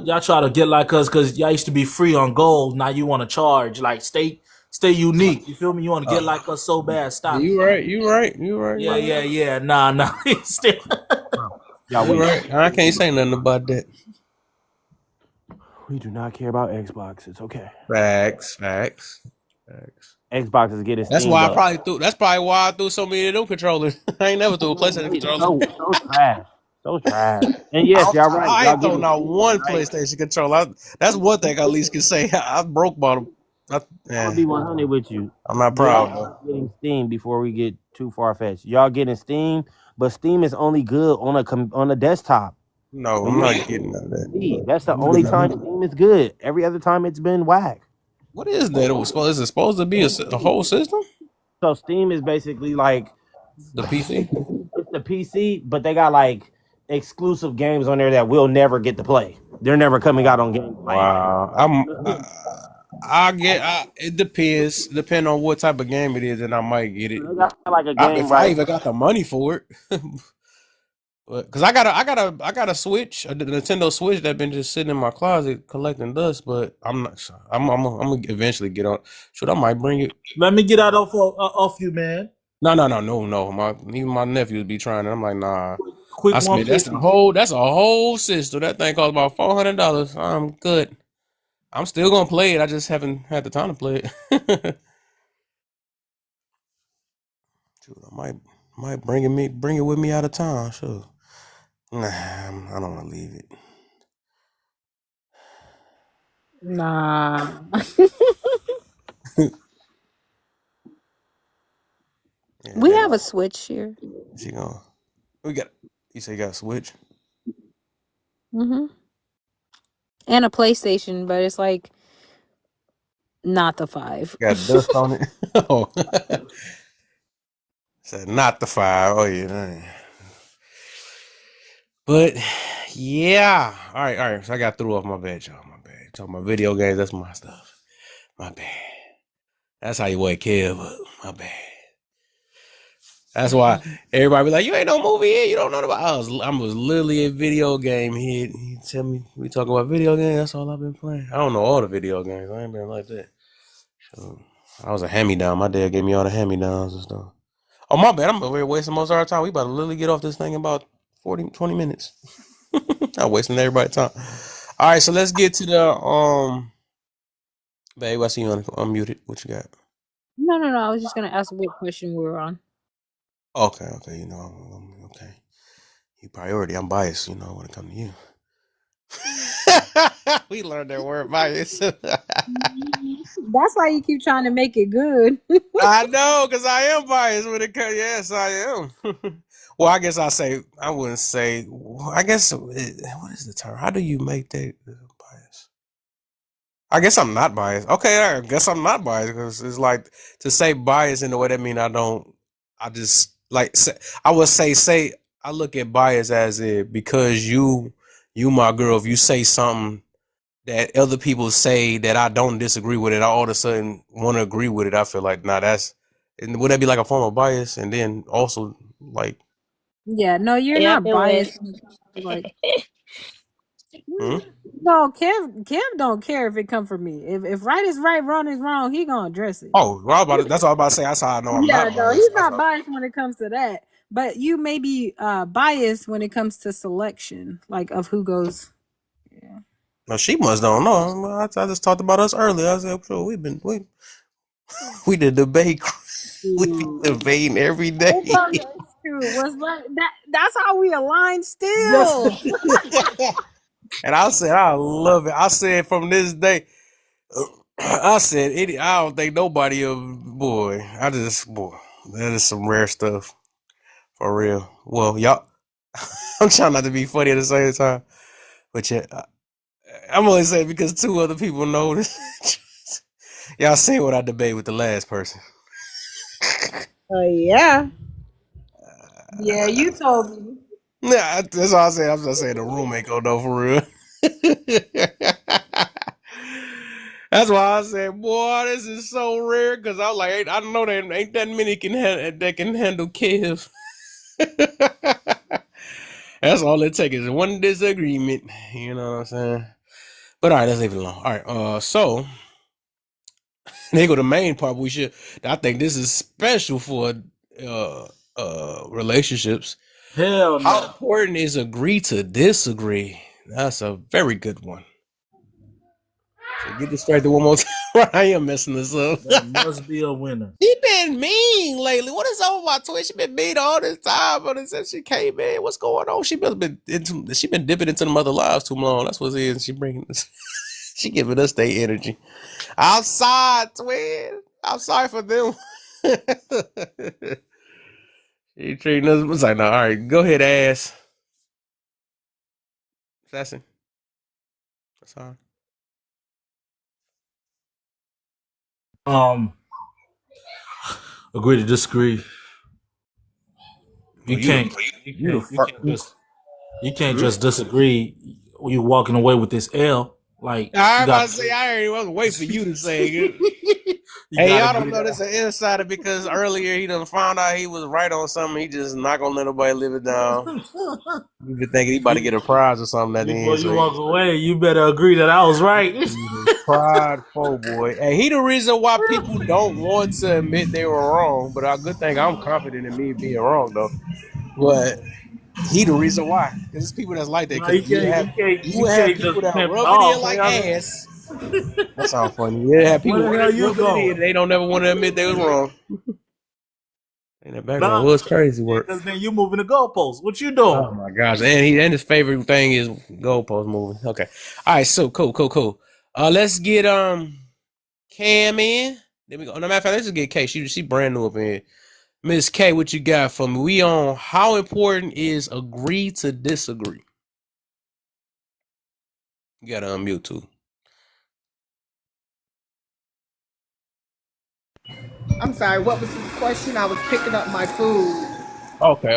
Y'all try to get like us because y'all used to be free on gold. Now you want to charge. Like stay unique. You feel me? You want to get like us so bad. Stop. You right. Yeah. Nah. Y'all right. I can't say nothing about that. We do not care about Xbox. It's okay. Facts. Xbox is getting. That's why That's probably why I threw so many of them controllers. I ain't never threw a PlayStation controller. So trash. And yes, y'all right. I ain't thrown out one PlayStation controller. That's one thing I at least can say. I broke bottom. I'll be 100 with you. I'm not proud though. Getting Steam before we get too far fetched. Y'all getting Steam, but Steam is only good on a desktop. No, I'm not getting none of that. That's the only time Steam is good. Every other time it's been whack. What is that? Is it supposed to be a whole system? So Steam is basically like the PC. It's the PC, but they got like exclusive games on there that we'll never get to play. They're never coming out on Game. Wow. It depends. Depending on what type of game it is, and I might get it. Like a game, if I even got the money for it. Cause I got a Switch, a Nintendo Switch that been just sitting in my closet collecting dust. But I'm not. I'm gonna eventually get on. Should I might bring it? Let me get out off you, man. No. Even my nephews be trying it. I'm like, nah. Quick I spent that's 150. a whole system. That thing cost about $400. I'm good. I'm still gonna play it. I just haven't had the time to play it. Shoot, I might bring it with me out of town. Sure. Nah, I don't want to leave it. Nah. Yeah, We have a Switch here. she gonna. We got. You say you got a Switch? Mm-hmm. And a PlayStation, but it's like not the 5. Got dust on it. Oh, said not the 5. Oh yeah. Dang. But yeah. All right. So I got threw off my bad, y'all. My bad. Talking about video games. That's my stuff. My bad. That's how you wake Kev up. My bad. That's why everybody be like, "You ain't no movie here. You don't know about." I was literally a video game head. He tell me we talk about video games. That's all I've been playing. I don't know all the video games. I ain't been like that. So I was a hand-me-down. My dad gave me all the hand-me-downs and stuff. Oh my bad. I'm over here wasting most of our time. We about to literally get off this thing in about 20 minutes. I'm wasting everybody's time. All right, so let's get to the babe. I see you unmuted. What you got? No. I was just gonna ask what question we were on. Okay. You know, okay. You priority. I'm biased. You know, when it comes to you. We learned that word bias. That's why you keep trying to make it good. I know, because I am biased when it comes. Yes, I am. Well, I guess I wouldn't say. I guess what is the term? How do you make that bias? I guess I'm not biased. Okay, I guess I'm not biased because it's like to say bias in the way that mean I don't. I just like say, I would say I look at bias as it because you my girl. If you say something that other people say that I don't disagree with it, I all of a sudden want to agree with it. I feel like and would that be like a form of bias? And then also like, Yeah, no, you're Yeah, not it biased. would. Like, hmm? no, Kev don't care if it come from me. If right is right, wrong is wrong, he gonna address it. Oh, well, that's all I'm about to say. That's how I know I'm Yeah, not no, biased. he's not biased when it comes to that. But you may be biased when it comes to selection, like of who goes. Yeah. No, she must don't know. I just talked about us earlier. I said, sure, we did debate. We be debating every day. It's true. Was that's how we align still. And I said, I love it. I said from this day, I said, I don't think nobody boy. That is some rare stuff. For real. Well, y'all, I'm trying not to be funny at the same time. But yeah, I'm only saying because 2 other people know this. Y'all seen what I debated with the last person. Yeah. Yeah, you told me. Nah, that's all I said. I'm just saying the room ain't gonna know for real. That's why I said, boy, this is so rare. Because I was like, I know there ain't that many that can handle Kev. That's all it takes is one disagreement. You know what I'm saying? But all right, let's leave it alone. All right, so they go to the main part. I think this is special for relationships. Hell no. How important is agree to disagree? That's a very good one. So get this straight to one more time. I am messing this up. That must be a winner. She been mean lately. What is over my Twitch? She been mean all this time, but since she came in, what's going on? She been dipping into the mother lives too long. That's what it is. She bringing this. She giving us their energy. Outside, twin. I'm sorry for them. She treating us. It's like, no, all right, go ahead, ass. Assassin. That's all. Agree to disagree. You can't just disagree. You walking away with this L. Like I about to say, I ain't was waiting for you to say it. You Hey, gotta y'all don't get know that. this an insider because earlier he done found out he was right on something. He just not gonna let nobody live it down. You been thinking he about to You, get a prize or something at the before end, you so walk away, you better agree that I was right. he's a prideful boy. And he the reason why people don't want to admit they were wrong. But a good thing I'm confident in me being wrong though. But he the reason why. Because it's people that's like that. No, Because you you would have can't people just that pimp it rub it in off. like Nigga. ass. That sounds funny. You have Where people the hell you rubbing it in going? and they don't ever want to admit they was wrong. In the background Nah, was crazy work. because then you moving the goalposts. What you doing? Oh my gosh. And his favorite thing is goalpost moving. Okay. All right, so cool. Let's get Cam in. There we go. No matter of fact, let's just get K. She brand new up in here. Miss K, what you got for me? We on how important is agree to disagree? You gotta unmute too. I'm sorry, what was the question? I was picking up my food. Okay.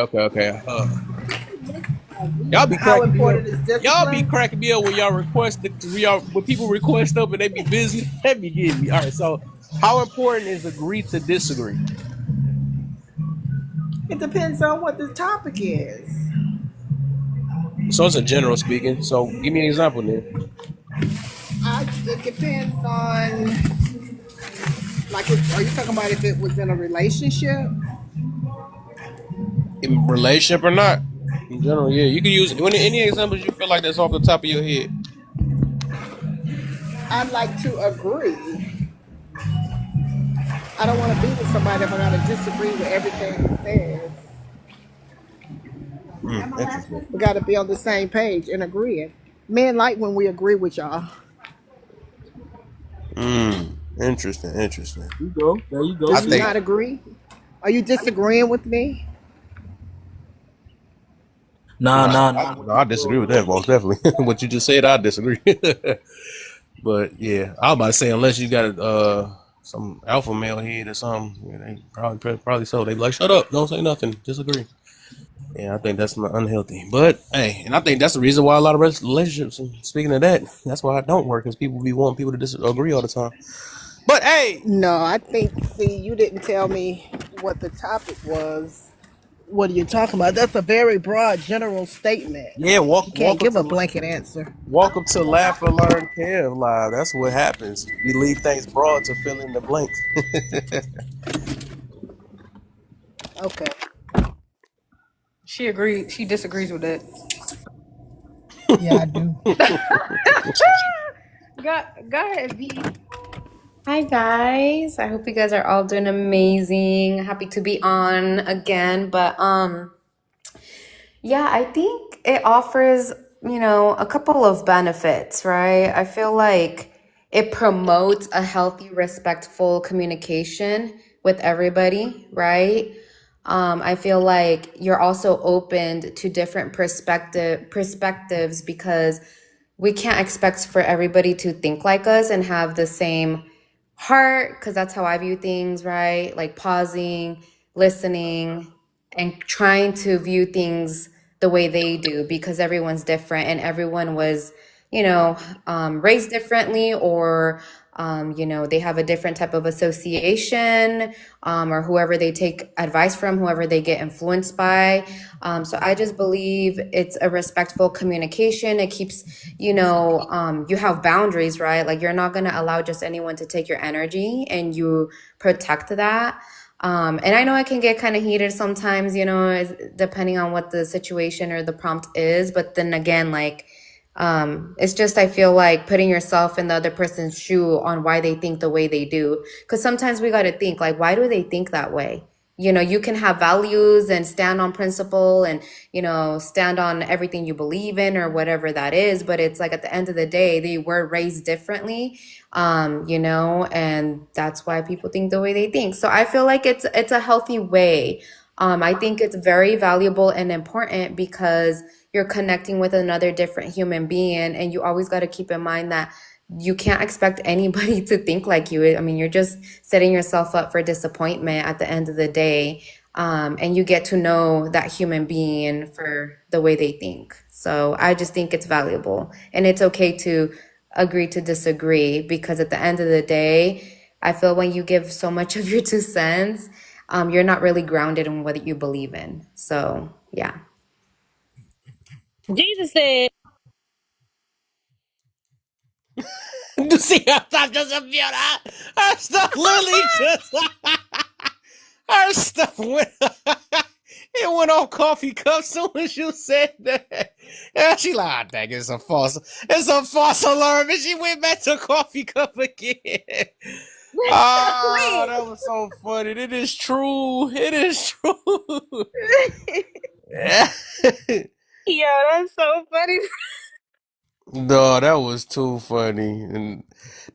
Y'all be How cracking me up. important is Y'all be discipline? cracking me up when y'all request when people request stuff and they be busy. That be getting me. All right, so how important is agree to disagree? It depends on what the topic is. So it's a general speaking. So give me an example then. It depends on, like, are you talking about if it was in a relationship? In relationship or not. In general, yeah. You can use any examples you feel like that's off the top of your head. I'd like to agree. I don't want to be with somebody if I got to disagree with everything he says. Interesting. We got to be on the same page and agreeing. Men like when we agree with y'all. Interesting. You go. There you go. I Do you See? think not agree? Are you disagreeing with me? Nah, nah, nah, I, nah. no, I disagree with that most definitely. What you just said, I disagree. But yeah, I was about to say unless you got some alpha male head or something, yeah, they probably so. They be like, shut up, don't say nothing, disagree. Yeah, I think that's not unhealthy. But hey, and I think that's the reason why a lot of relationships. And speaking of that, that's why it don't work because people be wanting people to disagree all the time. But hey, No, I think, see, you didn't tell me what the topic was. What are you talking about? That's a very broad, general statement. yeah, You can't welcome give a to blanket answer. Laugh and Learn Kev Live. That's what happens. We leave things broad to fill in the blanks. Okay. She agrees. She disagrees with it. Yeah, I do. Go ahead, V. Hi guys. I hope you guys are all doing amazing. Happy to be on again, but yeah, I think it offers, a couple of benefits, right? I feel like it promotes a healthy, respectful communication with everybody, right? I feel like you're also open to different perspectives because we can't expect for everybody to think like us and have the same heart, because that's how I view things, right? Like pausing, listening, and trying to view things the way they do because everyone's different and everyone was, raised differently or, they have a different type of association or whoever they take advice from, whoever they get influenced by. So I just believe it's a respectful communication. It keeps, you have boundaries, right? Like you're not going to allow just anyone to take your energy and you protect that. And I know it can get kind of heated sometimes, depending on what the situation or the prompt is. But then again, like, it's just, I feel like putting yourself in the other person's shoe on why they think the way they do. Because sometimes we got to think, like, why do they think that way? You can have values and stand on principle and, stand on everything you believe in or whatever that is. But it's like at the end of the day, they were raised differently, and that's why people think the way they think. So I feel like it's a healthy way. I think it's very valuable and important because you're connecting with another different human being, and you always got to keep in mind that you can't expect anybody to think like you. I mean, you're just setting yourself up for disappointment at the end of the day. And you get to know that human being for the way they think. So I just think it's valuable, and it's okay to agree to disagree because at the end of the day, I feel when you give so much of your 2 cents, you're not really grounded in what you believe in. So, yeah. Jesus said, You see how stuff just appeared? Her stuff literally just her stuff went it went on coffee cup soon as you said that. And she like, ah, dang, it's a false alarm. And she went back to coffee cup again. Oh, that was so funny. It is true. It is true. Yeah. yo, that's so funny. No, that was too funny. And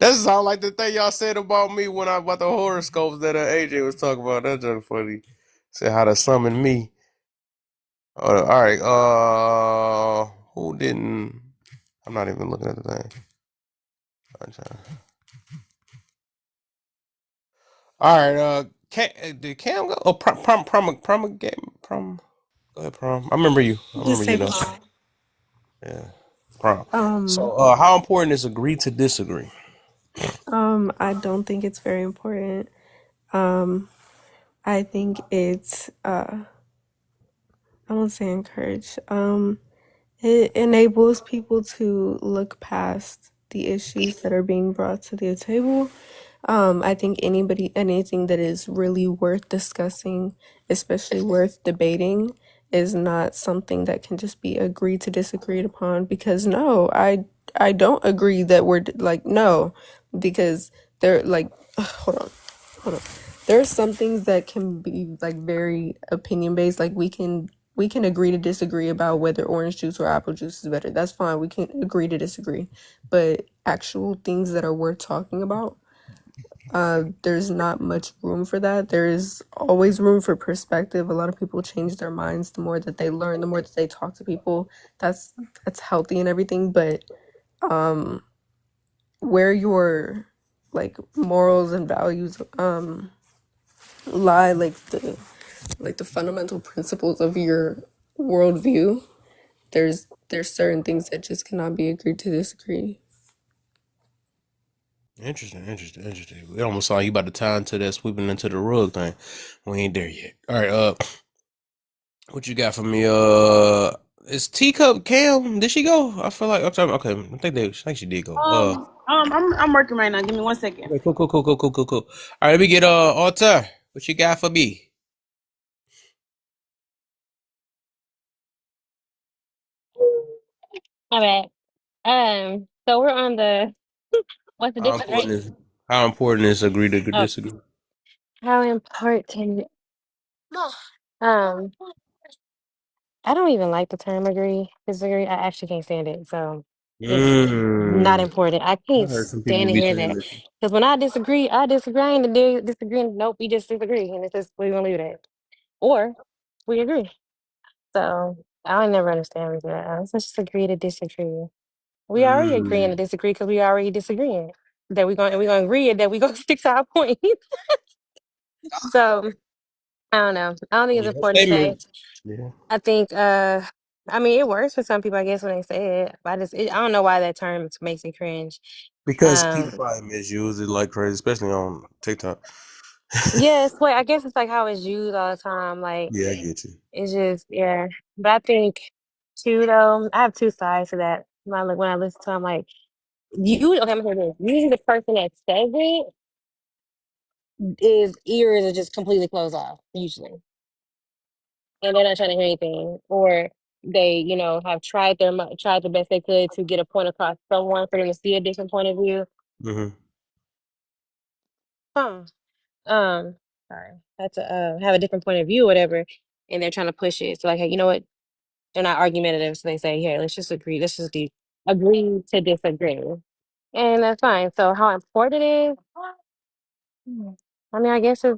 that sound like the thing y'all said about me when I about the horoscopes that AJ was talking about. That's just funny. Said how to summon me. All right. Who didn't? I'm not even looking at the thing. All right. Did Cam go? Oh, prom. Go ahead, prom. I remember you. I Just remember you say though. prom. Yeah, prom. Um, So, how important is agree to disagree? I don't think it's very important. I think it's I won't say encourage. It enables people to look past the issues that are being brought to the table. I think anything that is really worth discussing, especially worth debating, is not something that can just be agreed to disagreed upon. Because no, I don't agree that like no, because they're like hold on. There are some things that can be like very opinion based. Like we can agree to disagree about whether orange juice or apple juice is better. That's fine. We can agree to disagree. But actual things that are worth talking about, there's not much room for that. There is always room for perspective. A lot of people change their minds the more that they learn, the more that they talk to people. That's healthy and everything. But where your like morals and values lie, like the fundamental principles of your worldview, there's certain things that just cannot be agreed to disagree. Interesting. It almost saw you about to tie into that sweeping into the rug thing. We ain't there yet. All right. What you got for me? Is Teacup Cam? Did she go? I feel like okay. I think she did go. I'm working right now. Give me 1 second. Okay, cool. All right, let me get Altar. What you got for me? My bad. So we're on the what's the How difference, right? important is agree to Oh, disagree? how important? Um, I don't even like the term agree, disagree. I actually can't stand it. So it's not Mm. important. I I can't heard some people stand to be hear saying that. this. Because when I disagree, I disagree. I ain't disagreeing. Nope, we just disagree. And it's just we're gonna leave it at. Or we agree. So I never understand with that. Let's just agree to disagree. We already agreeing to Mm. disagree because we already disagreeing. That we're gonna agree that we're gonna stick to our point. So I don't know. I don't think it's Yeah, her important to say. statement. Yeah. I think I mean it works for some people I guess when they say it. But I don't know why that term makes me cringe. Because people Um probably misuse it like crazy, especially on TikTok. yeah, I guess it's like how it's used all the time. Like Yeah, I get you. it's just yeah. But I think too though, I have two sides to that. When I listen to I'm like you okay, I'm gonna say this. Usually the person that says it is ears are just completely closed off, usually. And they're not trying to hear anything. Or they, have tried the best they could to get a point across to someone for them to see a different point of view. Mm-hmm. Huh. Um, sorry. That's have a different point of view, whatever, and they're trying to push it. So like, hey, you know what? They're not argumentative, so they say, here, let's just agree. Let's just agree to disagree. And that's fine. So how important it is? Hmm. I mean, I guess uh,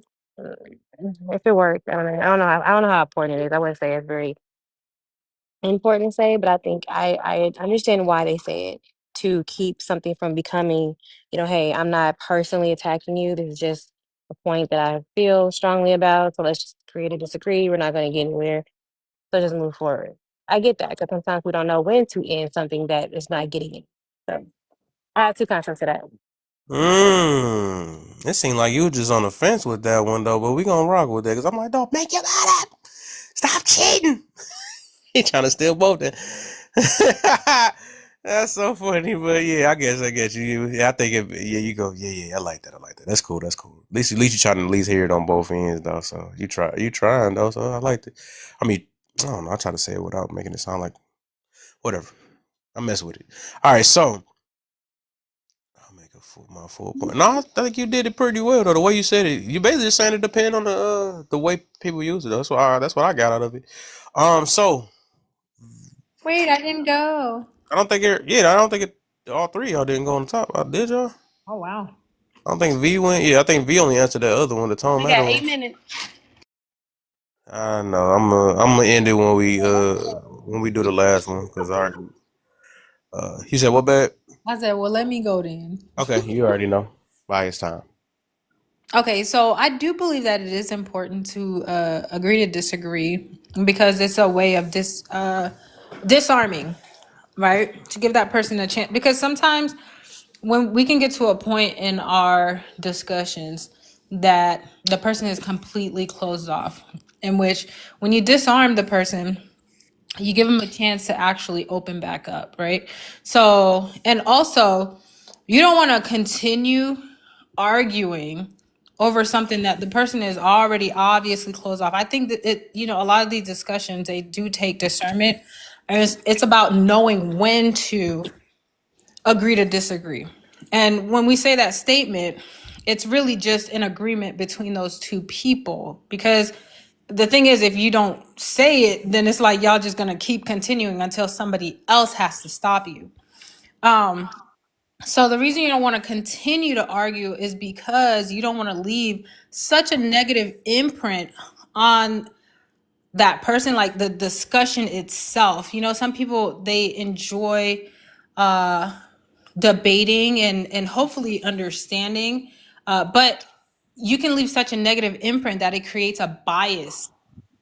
if it works, I don't know. I don't know how important it is. I wouldn't say it's very important to say, but I think I understand why they say it to keep something from becoming, hey, I'm not personally attacking you. This is just a point that I feel strongly about. So let's just agree to disagree. We're not going to get anywhere. So just move forward. I get that because sometimes we don't know when to end something that is not getting it. So I have two concepts to that. Mm. It seemed like you were just on the fence with that one though, but we gonna rock with that because I'm like, don't make your mind up. Stop cheating. He trying to steal both. That's so funny, but yeah, I get you. Yeah, I think yeah, you go. Yeah, I like that. That's cool. At least you trying to at least hear it on both ends though. So you trying though. So I liked it. I mean, I don't know. I try to say it without making it sound like whatever. I mess with it. All right, so I'll make my full point. No, I think you did it pretty well though. The way you said it, you basically just saying it depend on the way people use it. That's what I got out of it. So Wait, I didn't go. I don't think all three of y'all didn't go on the top. Did y'all? Oh wow. I don't think V went. Yeah, I think V only answered that other one, the Tone We Matter got one. 8 minutes. I know. I'm gonna end it when we do the last one because I already. You said what, bad? I said, well, let me go then. Okay, you already know. Bye. It's time. Okay, so I do believe that it is important to agree to disagree because it's a way of disarming, right? To give that person a chance. Because sometimes when we can get to a point in our discussions that the person is completely closed off, in which when you disarm the person, you give them a chance to actually open back up, right? So, and also, you don't want to continue arguing over something that the person is already obviously closed off. I think that a lot of these discussions, they do take discernment. And it's about knowing when to agree to disagree. And when we say that statement, it's really just an agreement between those two people. Because the thing is, if you don't say it, then it's like y'all just gonna keep continuing until somebody else has to stop you. So the reason you don't want to continue to argue is because you don't want to leave such a negative imprint on that person, like the discussion itself. Some people, they enjoy debating and hopefully understanding, but you can leave such a negative imprint that it creates a bias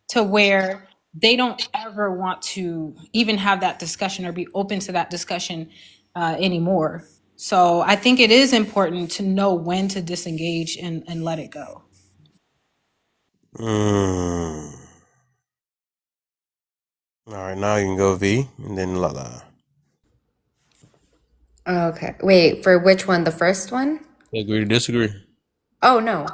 to where they don't ever want to even have that discussion or be open to that discussion anymore. So I think it is important to know when to disengage and let it go. All right, now you can go V and then Lala. Okay. Wait, for which one? The first one? Agree to disagree. Oh, no.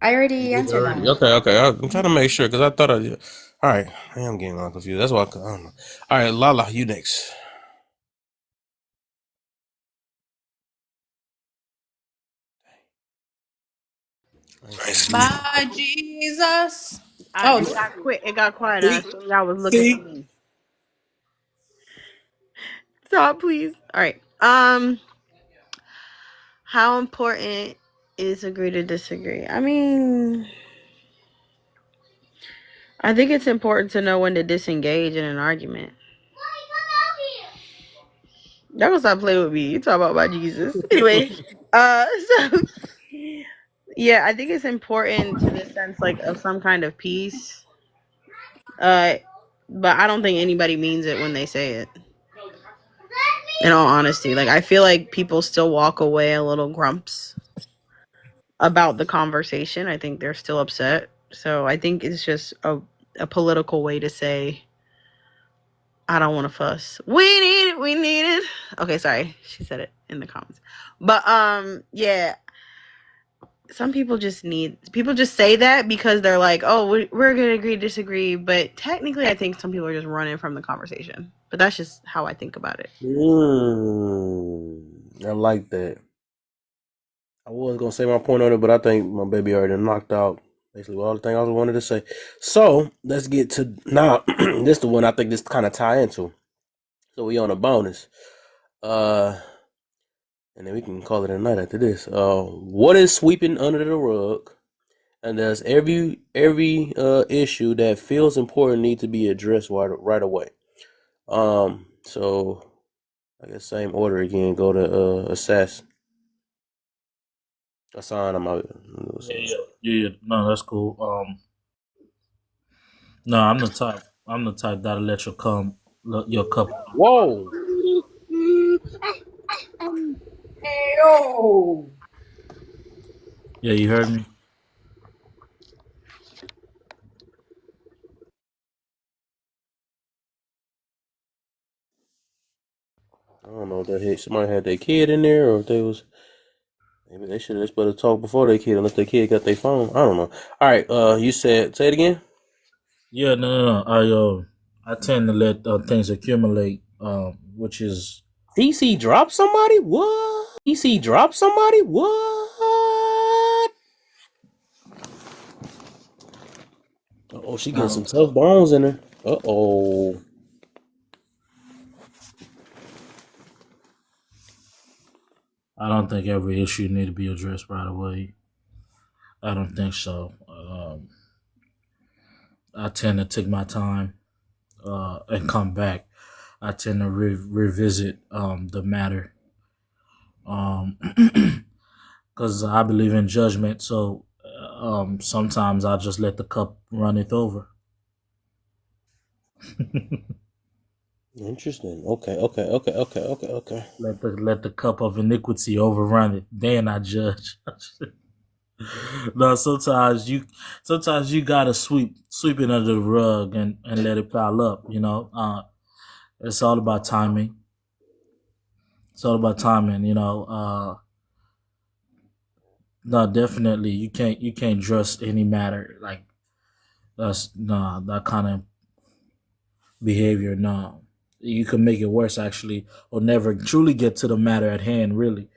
I already answered that one. Okay. I'm trying to make sure because I thought I did. All right, I am getting a little confused. That's why I don't know. All right, Lala, you next. Bye, Jesus. Oh, It got quick. It got quiet. I See, assume y'all was looking for me. Stop, please. All right. How important is agree to disagree? I mean, I think it's important to know when to disengage in an argument. Y'all gonna stop playing with me. You talk about my Jesus. Anyway, so yeah, I think it's important to the sense like of some kind of peace. But I don't think anybody means it when they say it. In all honesty, like I feel like people still walk away a little grumps about the conversation. I think they're still upset. So I think it's just a political way to say I don't want to fuss. We need it. Okay, sorry. She said it in the comments. But yeah. Some people just say that because they're like, oh, we're gonna agree to disagree. But technically I think some people are just running from the conversation. But that's just how I think about it. I like that. I was gonna say my point on it, but I think my baby already knocked out basically all the things I wanted to say. So let's get to now. This is the one I think this kind of tie into. So we on a bonus. And then we can call it a night after this. What is sweeping under the rug? And does every issue that feels important need to be addressed right away? So I guess same order again. Go to Assassin. Assan, I'm out. Yeah. No, that's cool. No, I'm the type. That'll let your cup. Whoa. Yo. Yeah, you heard me. I don't know if they had somebody had their kid in there or if they was maybe they should have just better talk before their kid unless their kid got their phone. I don't know. All right, you said say it again. Yeah, no. I tend to let things accumulate, which is DC dropped somebody? What? DC dropped somebody? What? Oh, she getting I some tough bones in her. Oh. don't think every issue need to be addressed right away. I don't think so. I tend to take my time and come back. I tend to revisit the matter because I believe in judgment. So sometimes I just let the cup runneth over. Interesting. Okay. Let the cup of iniquity overrun it. Then I judge. No, sometimes you gotta sweep it under the rug and let it pile up. It's all about timing. It's all about timing. No, definitely you can't trust any matter like that's no that kind of behavior. No, you can make it worse actually, or never truly get to the matter at hand really,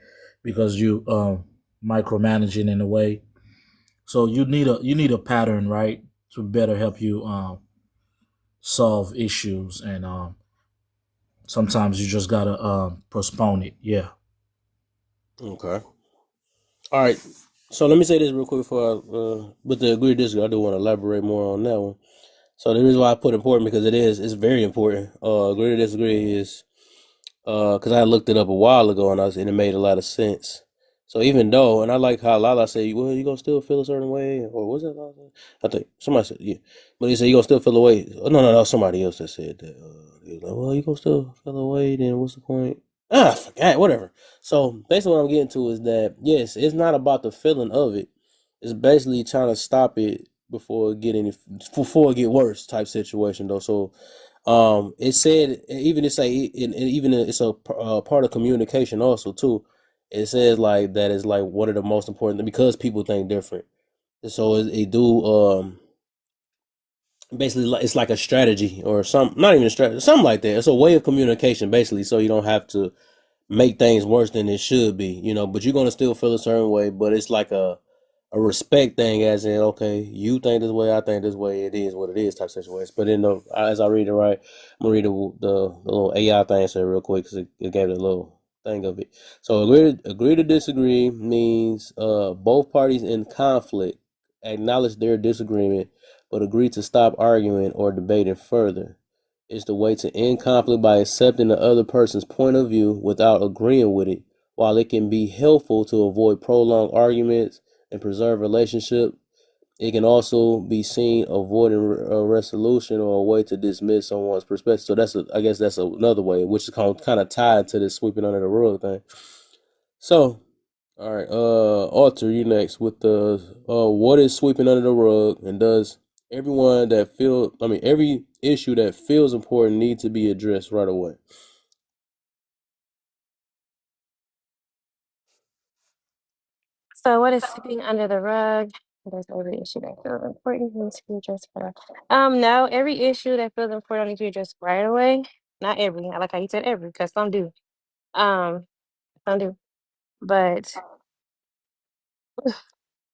because you micromanaging in a way. So you need a pattern, right, to better help you solve issues, and sometimes you just gotta postpone it. Yeah. Okay. All right. So let me say this real quick before with the agree to disagree, I do want to elaborate more on that one. So the reason why I put important because it's very important. Agree to disagree is because I looked it up a while ago and it made a lot of sense. So even though, and I like how Lala said, well, you gonna still feel a certain way, or was that Lala? I think somebody said, yeah, but he said you gonna still feel a way. Oh, no, somebody else that said that. He was like, well, you gonna still feel a way, then what's the point? I forgot, whatever. So basically, what I'm getting to is that yes, it's not about the feeling of it. It's basically trying to stop it before it get worse type situation though. So it said even it's a and even it's a part of communication also too. It says like that is like one of the most important because people think different. So it do basically it's like a strategy or some not even a strategy something like that. It's a way of communication basically, so you don't have to make things worse than it should be, but you're gonna still feel a certain way, but it's like a respect thing, as in, okay, you think this way, I think this way, it is what it is type situation. But as I read it right, I'm gonna read the little AI thing say real quick because it gave it a little thing of it. So agree to disagree means both parties in conflict acknowledge their disagreement, but agree to stop arguing or debating further. It's the way to end conflict by accepting the other person's point of view without agreeing with it. While it can be helpful to avoid prolonged arguments and preserve relationship, it can also be seen avoiding a resolution or a way to dismiss someone's perspective. So I guess that's another way, which is kind of tied to this sweeping under the rug thing. So, all right, Arthur, you next with the what is sweeping under the rug, and does every issue that feels important need to be addressed right away? So what is sweeping under the rug? There's every issue that feels important needs to be addressed right away. No, every issue that feels important needs to be addressed right away. Not every. I like how you said every, because some do. Um, some do. But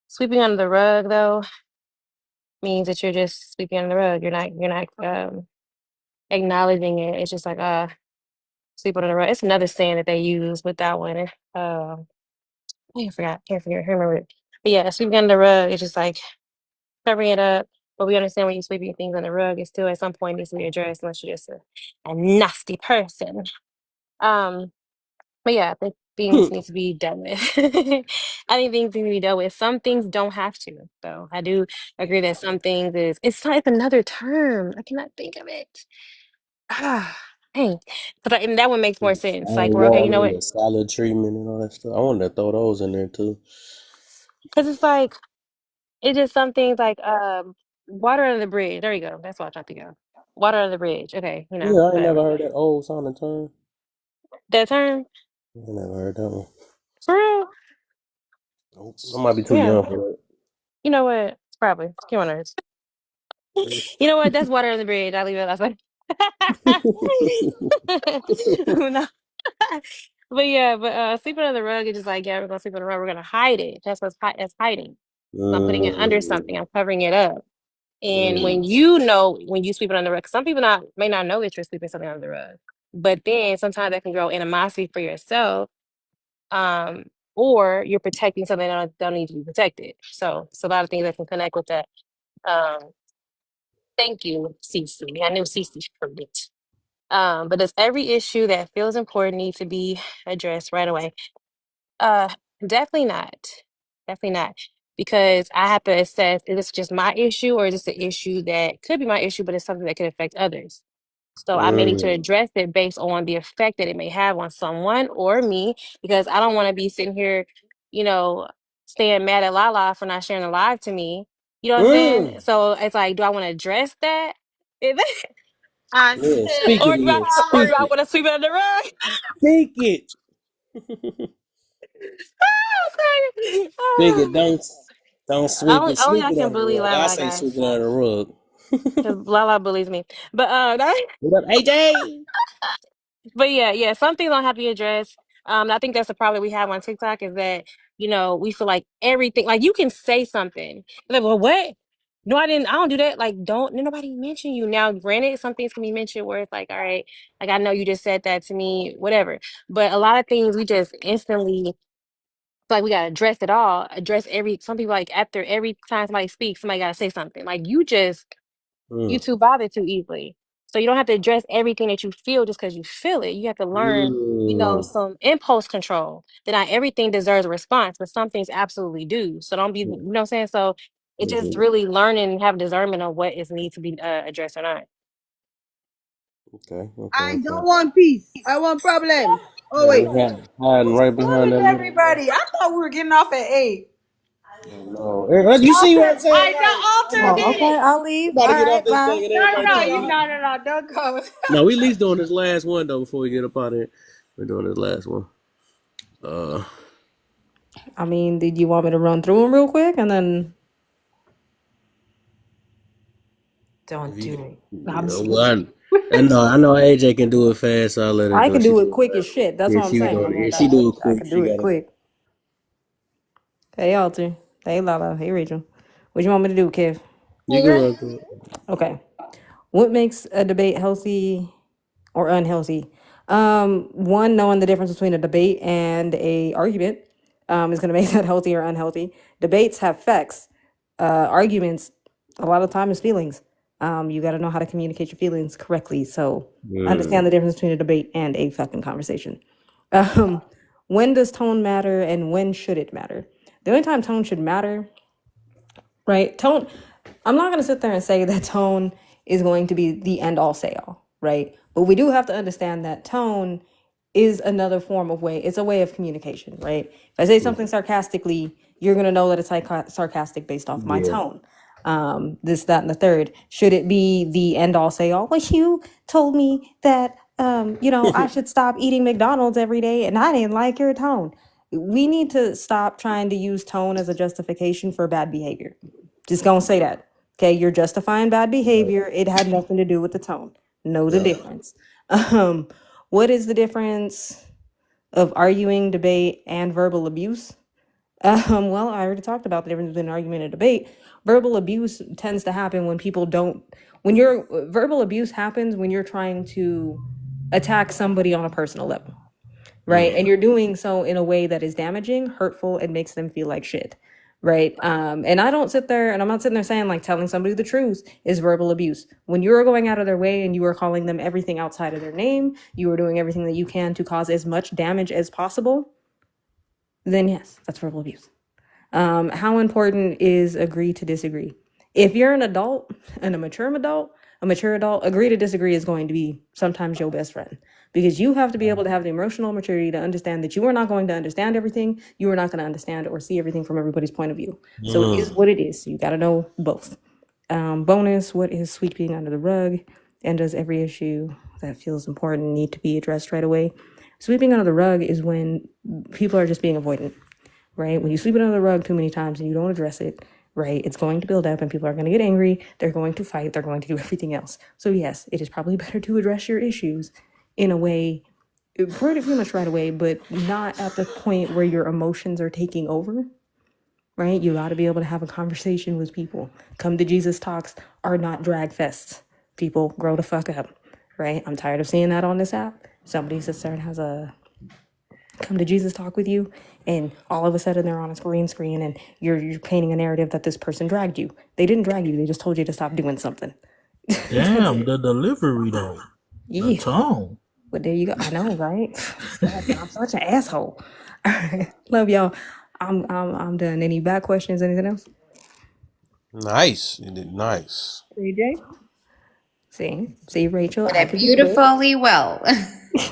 sweeping under the rug though means that you're just sweeping under the rug. You're not acknowledging it. It's just like sweep under the rug. It's another saying that they use with that one. I forgot. Can't forget. Remember it. But yeah, sweeping under the rug is just like covering it up. But we understand when you're sweeping things under the rug, it still at some point needs to be addressed unless you're just a nasty person. Um, but yeah, I think things need to be dealt with. I think things need to be dealt with. Some things don't have to, though. I do agree that some things it's like another term. I cannot think of it. Ah, dang. And that one makes more sense. Like, we're okay, you know Water, what? the salad treatment, and all that stuff. I wanted to throw those in there too. Because it's like, it's just some things like water under the bridge. There you go. That's what I'm trying to think of. Water under the bridge. Okay, Yeah, I ain't never whatever. heard that old sounding term. That term? I ain't never heard that one. For real? Nope. I might be too Yeah. young for You know what? Probably. Come on, Earth. that. You know what? That's water under the bridge. I'll leave it. I was like, no. But yeah, but sleeping under the rug is just like, yeah, we're gonna sleep on the rug. We're gonna hide it. That's hiding. So I'm putting it under something. Mm, I'm covering it up. And mm, when you know when you sleep under the rug, 'cause some people may not know that you're sleeping something under the rug. But then sometimes that can grow animosity for yourself, um, or you're protecting something that don't need to be protected. So it's a lot of things that can connect with that. Um, thank you, Cece. I knew Cece heard it. But does every issue that feels important need to be addressed right away? Uh, definitely not. Definitely not. Because I have to assess, is this just my issue or is this an issue that could be my issue, but it's something that could affect others? So I may need to mm, address it based on the effect that it may have on someone or me, because I don't want to be sitting here, you know, staying mad at Lala for not sharing a live to me. You know what I'm saying? mm. So it's like, do I want to address that? I Yeah, said, speak it Or then. or do Speak I it. want to sweep it under the rug? Speak it. Speak it. Oh, Don't sweep it. only Sweep I it can under the bully rug. I Lala, say guys, sweep it under the rug. because Lala bullies me. But What up, AJ? but yeah, some things don't have to be addressed. I think that's the problem we have on TikTok is that we feel like everything, like you can say something, like, well, what? No, I didn't. I don't do that. Like, don't nobody mention you. Now, granted, some things can be mentioned where it's like, all right, like I know you just said that to me, whatever. But a lot of things we just instantly feel like we gotta address it all. Address every. Some people like after every time somebody speaks, somebody gotta say something. Like you Mm, too bothered too easily. So you don't have to address everything that you feel just because you feel it. You have to learn, mm, some impulse control. That not everything deserves a response, but some things absolutely do. So don't be, you know what I'm saying? So it's just mhm. really learning and have discernment of what is need to be addressed or not. Okay, okay, I okay. don't want peace. I want problems. Oh Man, wait. we hiding right What behind is that middle. everybody? I thought we were getting off at 8. No, you see what I'm saying? Like, The Alter come on, did man. it. We I'll leave. about All to get off right, this bye. thing and No, everybody no, talking you about. no, don't go. No, we at least doing this last one though before we get up out of here. We're doing this last one. Uh, I mean, did you want me to run through them real quick and then if don't you, do it? No, I'm yeah, just well, I know AJ can do it fast, so I'll let her I do can it. She do do it it quick as fast. shit. That's Yeah, what I'm she saying. do it. Yeah, she do it I quick. can She do it got it. quick. Hey, Alter. Hey, Lala. Hey, Rachel. What you want me to do, Kev? You can run through it. Okay. What makes a debate healthy or unhealthy? One, knowing the difference between a debate and a argument is going to make that healthy or unhealthy. Debates have facts. Arguments, a lot of time is feelings. You got to know how to communicate your feelings correctly. So Mm. understand the difference between a debate and a fucking conversation. Um, when does tone matter and when should it matter? The only time tone should matter, right? Tone, I'm not going to sit there and say that tone is going to be the end all say all, right? But we do have to understand that tone is another form of way. It's a way of communication, right? If I say something sarcastically, you're going to know that it's like sarcastic based off my Yeah. tone. This, that, and the third. Should it be the end all say all? Well, you told me that, I should stop eating McDonald's every day and I didn't like your tone. We need to stop trying to use tone as a justification for bad behavior. Just gonna say that. Okay, you're justifying bad behavior. It had nothing to do with the tone. Know the Yeah. difference. What is the difference of arguing, debate, and verbal abuse? Well, I already talked about the difference between argument and debate. Verbal abuse tends to happen when people don't. When your verbal abuse happens when you're trying to attack somebody on a personal level, right? Mm. And you're doing so in a way that is damaging, hurtful, and makes them feel like shit, right? And I don't sit there, and I'm not sitting there saying like telling somebody the truth is verbal abuse. When you're going out of their way and you are calling them everything outside of their name, you are doing everything that you can to cause as much damage as possible, then yes, that's verbal abuse. How important is agree to disagree? If you're an adult and a mature adult, A mature adult, agree to disagree is going to be sometimes your best friend, because you have to be able to have the emotional maturity to understand that you are not going to understand everything. You are not going to understand or see everything from everybody's point of view. So it is what it is. You got to know both. Bonus, what is sweeping under the rug? And does every issue that feels important need to be addressed right away? Sweeping under the rug is when people are just being avoidant, right? When you sweep it under the rug too many times and you don't address it, right, it's going to build up and people are going to get angry. They're going to fight. They're going to do everything else. So yes, it is probably better to address your issues in a way, pretty much right away, but not at the point where your emotions are taking over, right? You got to be able to have a conversation with people. Come to Jesus talks are not drag fests. People, grow the fuck up, right? I'm tired of seeing that on this app. Somebody sits there and has a come to Jesus talk with you, and all of a sudden they're on a green screen and you're painting a narrative that this person dragged you. They didn't drag you. They just told you to stop doing something. That's Damn, it. the delivery though. The Yeah. tone. But there you go. I know, right? I'm such an asshole. All right. Love y'all. I'm done. Any back questions? Anything else? Nice. You did nice. CJ? See, Rachel, Did I it could do it. beautifully well.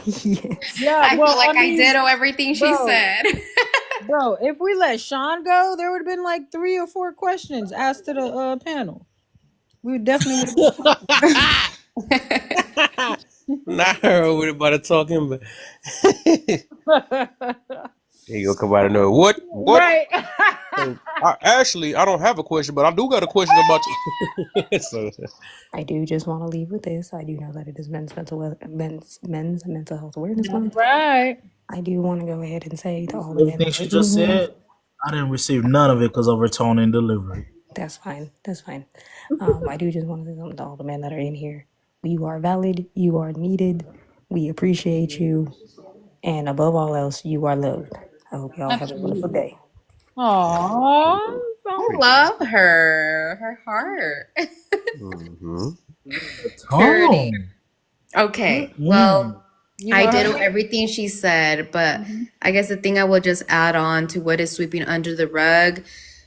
Yes. Yeah, I well, feel like I I mean, ditto everything she bro, said. bro, if we let Sean go, there would have been like 3 or 4 questions asked to the panel. We definitely would Not her over there about to talking, but have. there you go. Come out of nowhere. What? Right. So, I don't have a question, but I do got a question about you. So, I do just want to leave with this. I do know that it is men's mental health awareness month. Right. I do want to go ahead and say to all the men Everything that are she in just here, said, I didn't receive none of it because of her tone and delivery. that's fine. That's fine. I do just want to say something to all the men that are in here. You are valid. You are needed. We appreciate you. And above all else, you are loved. I hope y'all have a wonderful Absolutely. day. Aww. I love her heart. mm-hmm. Purity. Tone. Okay, well, You I know did her. everything she said, but I guess the thing I will just add on to what is sweeping under the rug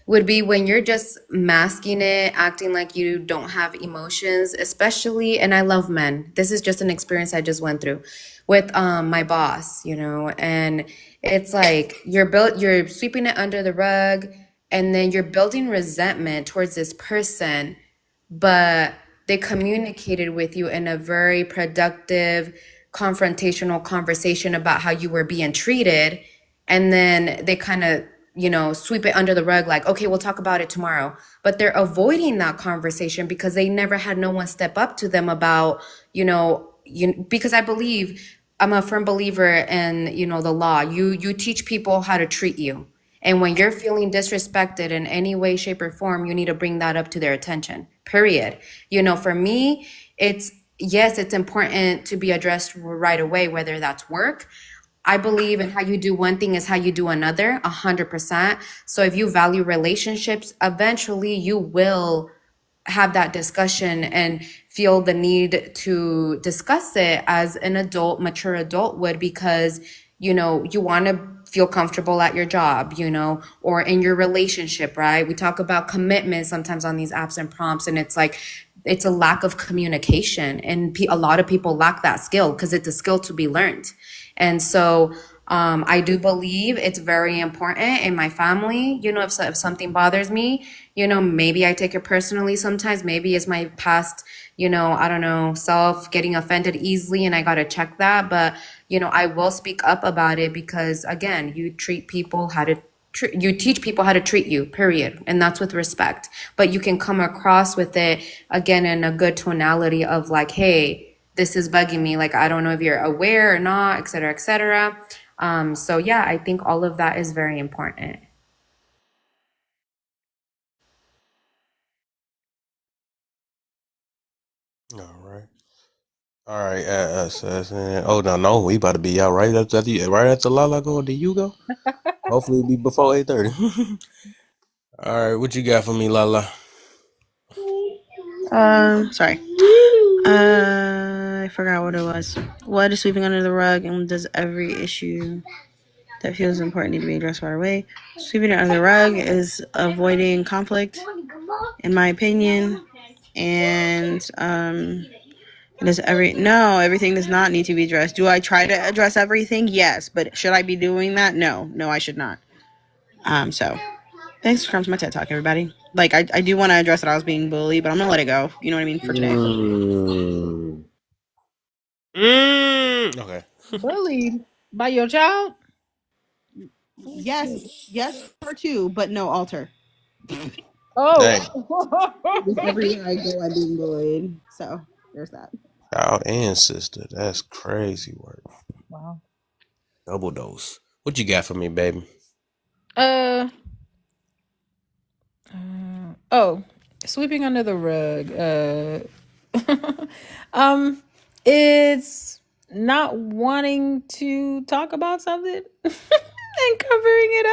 would be when you're just masking it, acting like you don't have emotions, especially, and I love men. This is just an experience I just went through with my boss, and it's like you're sweeping it under the rug, and then you're building resentment towards this person, but they communicated with you in a very productive, confrontational conversation about how you were being treated. And then they kind of, sweep it under the rug like, okay, we'll talk about it tomorrow. But they're avoiding that conversation because they never had no one step up to them about, because I believe I'm a firm believer in, the law. You teach people how to treat you. And when you're feeling disrespected in any way, shape, or form, you need to bring that up to their attention, period. For me, it's important to be addressed right away, whether that's work. I believe in how you do one thing is how you do another, 100%. So if you value relationships, eventually you will have that discussion and feel the need to discuss it as an adult, mature adult would, because, you want to feel comfortable at your job, or in your relationship, right? We talk about commitment sometimes on these apps and prompts, and it's like, it's a lack of communication. And a lot of people lack that skill because it's a skill to be learned. And so I do believe it's very important in my family, if something bothers me, maybe I take it personally sometimes, maybe it's my past, I don't know, self getting offended easily, and I got to check that. But, I will speak up about it because, again, you teach people how to treat you, period. And that's with respect. But you can come across with it, again, in a good tonality of like, hey, this is bugging me. Like, I don't know if you're aware or not, et cetera, et cetera. So yeah, I think all of that is very important. All right. Oh no, we about to be out right after Lala go. Do you go? Hopefully, it'll be before 8:30. All right, what you got for me, Lala? Sorry. I forgot what it was. What is sweeping under the rug, and does every issue that feels important need to be addressed right away? Sweeping it under the rug is avoiding conflict, in my opinion, And everything does not need to be addressed. Do I try to address everything? Yes, but should I be doing that? No, I should not. So thanks for coming to my TED Talk, everybody. Like, I do want to address that I was being bullied, but I'm gonna let it go. You know what I mean? For today. Okay. Bullied by your child? Yes, her too, but no alter. Oh. Just everywhere I go, I'm being bullied. So there's that. Child and sister. That's crazy work. Wow. Double dose. What you got for me, baby? Oh, sweeping under the rug. It's not wanting to talk about something and covering it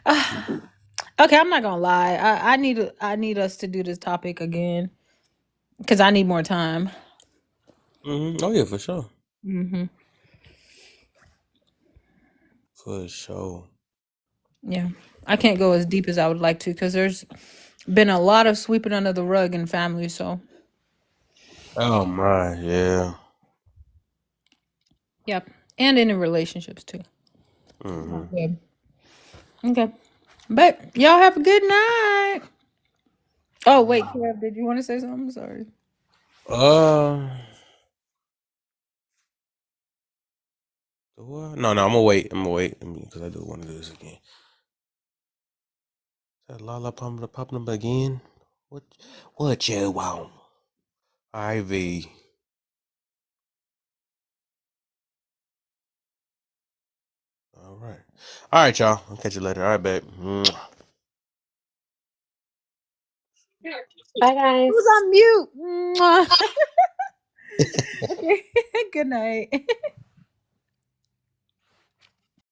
up. Okay, I'm not gonna lie. I need us to do this topic again because I need more time. Oh yeah, for sure. Mm-hmm. For sure. Yeah, I can't go as deep as I would like to because there's been a lot of sweeping under the rug in family. So Oh my, yeah. yep, and in relationships too. Yeah. Okay, but y'all have a good night. Oh wait, Kev, did you want to say something? Sorry. What? No, I'm gonna wait. Because I do want to do this again. Is that Lala popping up again? What you want? Ivy. All right, y'all. I'll catch you later. All right, babe. Mwah. Bye, guys. Who's on mute? Mwah. Okay. Good night.